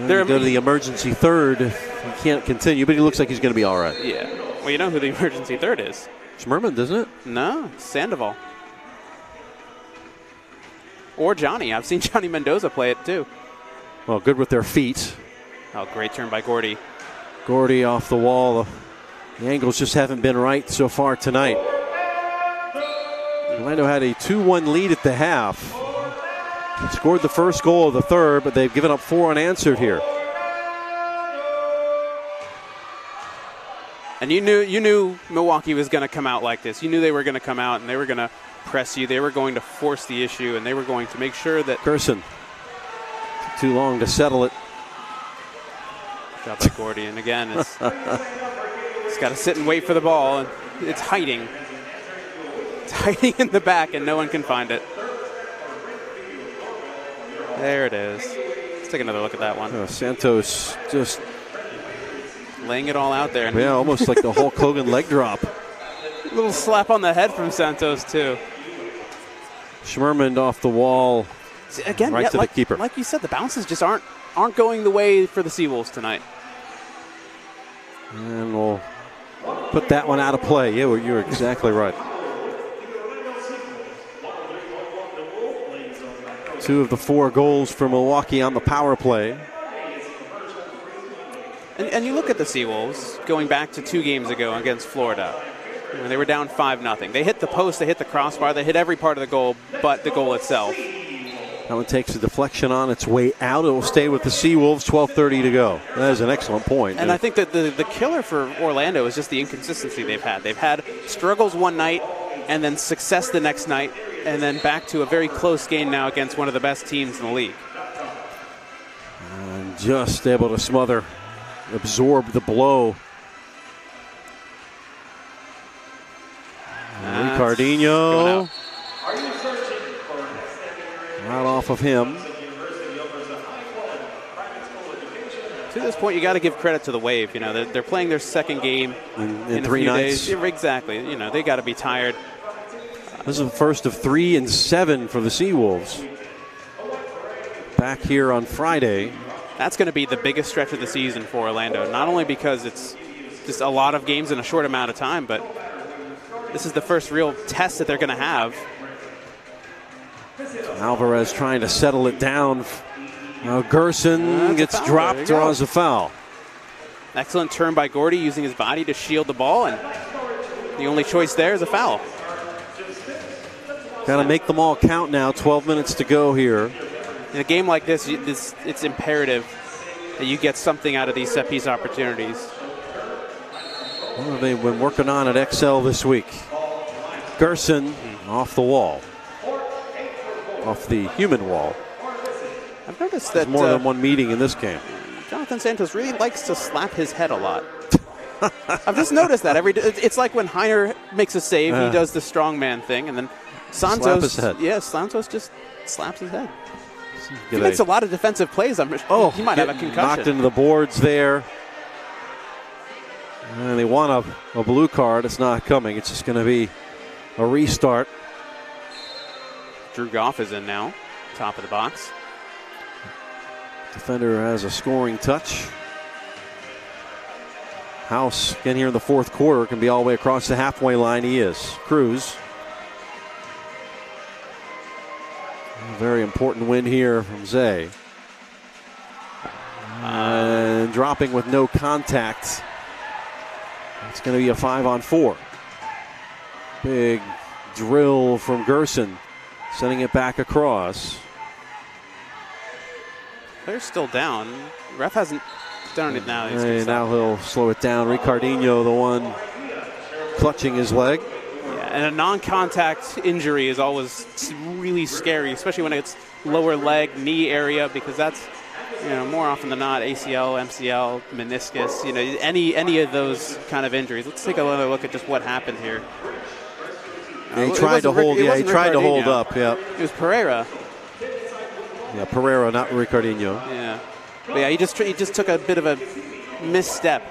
Go to the emergency third. He can't continue, but he looks like he's going to be all right. Yeah. Well, you know who the emergency third is. Schmerman, doesn't it? No, Sandoval. Or Johnny. I've seen Johnny Mendoza play it too. Well, good with their feet. Oh, great turn by Gordy. Gordy off the wall. The angles just haven't been right so far tonight. Orlando had a 2-1 lead at the half. Scored the first goal of the third, but they've given up 4 unanswered here. And you knew Milwaukee was going to come out like this. You knew they were going to come out and they were going to press you. They were going to force the issue, and they were going to make sure that Gerson took too long to settle it. Good job by Gordy, and again, it's got to sit and wait for the ball, and it's hiding. It's hiding in the back, and no one can find it. There it is. Let's take another look at that one. Santos just laying it all out there. Yeah, almost like the Hulk Hogan leg drop. A little slap on the head from Santos, too. Schmerman off the wall. Again, right to the keeper. Like you said, the bounces just aren't going the way for the SeaWolves tonight. And we'll put that one out of play. Yeah, you're exactly right. 2 of the 4 goals for Milwaukee on the power play. And you look at the SeaWolves going back to 2 games ago against Florida. When they were down 5-0. They hit the post, they hit the crossbar, they hit every part of the goal but the goal itself. That one takes a deflection on its way out. It will stay with the SeaWolves, 12:30 to go. That is an excellent point. And I think that the killer for Orlando is just the inconsistency they've had. They've had struggles one night and then success the next night and then back to a very close game now against one of the best teams in the league. And just able to absorb the blow. Ricardinho. Right off of him. To this point, you got to give credit to the Wave. You know, they're playing their second game in 3 nights. Days. Exactly. You know, they got to be tired. This is the first of 3 and 7 for the SeaWolves. Back here on Friday. That's going to be the biggest stretch of the season for Orlando. Not only because it's just a lot of games in a short amount of time, but this is the first real test that they're going to have. Alvarez trying to settle it down. Gerson gets dropped, draws a foul. Excellent turn by Gordy, using his body to shield the ball, and the only choice there is a foul. Got to make them all count now. 12 minutes to go here. In a game like this, it's imperative that you get something out of these set-piece opportunities. What have they been working on at XL this week? Gerson off the wall. Off the human wall. I've noticed that more than one meeting in this game. Jonathan Santos really likes to slap his head a lot. I've just noticed that it's like when Heiner makes a save, he does the strongman thing, and then Santos, slap his head. Yeah, Santos just slaps his head. He makes a lot of defensive plays. He might have a concussion. Knocked into the boards there. And they want a blue card. It's not coming. It's just going to be a restart. Drew Goff is in now, top of the box. Defender has a scoring touch. House, again here in the fourth quarter, can be all the way across the halfway line. He is. Cruz. A very important win here from Zay. And dropping with no contact. It's going to be a 5-on-4. Big drill from Gerson, sending it back across. They're still down. Ref hasn't done it now. Now he'll slow it down. Ricardinho, the one clutching his leg. Yeah, and a non-contact injury is always really scary, especially when it's lower leg, knee area, because that's, more often than not, ACL, MCL, meniscus, any of those kind of injuries. Let's take another look at just what happened here. He tried to hold. Yeah, he tried to hold up. Yeah, it was Pereira. Yeah, Pereira, not Ricardinho. Yeah, but yeah, he just took a bit of a misstep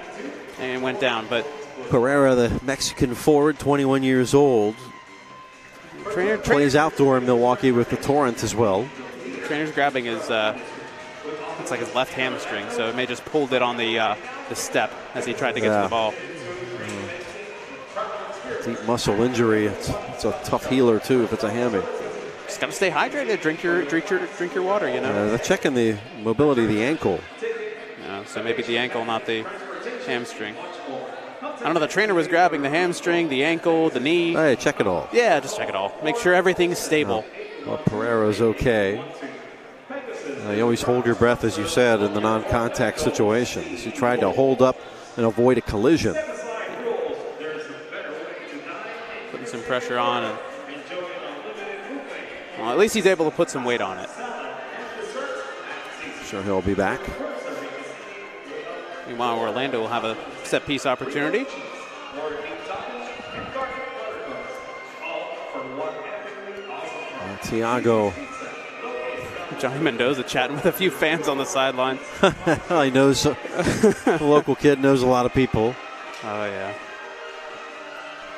and went down. But Pereira, the Mexican forward, 21 years old, plays outdoor in Milwaukee with the Torrent as well. Trainer's grabbing his. It's like his left hamstring, so it may just pulled it on the step as he tried to get to the ball. Deep muscle injury. It's a tough healer too if it's a hammy. Just got to stay hydrated. Drink your water. They're checking the mobility of the ankle. So maybe the ankle, not the hamstring. I don't know. The trainer was grabbing the hamstring, the ankle, the knee. Hey, check it all. Yeah, just check it all. Make sure everything's stable. Well, Pereira's okay. You always hold your breath, as you said, in the non-contact situations. He tried to hold up and avoid a collision. Putting some pressure on, and at least he's able to put some weight on it. Sure, he'll be back. Meanwhile, Orlando will have a set-piece opportunity. Thiago. Johnny Mendoza chatting with a few fans on the sideline. He knows, the local kid knows a lot of people. Oh, yeah.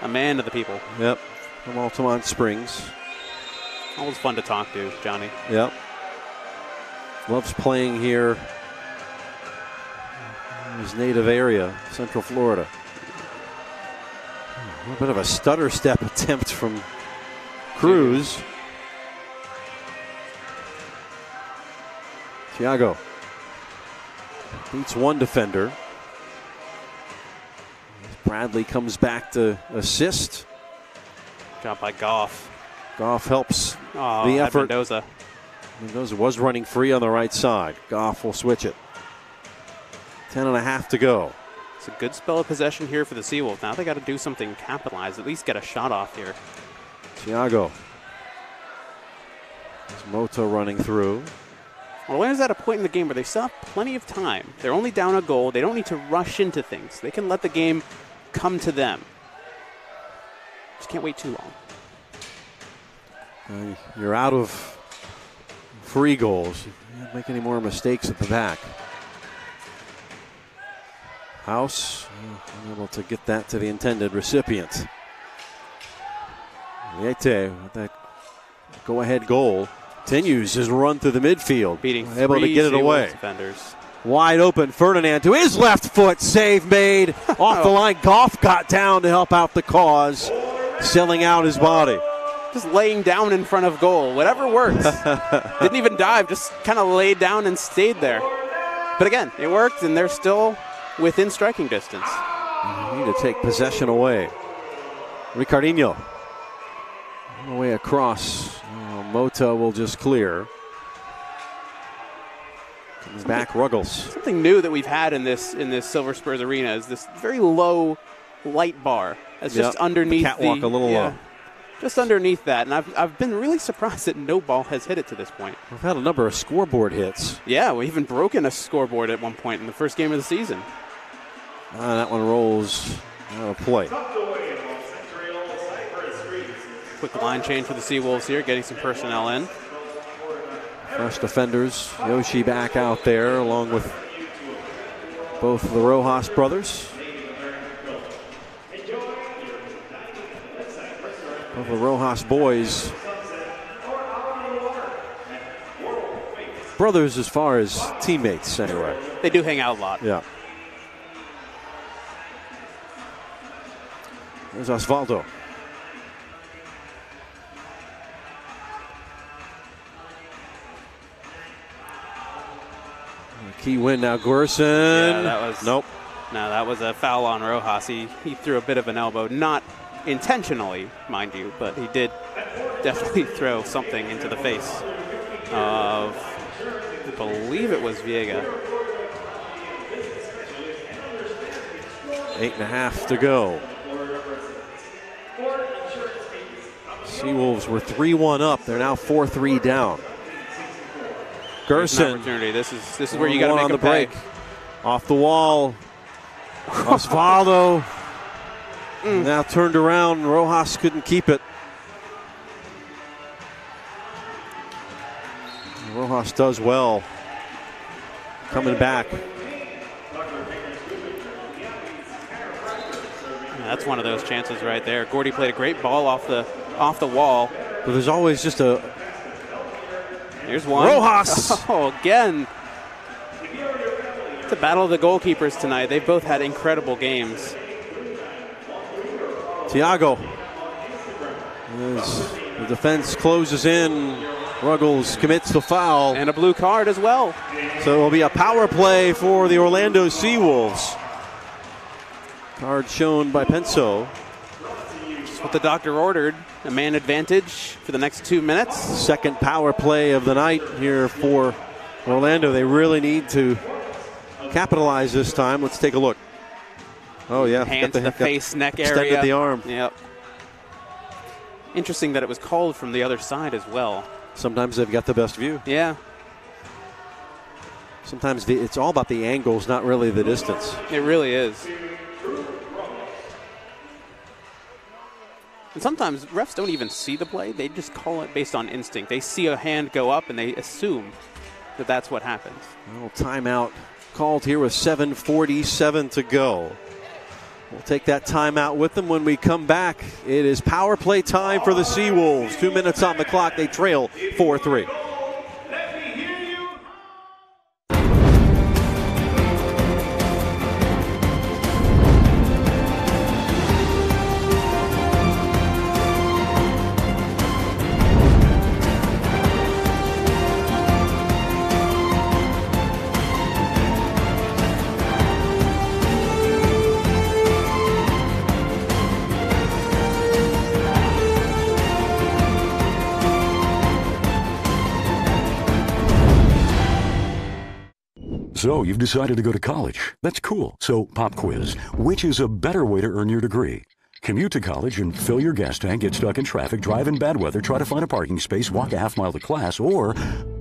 A man of the people. Yep, from Altamont Springs. Always fun to talk to, Johnny. Yep. Loves playing here in his native area, Central Florida. A little bit of a stutter step attempt from Cruz. Thiago beats one defender. Bradley comes back to assist. Job by Goff. Goff helps the effort. Mendoza was running free on the right side. Goff will switch it. 10.5 to go. It's a good spell of possession here for the SeaWolves. Now they got to do something, capitalize, at least get a shot off here. Thiago. There's Mota running through. Orlando's at a point in the game where they still have plenty of time. They're only down a goal. They don't need to rush into things. They can let the game come to them. Just can't wait too long. You're out of free goals. You can't make any more mistakes at the back. House unable to get that to the intended recipient. Liete with that go-ahead goal. Continues his run through the midfield. Able to get it away. Defenders. Wide open. Ferdinand to his left foot. Save made. Off the line. Goff got down to help out the cause. Selling out his body. Just laying down in front of goal. Whatever works. Didn't even dive. Just kind of laid down and stayed there. But again, it worked, and they're still within striking distance. You need to take possession away. Ricardinho. All the way across. Mota will just clear. Comes back, Ruggles. Something new that we've had in this Silver Spurs arena is this very low light bar. That's just underneath the catwalk, a little low. Just underneath that, and I've been really surprised that no ball has hit it to this point. We've had a number of scoreboard hits. Yeah, we even broken a scoreboard at one point in the first game of the season. That one rolls out of play. Quick line change for the SeaWolves here, getting some personnel in. Fresh defenders. Yoshi back out there along with both of the Rojas brothers. Both the Rojas boys. Brothers as far as teammates, anyway. They do hang out a lot. Yeah. There's Osvaldo. Key win now, Gerson. Yeah, that was nope. No, that was a foul on Rojas. He threw a bit of an elbow. Not intentionally, mind you, but he did definitely throw something into the face of, I believe it was Viega. 8.5 to go. SeaWolves were 3-1 up. They're now 4-3 down. Gerson. Opportunity. This is where you got to make on a the break. Off the wall. Osvaldo. Now turned around. Rojas couldn't keep it. Rojas does well. Coming back. That's one of those chances right there. Gordy played a great ball off the wall. But there's always just a... Here's one. Rojas! Oh, again. It's a battle of the goalkeepers tonight. They've both had incredible games. Thiago. As the defense closes in, Ruggles commits the foul. And a blue card as well. So it will be a power play for the Orlando SeaWolves. Card shown by Penso. Just what the doctor ordered. A man advantage for the next 2 minutes. Second power play of the night here for Orlando. They really need to capitalize this time. Let's take a look. Oh, yeah. Hands to the face, neck area. Extended the arm. Yep. Interesting that it was called from the other side as well. Sometimes they've got the best view. Yeah. Sometimes it's all about the angles, not really the distance. It really is. And sometimes refs don't even see the play. They just call it based on instinct. They see a hand go up and they assume that that's what happens. Well, timeout called here with 7:47 to go. We'll take that timeout with them when we come back. It is power play time for the SeaWolves. 2 minutes on the clock. They trail 4-3. So you've decided to go to college. That's cool. So pop quiz. Which is a better way to earn your degree? Commute to college and fill your gas tank, get stuck in traffic, drive in bad weather, try to find a parking space, walk a half mile to class, or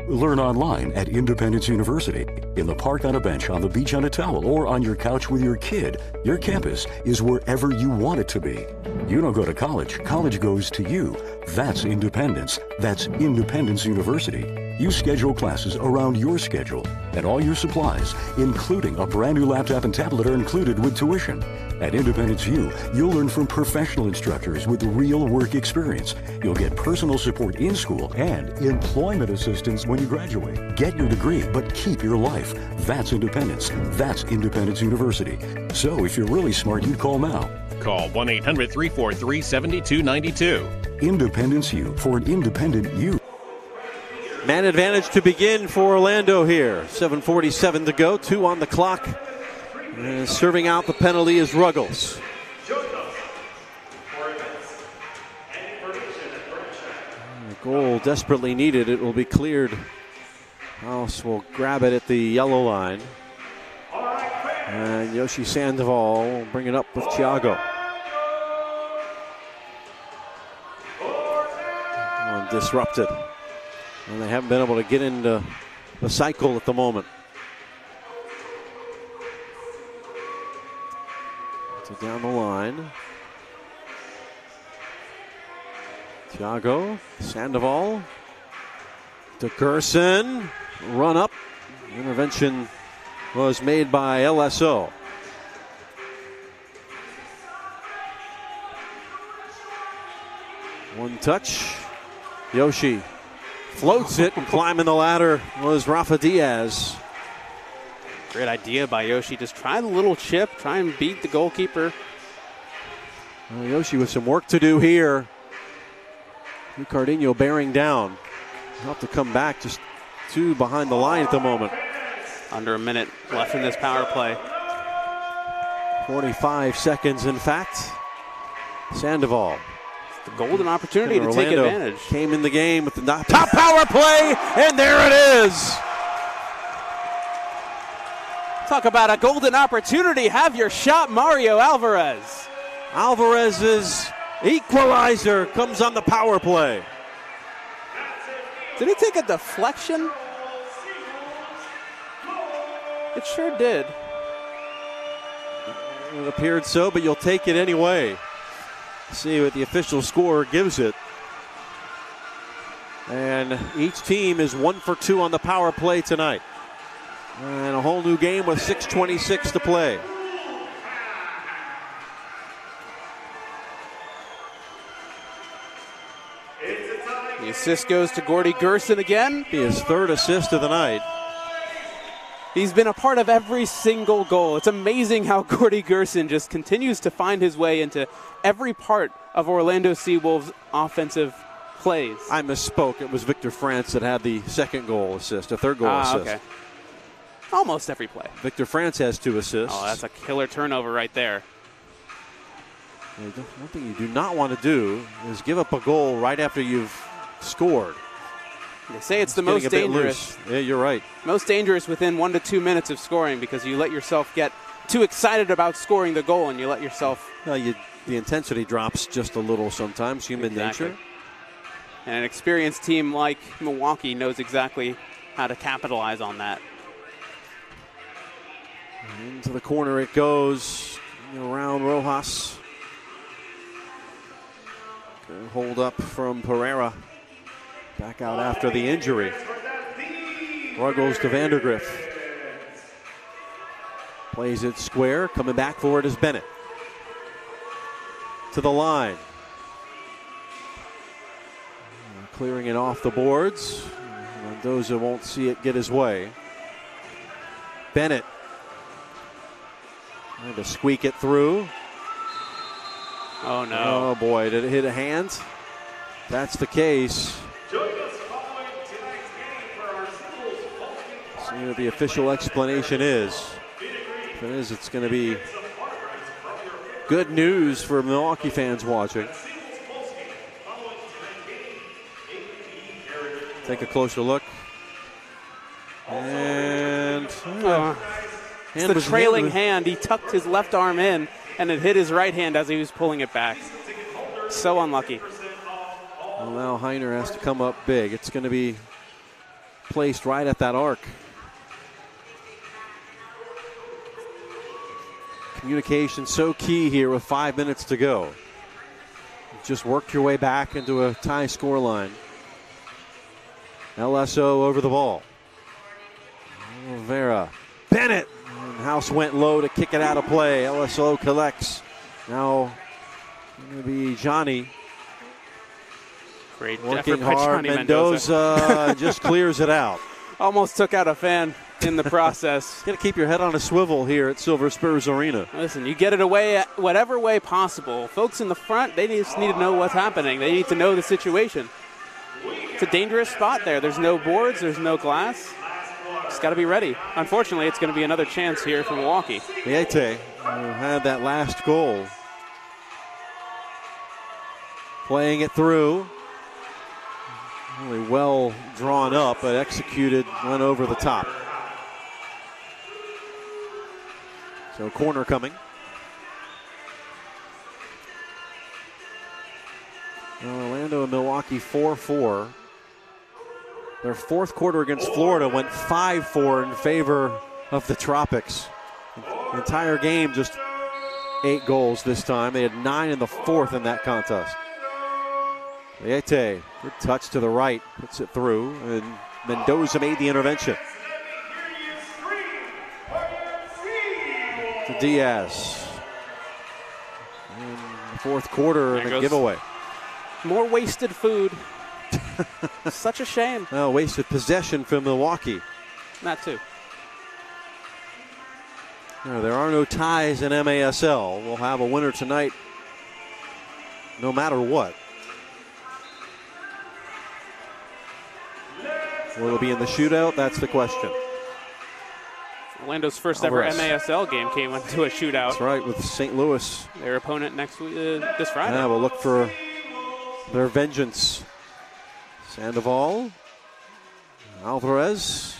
learn online at Independence University. In the park on a bench, on the beach on a towel, or on your couch with your kid, your campus is wherever you want it to be. You don't go to college. College goes to you. That's independence. That's Independence University. You schedule classes around your schedule, and all your supplies, including a brand new laptop and tablet, are included with tuition. At Independence U, you'll learn from professional instructors with real work experience. You'll get personal support in school and employment assistance when you graduate. Get your degree, but keep your life. That's independence. That's Independence University. So if you're really smart, you'd call now. Call 1-800-343-7292. Independence U, for an independent you. Man advantage to begin for Orlando here. 7:47 to go, 2 on the clock. And serving out the penalty is Ruggles. The goal desperately needed. It will be cleared. House will grab it at the yellow line. And Yoshi Sandoval will bring it up with Thiago. Disrupted. And they haven't been able to get into the cycle at the moment. So down the line. Thiago, Sandoval to Gerson. Run up. Intervention was made by LSO. One touch. Yoshi floats it, and climbing the ladder was Rafa Diaz. Great idea by Yoshi. Just try the little chip, try and beat the goalkeeper. Yoshi with some work to do here. Ricardinho bearing down. He'll have to come back, just 2 behind the line at the moment. Under a minute left in this power play. 45 seconds, in fact. Sandoval. The golden opportunity to take advantage. Came in the game with the top power play, and there it is. Talk about a golden opportunity. Have your shot, Mario Alvarez. Alvarez's equalizer comes on the power play. Did he take a deflection? It sure did. It appeared so, but you'll take it anyway. See what the official score gives it. And each team is 1 for 2 on the power play tonight. And a whole new game with 6:26 to play. The assist goes to Courtney Gerson again. His 3rd assist of the night. He's been a part of every single goal. It's amazing how Courtney Gerson just continues to find his way into every part of Orlando SeaWolves' offensive plays. I misspoke. It was Victor France that had the 2nd goal assist, a 3rd goal assist. Okay. Almost every play. Victor France has 2 assists. Oh, that's a killer turnover right there. One thing you do not want to do is give up a goal right after you've scored. They say it's the most dangerous. Yeah, you're right. Most dangerous within 1 to 2 minutes of scoring, because you let yourself get too excited about scoring the goal and you let yourself. The intensity drops just a little sometimes, human nature. And an experienced team like Milwaukee knows exactly how to capitalize on that. Into the corner it goes, around Rojas. Good hold up from Pereira. Back out after the injury. Ruggles to Vandergriff. Plays it square. Coming back for it is Bennett. To the line. Clearing it off the boards. Mendoza won't see it get his way. Bennett. Trying to squeak it through. Oh, no. Oh, boy. Did it hit a hand? That's the case. See what the official explanation is. If it is, it's going to be good news for Milwaukee fans watching. Take a closer look. And it's the trailing hand. He tucked his left arm in, and it hit his right hand as he was pulling it back. So unlucky. Well, now Heiner has to come up big. It's going to be placed right at that arc. Communication so key here with 5 minutes to go. You've just worked your way back into a tie score line. LSO over the ball. Vera. Bennett. And House went low to kick it out of play. LSO collects. Now going to be Johnny. Great working effort by hard. Johnny Mendoza just clears it out. Almost took out a fan in the process. Got to keep your head on a swivel here at Silver Spurs Arena. Listen, you get it away whatever way possible. Folks in the front, they just need to know what's happening. They need to know the situation. It's a dangerous spot there. There's no boards. There's no glass. Just got to be ready. Unfortunately, it's going to be another chance here for Milwaukee. Viete had that last goal. Playing it through. Really well drawn up, but executed, went over the top. So corner coming. Orlando and Milwaukee 4-4. Their 4th quarter against Florida went 5-4 in favor of the Tropics. The entire game, just 8 goals this time. They had 9 in the 4th in that contest. Viete, good touch to the right, puts it through, and Mendoza made the intervention. To Diaz. In the 4th quarter, and a giveaway. More wasted food. Such a shame. Oh, wasted possession from Milwaukee. That too. No, there are no ties in MASL. We'll have a winner tonight no matter what. Will it be in the shootout? That's the question. Orlando's first ever MASL game came into a shootout. That's right, with St. Louis. Their opponent next week, this Friday. Yeah, we'll look for their vengeance. Sandoval, Alvarez.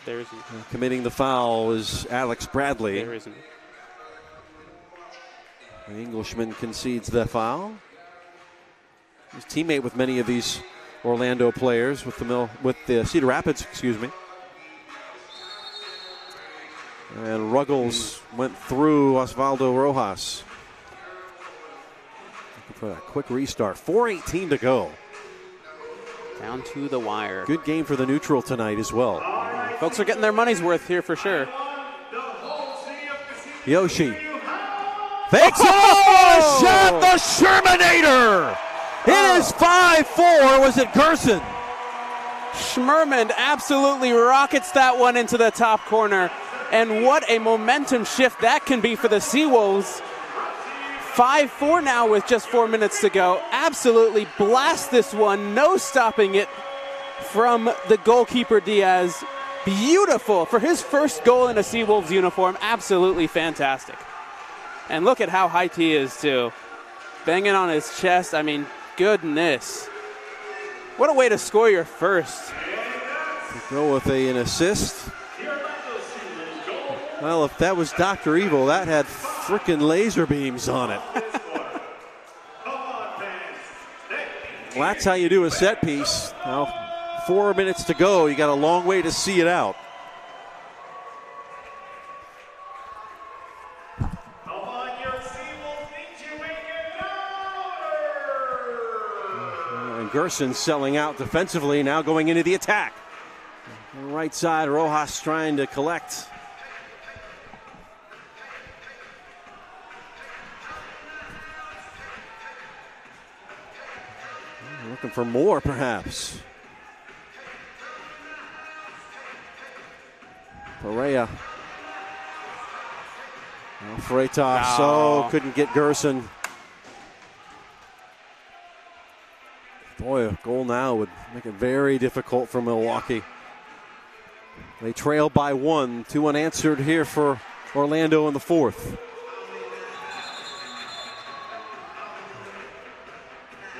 There isn't. Committing the foul is Alex Bradley. There isn't. The Englishman concedes the foul. He's teammate with many of these Orlando players with the Cedar Rapids, excuse me. And Ruggles went through Osvaldo Rojas. Looking for that quick restart. 4:18 to go. Down to the wire. Good game for the neutral tonight as well. Folks are getting their money's worth here for sure. Yoshi. Fakes oh! Shot the Shermanator. It is 5-4. Was it Gerson? Schmerman absolutely rockets that one into the top corner. And what a momentum shift that can be for the SeaWolves. 5-4 now with just 4 minutes to go. Absolutely blast this one. No stopping it from the goalkeeper Diaz. Beautiful for his first goal in a SeaWolves uniform. Absolutely fantastic. And look at how hyped he is too. Banging on his chest. I mean, goodness. What a way to score your first. Go with an assist. Well, if that was Dr. Evil, that had frickin' laser beams on it. Well, that's how you do a set piece. Now, 4 minutes to go. You got a long way to see it out. And Gerson selling out defensively, now going into the attack. On the right side, Rojas trying to collect. Looking for more, perhaps. Perea. Freitas, so couldn't get Gerson. Boy, a goal now would make it very difficult for Milwaukee. They trail by 1, 2 unanswered here for Orlando in the fourth.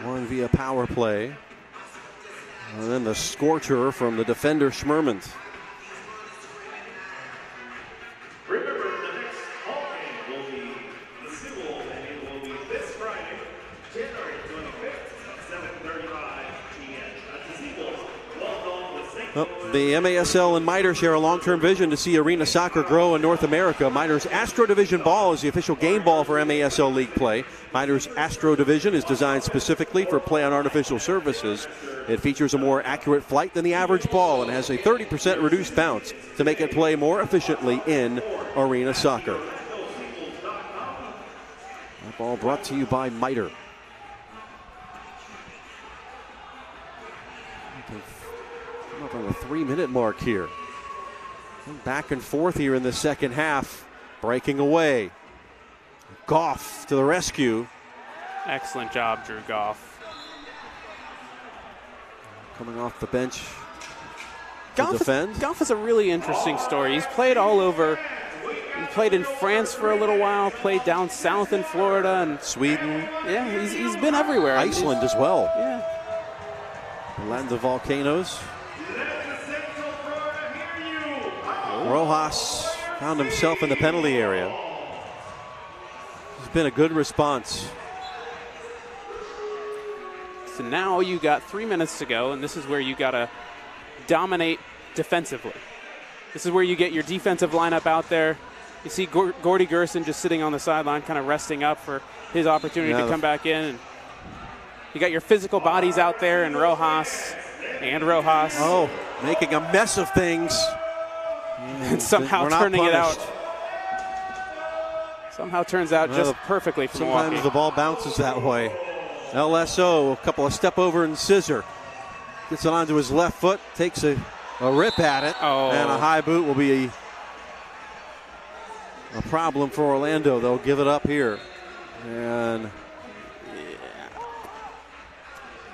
One via power play. And then the scorcher from the defender Schmerman. Remember, the next home game will be the SeaWolves, and it will be this Friday, January 25th at 7:35 p.m. That's the SeaWolves. The MASL and MITRE share a long-term vision to see arena soccer grow in North America. MITRE's Astro Division ball is the official game ball for MASL League play. MITRE's Astro Division is designed specifically for play on artificial surfaces. It features a more accurate flight than the average ball and has a 30% reduced bounce to make it play more efficiently in arena soccer. That ball brought to you by MITRE. Up on the 3-minute mark here. Back and forth here in the second half. Breaking away. Goff to the rescue. Excellent job, Drew Goff. Coming off the bench to defend. Goff is a really interesting story. He's played all over. He played in France for a little while, played down south in Florida and Sweden. Yeah, he's been everywhere. Iceland as well. Yeah. The land of volcanoes. Rojas found himself in the penalty area. It's been a good response. So now you got 3 minutes to go, and this is where you got to dominate defensively. This is where you get your defensive lineup out there. You see Courtney Gerson just sitting on the sideline, kind of resting up for his opportunity to come back in. And you got your physical bodies out there, and Rojas. Oh, making a mess of things. And somehow turning it out. Somehow turns out just perfectly for Milwaukee. Sometimes the ball bounces that way. LSO, a couple of step over and scissor. Gets it onto his left foot, takes a rip at it, and a high boot will be a problem for Orlando. They'll give it up here. And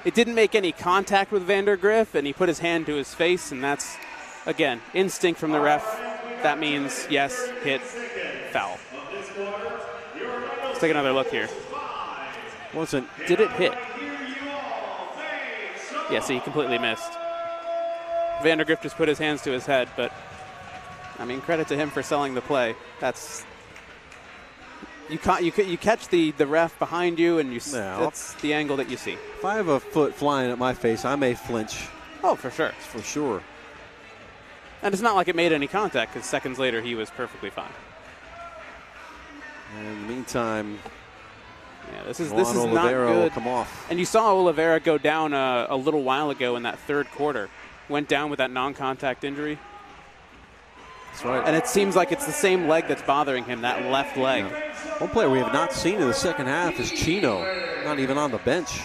it didn't make any contact with Vandergriff, and he put his hand to his face, and that's, again, instinct from the ref. that means yes, hit, foul. Let's take another look here. Did it hit? Yeah, see, he completely missed. Vandergrift just put his hands to his head, but I mean, credit to him for selling the play. That's you catch the ref behind you, and that's the angle that you see. If I have a foot flying at my face, I may flinch. Oh, for sure. For sure. And it's not like it made any contact, because seconds later he was perfectly fine. And in the meantime, yeah, this is Oliveira not good. Will come off. And you saw Oliveira go down a little while ago in that third quarter. Went down with that non-contact injury. That's right. And it seems like it's the same leg that's bothering him, that left leg. Yeah. One player we have not seen in the second half is Chino. Not even on the bench.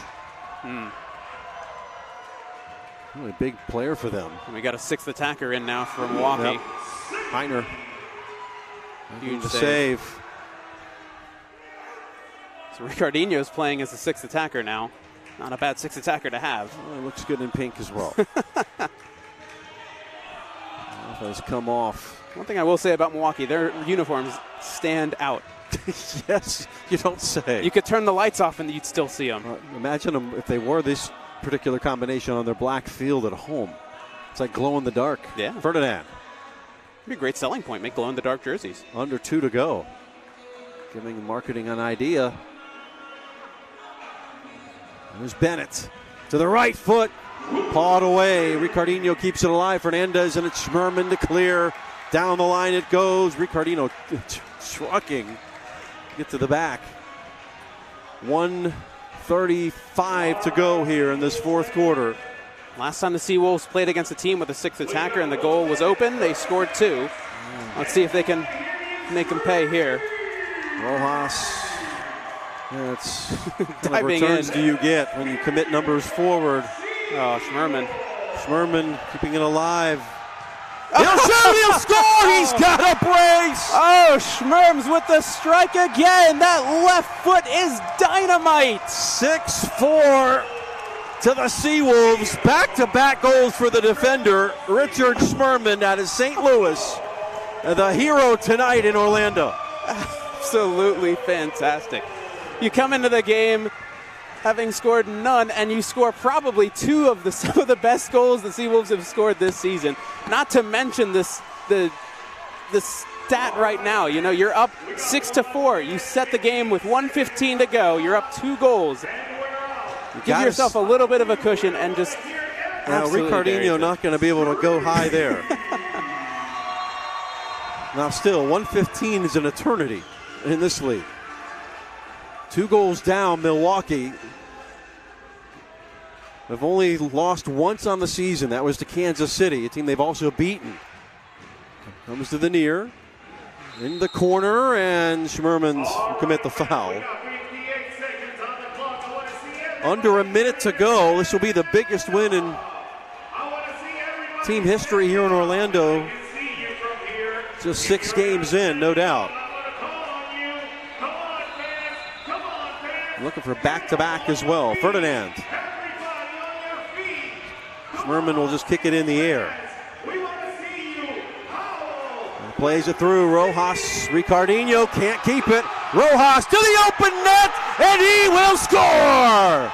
Really big player for them. And we got a sixth attacker in now for Milwaukee. Yep. Heiner. Huge save. So Ricardinho's playing as the sixth attacker now. Not a bad sixth attacker to have. Well, it looks good in pink as well. Has come off. One thing I will say about Milwaukee, their uniforms stand out. Yes, you don't say. You could turn the lights off and you'd still see them. Imagine them if they wore this particular combination on their black field at home. It's like glow in the dark. Yeah. Ferdinand. It'd be a great selling point. Make glow in the dark jerseys. Under 2 to go. Giving marketing an idea. There's Bennett to the right foot. Pawed away. Ricardinho keeps it alive. Fernandez and it's Schmerman to clear. Down the line it goes. Ricardinho trucking. Get to the back. 1:35 to go here in this fourth quarter. Last time the SeaWolves played against a team with a sixth attacker and the goal was open, they scored 2. Let's see if they can make them pay here. Rojas. That's diving returns in. Do you get when you commit numbers forward? Oh, Schmerman. Schmerman keeping it alive. He'll shoot, he'll score! He's got a brace! Oh, Schmerms with the strike again. That left foot is dynamite. 6-4 to the SeaWolves. Back-to-back goals for the defender, Richard Schmerman out of St. Louis. The hero tonight in Orlando. Absolutely fantastic. You come into the game having scored none, and you score probably 2 of some of the best goals the SeaWolves have scored this season. Not to mention the stat right now. You know, you're up 6-4. You set the game with 1:15 to go. You're up 2 goals. Give yourself a little bit of a cushion and just. Now Ricardinho not going to be able to go high there. Now still, 1:15 is an eternity in this league. 2 goals down, Milwaukee. They've only lost once on the season. That was to Kansas City, a team they've also beaten. Comes to the near. In the corner, and Schmerman's commit the foul. Under a minute to go. This will be the biggest win in team history here in Orlando. Just 6 games in, no doubt. Looking for back-to-back as well. Ferdinand. Schmerman will just kick it in the air. And plays it through. Rojas. Ricardinho can't keep it. Rojas to the open net, and he will score!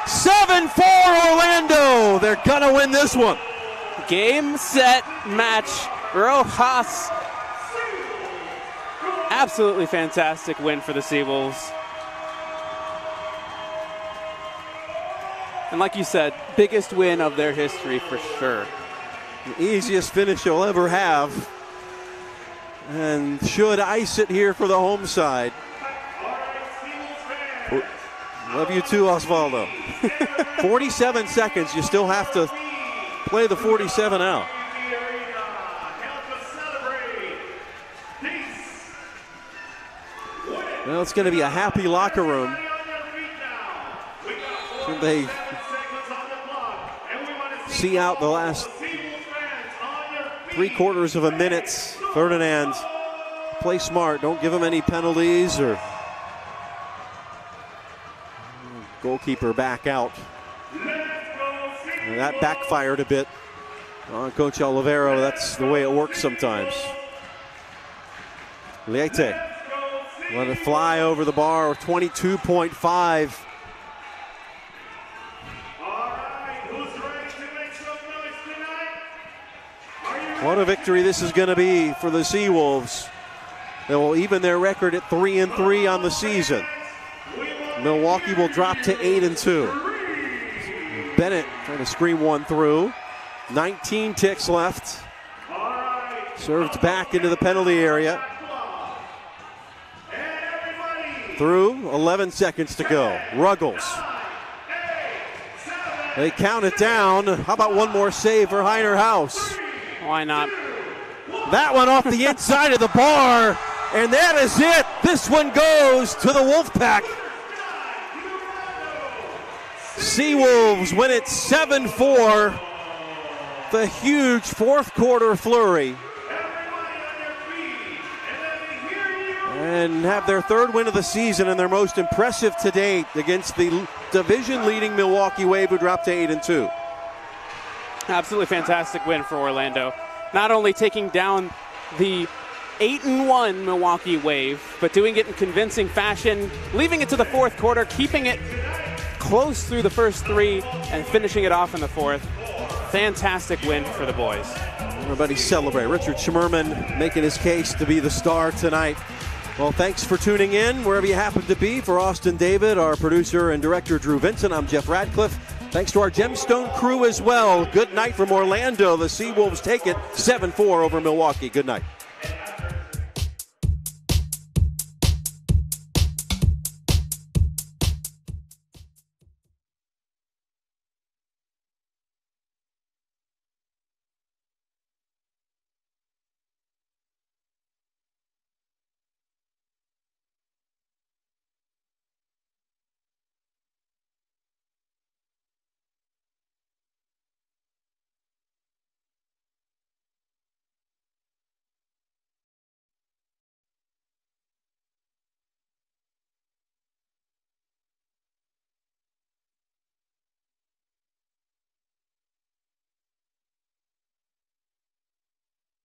7-4 Orlando. They're going to win this one. Game, set, match. Rojas. Absolutely fantastic win for the SeaWolves. And like you said, biggest win of their history for sure. The easiest finish you'll ever have. And should ice it here for the home side. Love you too, Osvaldo. 47 seconds, you still have to play the 47 out. Well, it's going to be a happy locker room. Should they see out the last 3/4 of a minute? Ferdinand, play smart. Don't give him any penalties or goalkeeper back out. And that backfired a bit on Coach Oliveira. That's the way it works sometimes. Leite let it fly over the bar, 22.5. What a victory this is going to be for the SeaWolves. They will even their record at 3-3 on the season. Milwaukee will drop to 8-2. Bennett trying to scream one through. 19 ticks left. Served back into the penalty area. Through, 11 seconds to go. Ruggles. They count it down. How about one more save for Heiner House? Why not? That one off the inside of the bar, and that is it. This one goes to the Wolfpack. SeaWolves win it 7-4. The huge fourth quarter flurry. And have their third win of the season and their most impressive to date against the division-leading Milwaukee Wave, who dropped to 8-2. Absolutely fantastic win for Orlando. Not only taking down the 8-1 Milwaukee Wave, but doing it in convincing fashion, leaving it to the fourth quarter, keeping it close through the first three, and finishing it off in the fourth. Fantastic win for the boys. Everybody celebrate. Richard Schmerman making his case to be the star tonight. Well, thanks for tuning in wherever you happen to be. For Austin David, our producer and director Drew Vincent, I'm Jeff Radcliffe. Thanks to our Gemstone crew as well. Good night from Orlando. The SeaWolves take it 7-4 over Milwaukee. Good night.